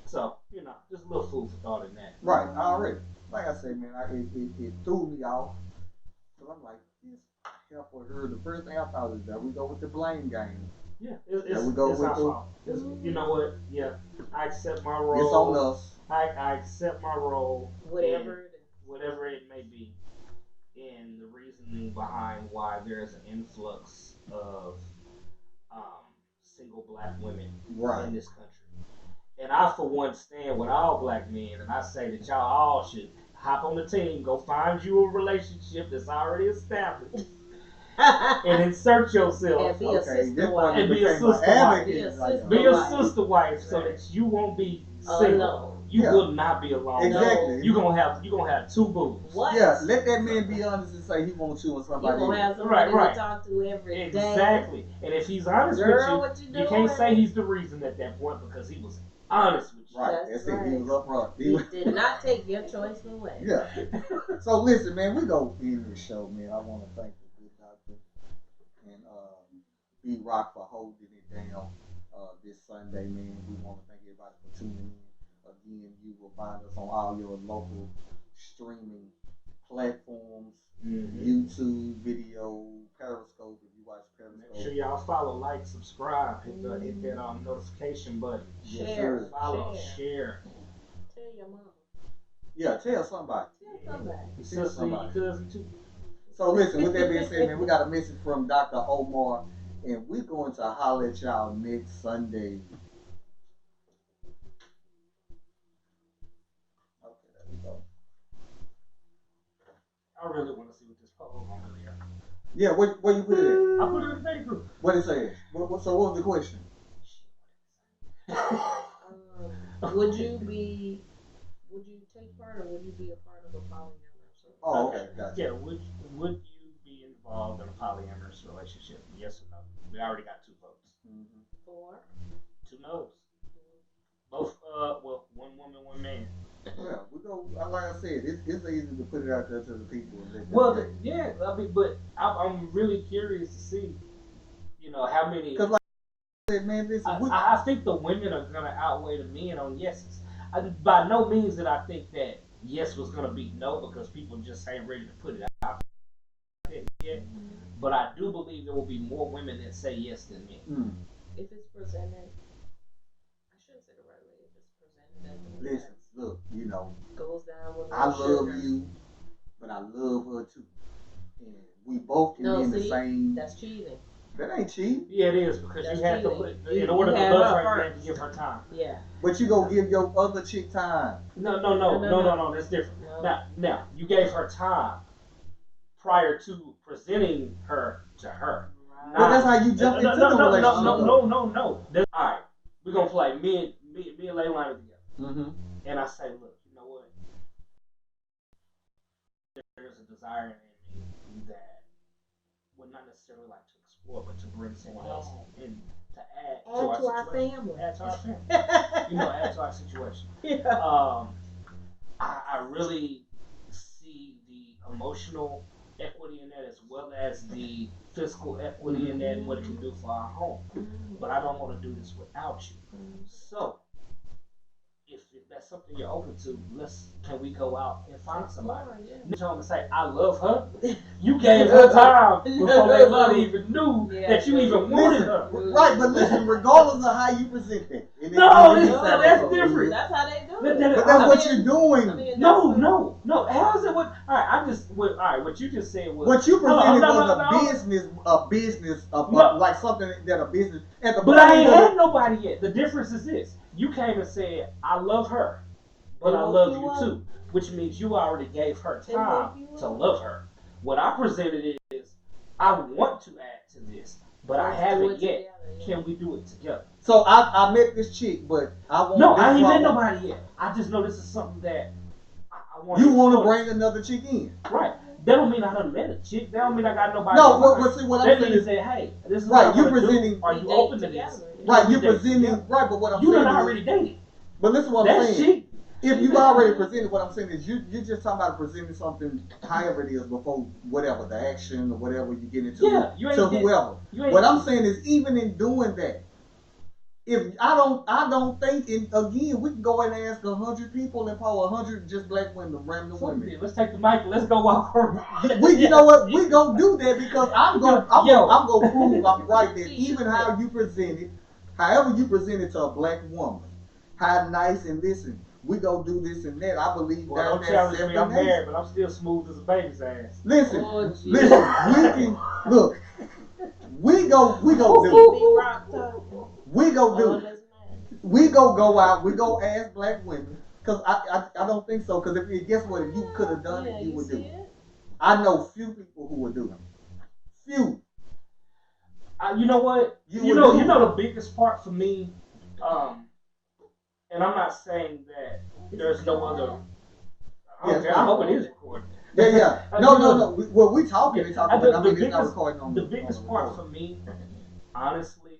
So, you know, just a little food for thought in that. Right, already. Like I said, man, it threw me off. So I'm like, this help with her. The first thing I thought is that we go with the blame game. Yeah, There we go it's with our the- fault. You know what? Yeah, I accept my role. It's on us. I accept my role. Whatever it is. Whatever it may be, in the reasoning behind why there's an influx of single black women in this country. And I, for one, stand with all black men, and I say that y'all all should hop on the team, go find you a relationship that's already established, and insert yourself. And be a sister wife. And be a became my sister wife. advocate Be a right sister now. Be a wife. sister wife so Right. that you won't be single. Alone. you Yeah. will not be alone. Exactly. You're gonna have two boots. What? Yeah, let that man be honest and say he wants you and You somebody gonna else. have somebody Right. to talk to every day. Exactly. And if he's honest Girl, with what you you, doing? you can't say he's the reason at that point because he was honest with you. Right, That's that's it. He right. was up front. He did not take your choice away. Yeah. So listen, man, we go end this show, man. I want to thank the good doctor and B Rock for holding it down this Sunday, man. We want to thank everybody for tuning in. Again, you will find us on all your local streaming platforms, YouTube, video, Periscope. If you watch Periscope, Make sure y'all follow, like, subscribe, hit that notification button. Yes, Share. sir. Follow, share. Tell your mama. Yeah, tell somebody. Tell somebody. Your sister, your cousin too. So listen, with that being said, man, we got a message from Dr. Omar, and we're going to holler at y'all next Sunday. Okay, there we go. I really want to see what this poll is gonna be. Yeah, where you put it at? I put it in the Facebook group. What it say? So what was the question? Would you take part, or would you be a part of a polyamorous? Oh, okay, gotcha. Yeah, would you be involved in a polyamorous relationship? Yes or no? We already got 2 votes. Mm-hmm. Or 2 no's. Both, one woman, 1 man. Yeah, we go. Like I said, it's easy to put it out there to the people. And let them Well, pick. yeah, I mean, but I'm really curious to see, how many. Because like I said, man, listen, I think the women are gonna outweigh the men on yeses. By no means that I think that yes was gonna beat no, because people just ain't ready to put it out yet. But I do believe there will be more women that say yes than men. if it's presented, I shouldn't say the right way. If it's presented as a listen, look, goes down with I no love sugar. you, but I love her too. And we both can be in the same. That's cheating. That ain't cheap. Yeah, it is, because That's you have to, cheating. in order to had love her her, you have to first. give her time. Yeah. But you gonna give your other chick time. No, that's different. No. Now, you gave her time prior to presenting her to her. But that's how you jump into the relationship. No. All right, we're gonna play me and Leilani together. Mm-hmm. And I say, look, you know what? There's a desire in me that would not necessarily like to explore, but to bring someone else in to add to our situation. family. Add to our family. Add to our situation. Yeah. I really see the emotional equity in that, as well as the physical equity in that, and what it can do for our home. But I don't want to do this without you. So, if that's something you're open to, can we go out and find somebody? You tell them to say, I love her. You gave her time before Leilani even knew that you even wanted her. Right, but listen, regardless of how you present that. That's different. That's how they do it. But that's what you're doing. No. How is it? All right, what you just said was. What you presented was a business, like something that a business. But I ain't had nobody yet. The difference is this. You came and said, I love her, but I love you too. Which means you already gave her time to love her. What I presented is, I want to add to this, but I haven't yet. Can we do it together? So I met this chick, but I want. No, I ain't met nobody yet. I just know this is something that I want. You want to bring another chick in, right? That don't mean I done met a chick. That don't mean I got nobody. No, what I'm saying is, say, hey, this is right. What You presenting. Are you open to this? Right, you presenting. Right, but what I'm saying you is, done already dated. But listen, what I'm saying. Cheap. If you already presented, what I'm saying is, you just talking about presenting something, however it is, before whatever the action or whatever you get into, to whoever. What I'm saying is, even in doing that, if I don't think, and again, we can go and ask 100 people and poll 100 just black women, random women. Let's take the mic. Let's go walk around. You know what? We gonna do that because I'm gonna prove I'm right that even how you present it, however you present it to a black woman, how nice and listen, we gonna do this and that. I believe down there. Don't challenge me. I'm married, but I'm still smooth as a baby's ass. Listen, we can look. We go do it. We go do it. We go out. We go ask black women. Cause I don't think so. Cause if guess what? If you could have done it, you would do it. I know few people who would do it. Few. You know what? You know the biggest part for me. And I'm not saying that There's no other. Yes, Okay, I hope it is recorded. Yeah. No. Well, we talking. We talking, but I mean, it's not biggest, recording on the the biggest on the part record. for me, honestly,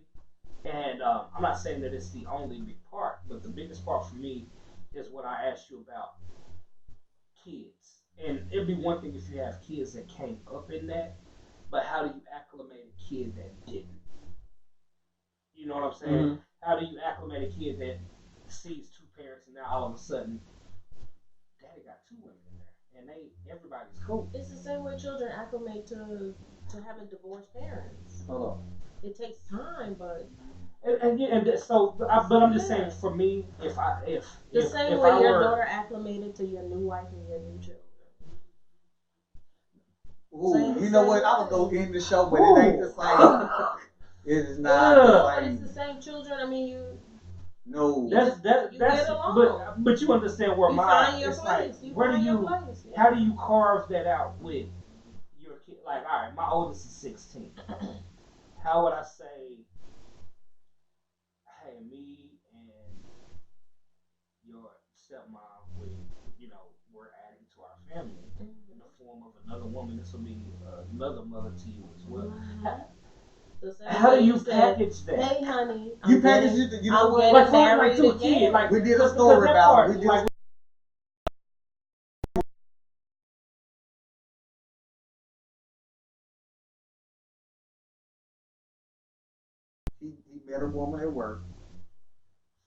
and I'm not saying that it's the only big part, but the biggest part for me is what I asked you about kids. And it'd be one thing if you have kids that came up in that, but how do you acclimate a kid that didn't? You know what I'm saying? Mm-hmm. How do you acclimate a kid that sees two parents and now all of a sudden, daddy got two women in there, and everybody's cool. It's the same way children acclimate to having divorced parents. Hold on. It takes time, but But I'm just saying, for me, if the if, same if way I your were, daughter acclimated to your new wife and your new children. Ooh, you know what? I was gonna end the show, but it ain't the same. It is not the But same. it's the same children. I mean, you No. that's get along. but you understand where you mine. find your It's place. like, You where do find your you? place. Yeah. How do you carve that out with your kid? Like, all right, my oldest is 16. How would I say, hey, me and your stepmom, we're adding to our family in the form of another woman. This will be another mother to you as well. The same How way do you said, package that? Hey, honey, You package it. You know I'm what? getting Like married to a again. kid. Like, We did a because story that about part, it. We did like, He met a woman at work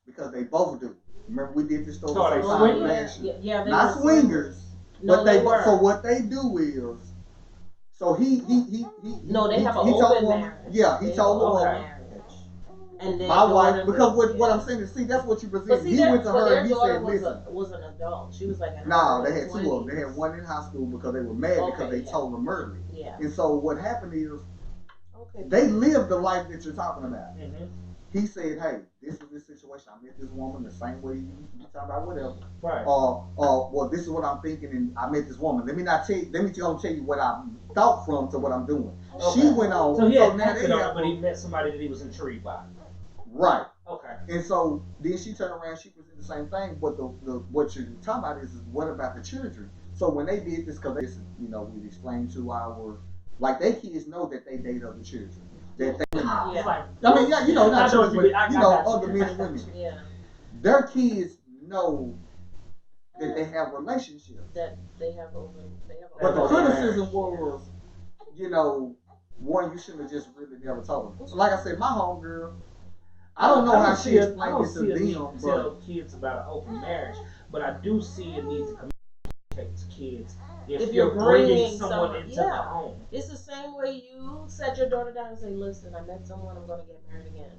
because they both do. Remember, we did this story So are they sometime swingers? last year. Yeah, they Not were swingers. No, But they were. So what they do is, so he No, they have an he told open the woman, marriage. yeah, he They told the have an woman, open marriage. And my wife, daughter because was- what I'm saying is, see, that's what you But presented. see, He went to her their and he daughter said, listen. was an adult. She was like an Nah, early they had 2 of them. They had 20s. one in high school because they were mad because Okay, they yeah. told them early. Yeah. And so what happened is, Okay. they lived the life that you're talking about. mm-hmm. He said, hey, this is this situation. I met this woman the same way you talking about whatever. Right. Well, this is what I'm thinking, and I met this woman. Let me tell you what I thought from to what I'm doing. Okay. She went on. So he had now acted they on have, it, but he met somebody that he was intrigued by. right. Okay. And so then she turned around, she presented the same thing, but the what you're talking about is what about the children? So when they did this, because we explained to our, like, they kids know that they date other children. That they, Yeah. Like, I mean, yeah, not I know children, what you but mean. I got other you. men and women. Yeah. Their kids know that they have relationships. That they have open. But the Oh, criticism was, one, you shouldn't have just really never told them. So like I said, my homegirl, I don't know how she explained it to them, tell but kids about an open marriage, but I do see a need to communicate to kids if you're you're bringing bringing someone someone- into yeah. the home. It's the same way you set your daughter down and say, "Listen, I met someone. I'm going to get married again."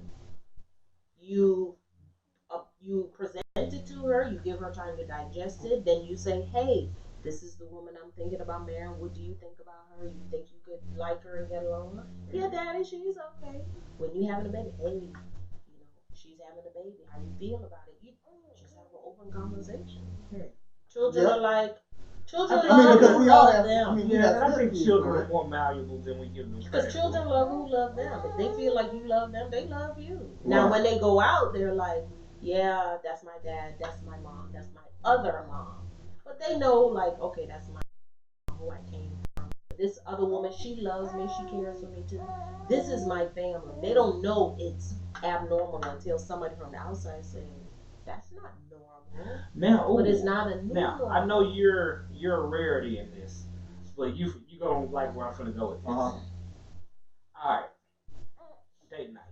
You present it to her. You give her time to digest it. Then you say, "Hey, this is the woman I'm thinking about marrying. What do you think about her? You think you could like her and get along with her?" "Yeah, Daddy, she's okay." When you having a baby, hey, she's having a baby. How you feel about it? You just have an open conversation. Children Yeah. are like, children I mean, love because who we all love have- them. I mean, we Yeah, got and I think kids, children right? are more malleable than we give them credit Because children for. love who love them. If they feel like you love them, they love you. Now, Right. when they go out, they're like, yeah, that's my dad, that's my mom, that's my other mom. But they know, like, okay, that's my mom, who I came from. This other woman, she loves me, she cares for me too. This is my family. They don't know it's abnormal until somebody from the outside says, that's not normal. Now, But it's not a new now normal. I know you're a rarity in this, but you gonna like where I'm gonna go with this. Uh-huh. All right, date night.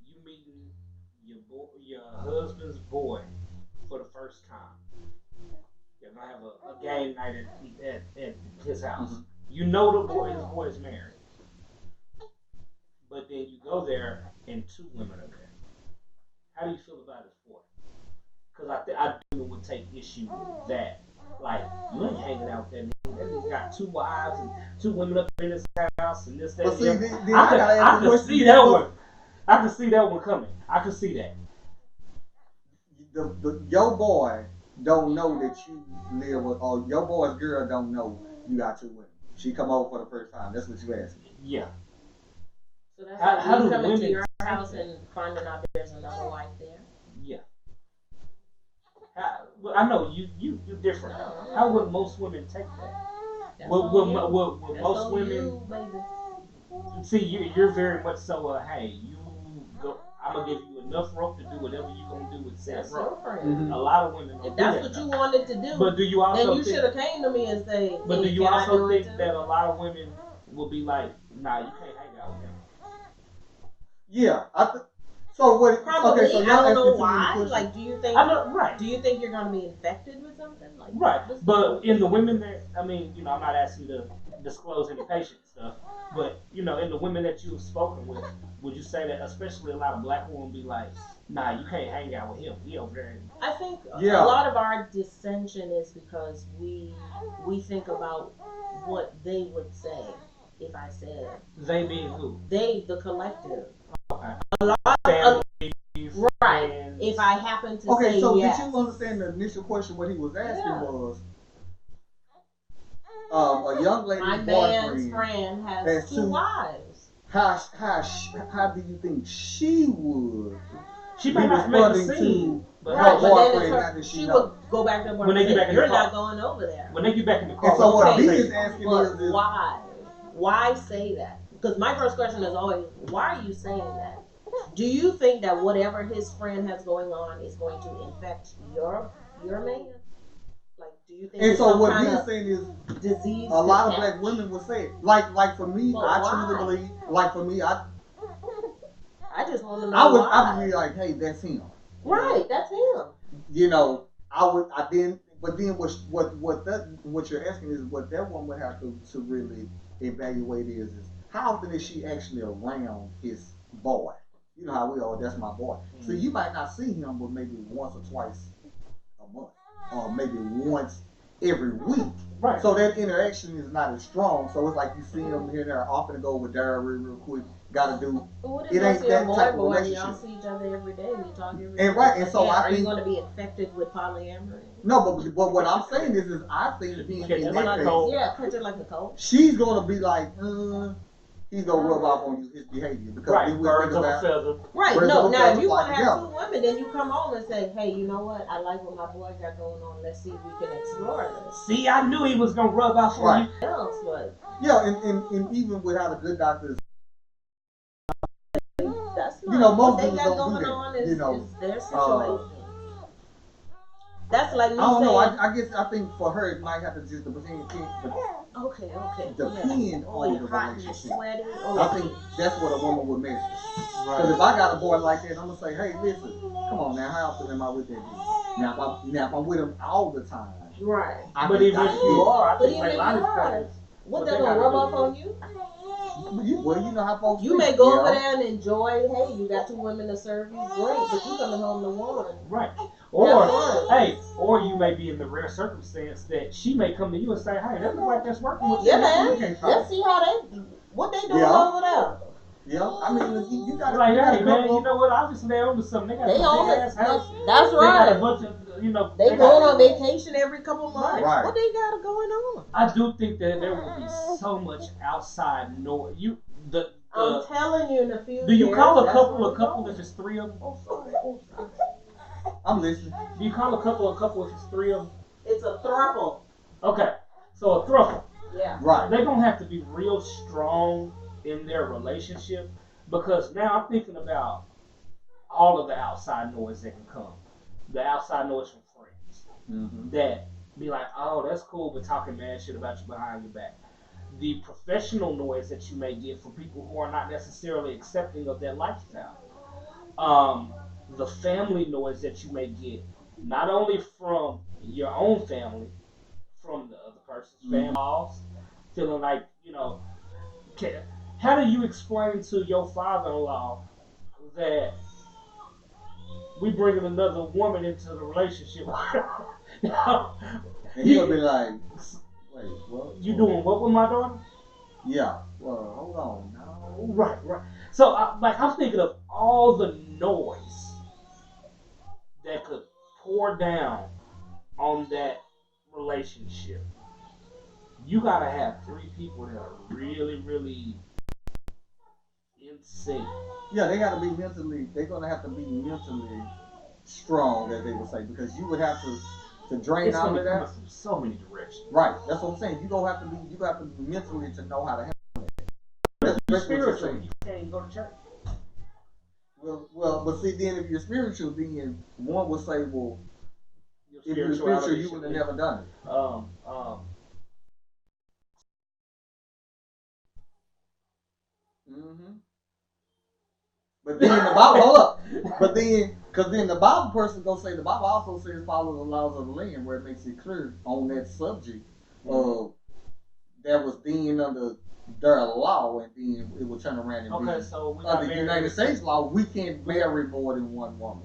You meeting your husband's boy for the first time. You're gonna have a game night at his house. Mhm. You know his boy is married, but then you go there and 2 women are there. How do you feel about his boy? Because I do would take issue with that. Like, you ain't hanging out with that nigga. That nigga got 2 wives and 2 women up in his house and this, that, But and see, the other. then I gotta ask could the question, see that one. I could see that one coming. I could see that. Your boy don't know that you live with, or your boy's girl don't know you got 2 women. She come over for the first time. That's what you asking. Yeah. So that's How- like how you do coming to women your take house that? and finding out there's another wife there. Yeah. Well, I know you different. How would most women take that? That's Would on you. most That's on women you, baby. see you're very much so? Hey, you go. I'm gonna give you enough rope to do whatever you gonna do with said That's rope. your friend. A lot of women don't If do that's that, what though. you wanted to do, But do you then also you should have came to me and say, But do "Hey, you can I also do it think too?" that a lot of women will be like, nah, you can't hang out with him? Yeah, so what? Probably. Okay, so y'all I don't know asking too many why. questions. Like, do you think? I know, right. Do you think you're gonna be infected with something? Like, Right. what's the But point? in the women that, I mean, I'm not asking you to disclose any patient stuff, but, in the women that you've spoken with, would you say that, especially a lot of black women be like, nah, you can't hang out with him. He over there. I think Yeah. a lot of our dissension is because we think about what they would say if I said They being who? they, the collective. Okay. A lot Family, right. friends. If I happen to Okay, say so yes. did you understand the initial question? What he was asking Yeah. was, a young lady's my man's boyfriend. friend has has two two- wives. How do you think she would She be might not make a responding scene, to but her Right, but then boyfriend it's her, after she she know? would go back to work When they and get say, back in the "You're car. not going over there." when they get back in the car, And so what Okay. B is asking But is why? Why say that? Because my first question is always, why are you saying that? Do you think that whatever his friend has going on is going to infect your man? Like, do you think and it's so some what B kind is of saying is disease? a lot of to black catch? women will say it. Like for me, But I why? truly believe. Like for me, I I just want to know would why. be like, hey, that's him. Right, that's him. But then what you're asking is what that one would have to really evaluate is how often is she actually around his boy? You know how we all, that's my boy. So you might not see him but maybe once or twice a month. Or maybe once every week. Right. So that interaction is not as strong. So it's like you see him here and there, often go with Dara real quick. Gotta do. But what if It you ain't see your that type of boy and y'all relationship. see each other every day and you talk every day? And right, and so Again, I are you think- going to be infected with polyamory? No, but what I'm saying is I think being Okay, in that's that like case, cold. Yeah, catch it like a cold. she's gonna be like, he's gonna rub off on you his behavior because Right. then we'll Birds think of a about. feather. Right. Birds No. of a Now, feather if you fly want to have together. two women, then you come home and say, "Hey, you know what? I like what my boy got going on. Let's see if we can explore this." See, I knew he was gonna rub off on Right. you. Else, but Yeah, and even without a good doctor, that's not You know, most what they dudes got don't do going that, on. Is, you know. is their situation. That's like me I don't know. saying, I think for her it might have to just depend "Okay, depend oh, on you're the hot and you're relationship. sweaty." Oh, I think that's what a woman would measure. Because Right. if I got a boy like that, I'm gonna say, hey, listen, come on now, how often am I with that dude? Now if I'm with him all the time, right. But even if you are, I But think even if you Leilani's are, point is, what What that they gonna gotta rub do off is- on you? you know how folks You think, may go you over know? there and enjoy. Hey, you got two women to serve you, great. But you coming home to one. right. Have Or fun. hey, or you may be in the rare circumstance that she may come to you and say, "Hey, that looks like that's working with you." Yeah, You man. can't try. Let's see what they doing Yeah. over there. Yeah, I mean, you got Like, you got hey a man, couple you of know what? Obviously they own to something. They got They some own big it. ass house. That's They got a right. bunch of, They got- going on vacation every couple months. Right. What they got going on? I do think that there will be so much outside noise. I'm telling you, in a few Do you years, call a that's couple where a we couple going. if it's three of them? Oh, sorry. Oh, sorry. I'm listening. Do you call a couple if it's three of them? It's a throuple. Okay, so a throuple. Yeah. Right. They're gonna have to be real strong in their relationship because now I'm thinking about all of the outside noise that can come. The outside noise from friends Mm-hmm. that be like, "Oh, that's cool," but talking mad shit about you behind your back. The professional noise that you may get from people who are not necessarily accepting of that lifestyle. The family noise that you may get, not only from your own family, from the other person's family, feeling like, how do you explain to your father-in-law that we bringing another woman into the relationship? And he'll be like, wait, what? You doing what with my daughter? Yeah. Well, hold on. No. Right. So, I'm thinking of all the noise that could pour down on that relationship. You gotta have three people that are really, really in sync. Yeah, they're gonna have to be mentally strong, as they would say, because you would have to to drain It's all gonna of be coming that. from so many directions. Right. That's what I'm saying. You have to be mentally to know how to handle it. That's You're basically what you're spiritual. saying. You can't even go to church. Well, but see, then if you're spiritual, then one would say, well, Your if you're spiritual, spirituality you should would have be- never done it. Mm-hmm. But then the Bible, hold up. But then, because then the Bible person gonna say the Bible also says follow the laws of the land, where it makes it clear on that subject of that was then under their law, and then it would turn around and Okay, be so we got under the married. United States law. We can't marry more than one woman.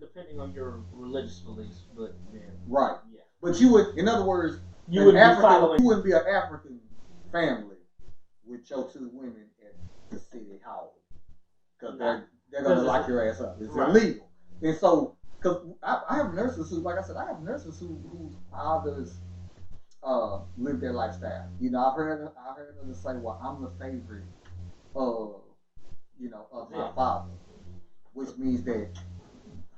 Depending on your religious beliefs, but then Right. yeah, But you would, in other words, you would be following. you wouldn't be an African family with your two women at the city hall because they're gonna lock your ass up. It's Right. illegal. And so, because I have nurses who, like I said, I have nurses who fathers live their lifestyle. You know, I've heard them say, "Well, I'm the favorite of of my father," which means that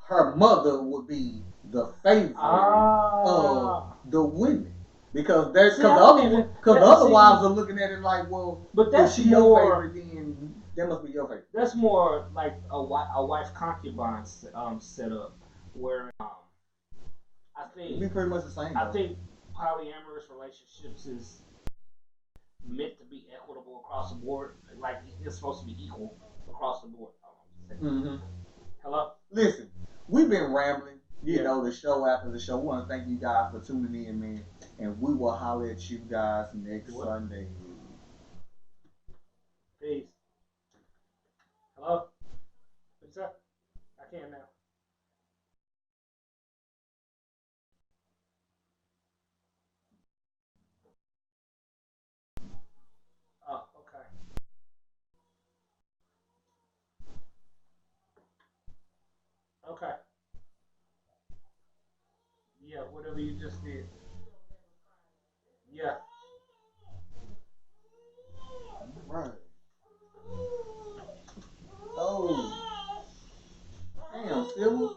her mother would be the favorite of the women. Because the other wives are looking at it like, well, But that's if she your more. favorite, then that must be your favorite. That's more like a wife concubine set up, where I It'd think be pretty much the same. I think polyamorous relationships is meant to be equitable across the board. Like it's supposed to be equal across the board. Mm-hmm. Hello. Listen, we've been rambling. You Yeah. know, the show after the show. We want to thank you guys for tuning in, man. And we will holler at you guys next Sunday. Peace. Hello. What's up? I can now. Oh, okay. Okay. Yeah, whatever you just did. Yeah. Right. Oh. Damn, Silver.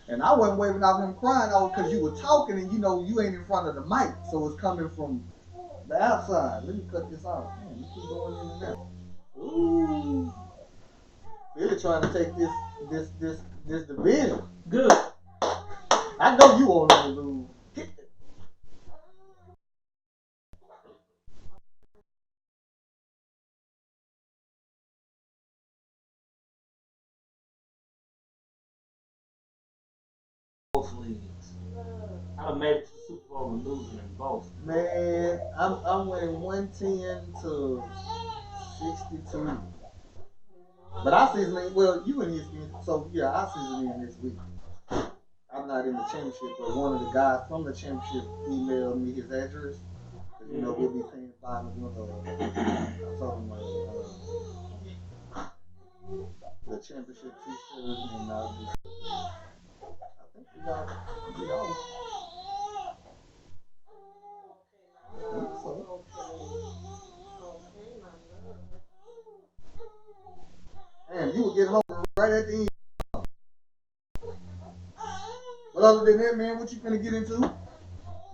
And I wasn't waving off him crying because you were talking and you ain't in front of the mic, so it's coming from the outside. Let me cut this off. Man, you keep going in and out. Ooh. Really trying to take this division. Good. I know you want to lose. Both leagues. I done made it to the Super Bowl and losing in both. Man, I'm winning 110 to 62. But our season ain't, well, you in this game, so yeah, our season in this week. I'm not in the championship, but one of the guys from the championship emailed me his address. Cause we'll be paying $5 something the championship t-shirt and I'll just, I think we got so. Man, you would get home right at the end. But other than that, man, what you finna get into?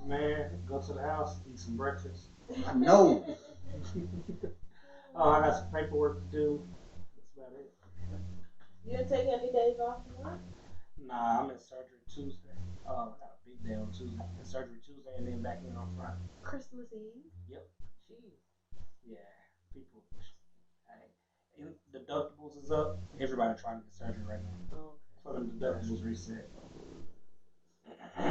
Man, go to the house, eat some breakfast. I know. Oh, I got some paperwork to do. That's about it. You didn't take any days off from work? Nah, I'm in surgery Tuesday. I got a big day on Tuesday. In surgery Tuesday and then back in on Friday. Christmas Eve? Yep. Jeez. Yeah. People. Hey, deductibles is up. Everybody trying to get surgery right now. Oh, So the deductibles reset.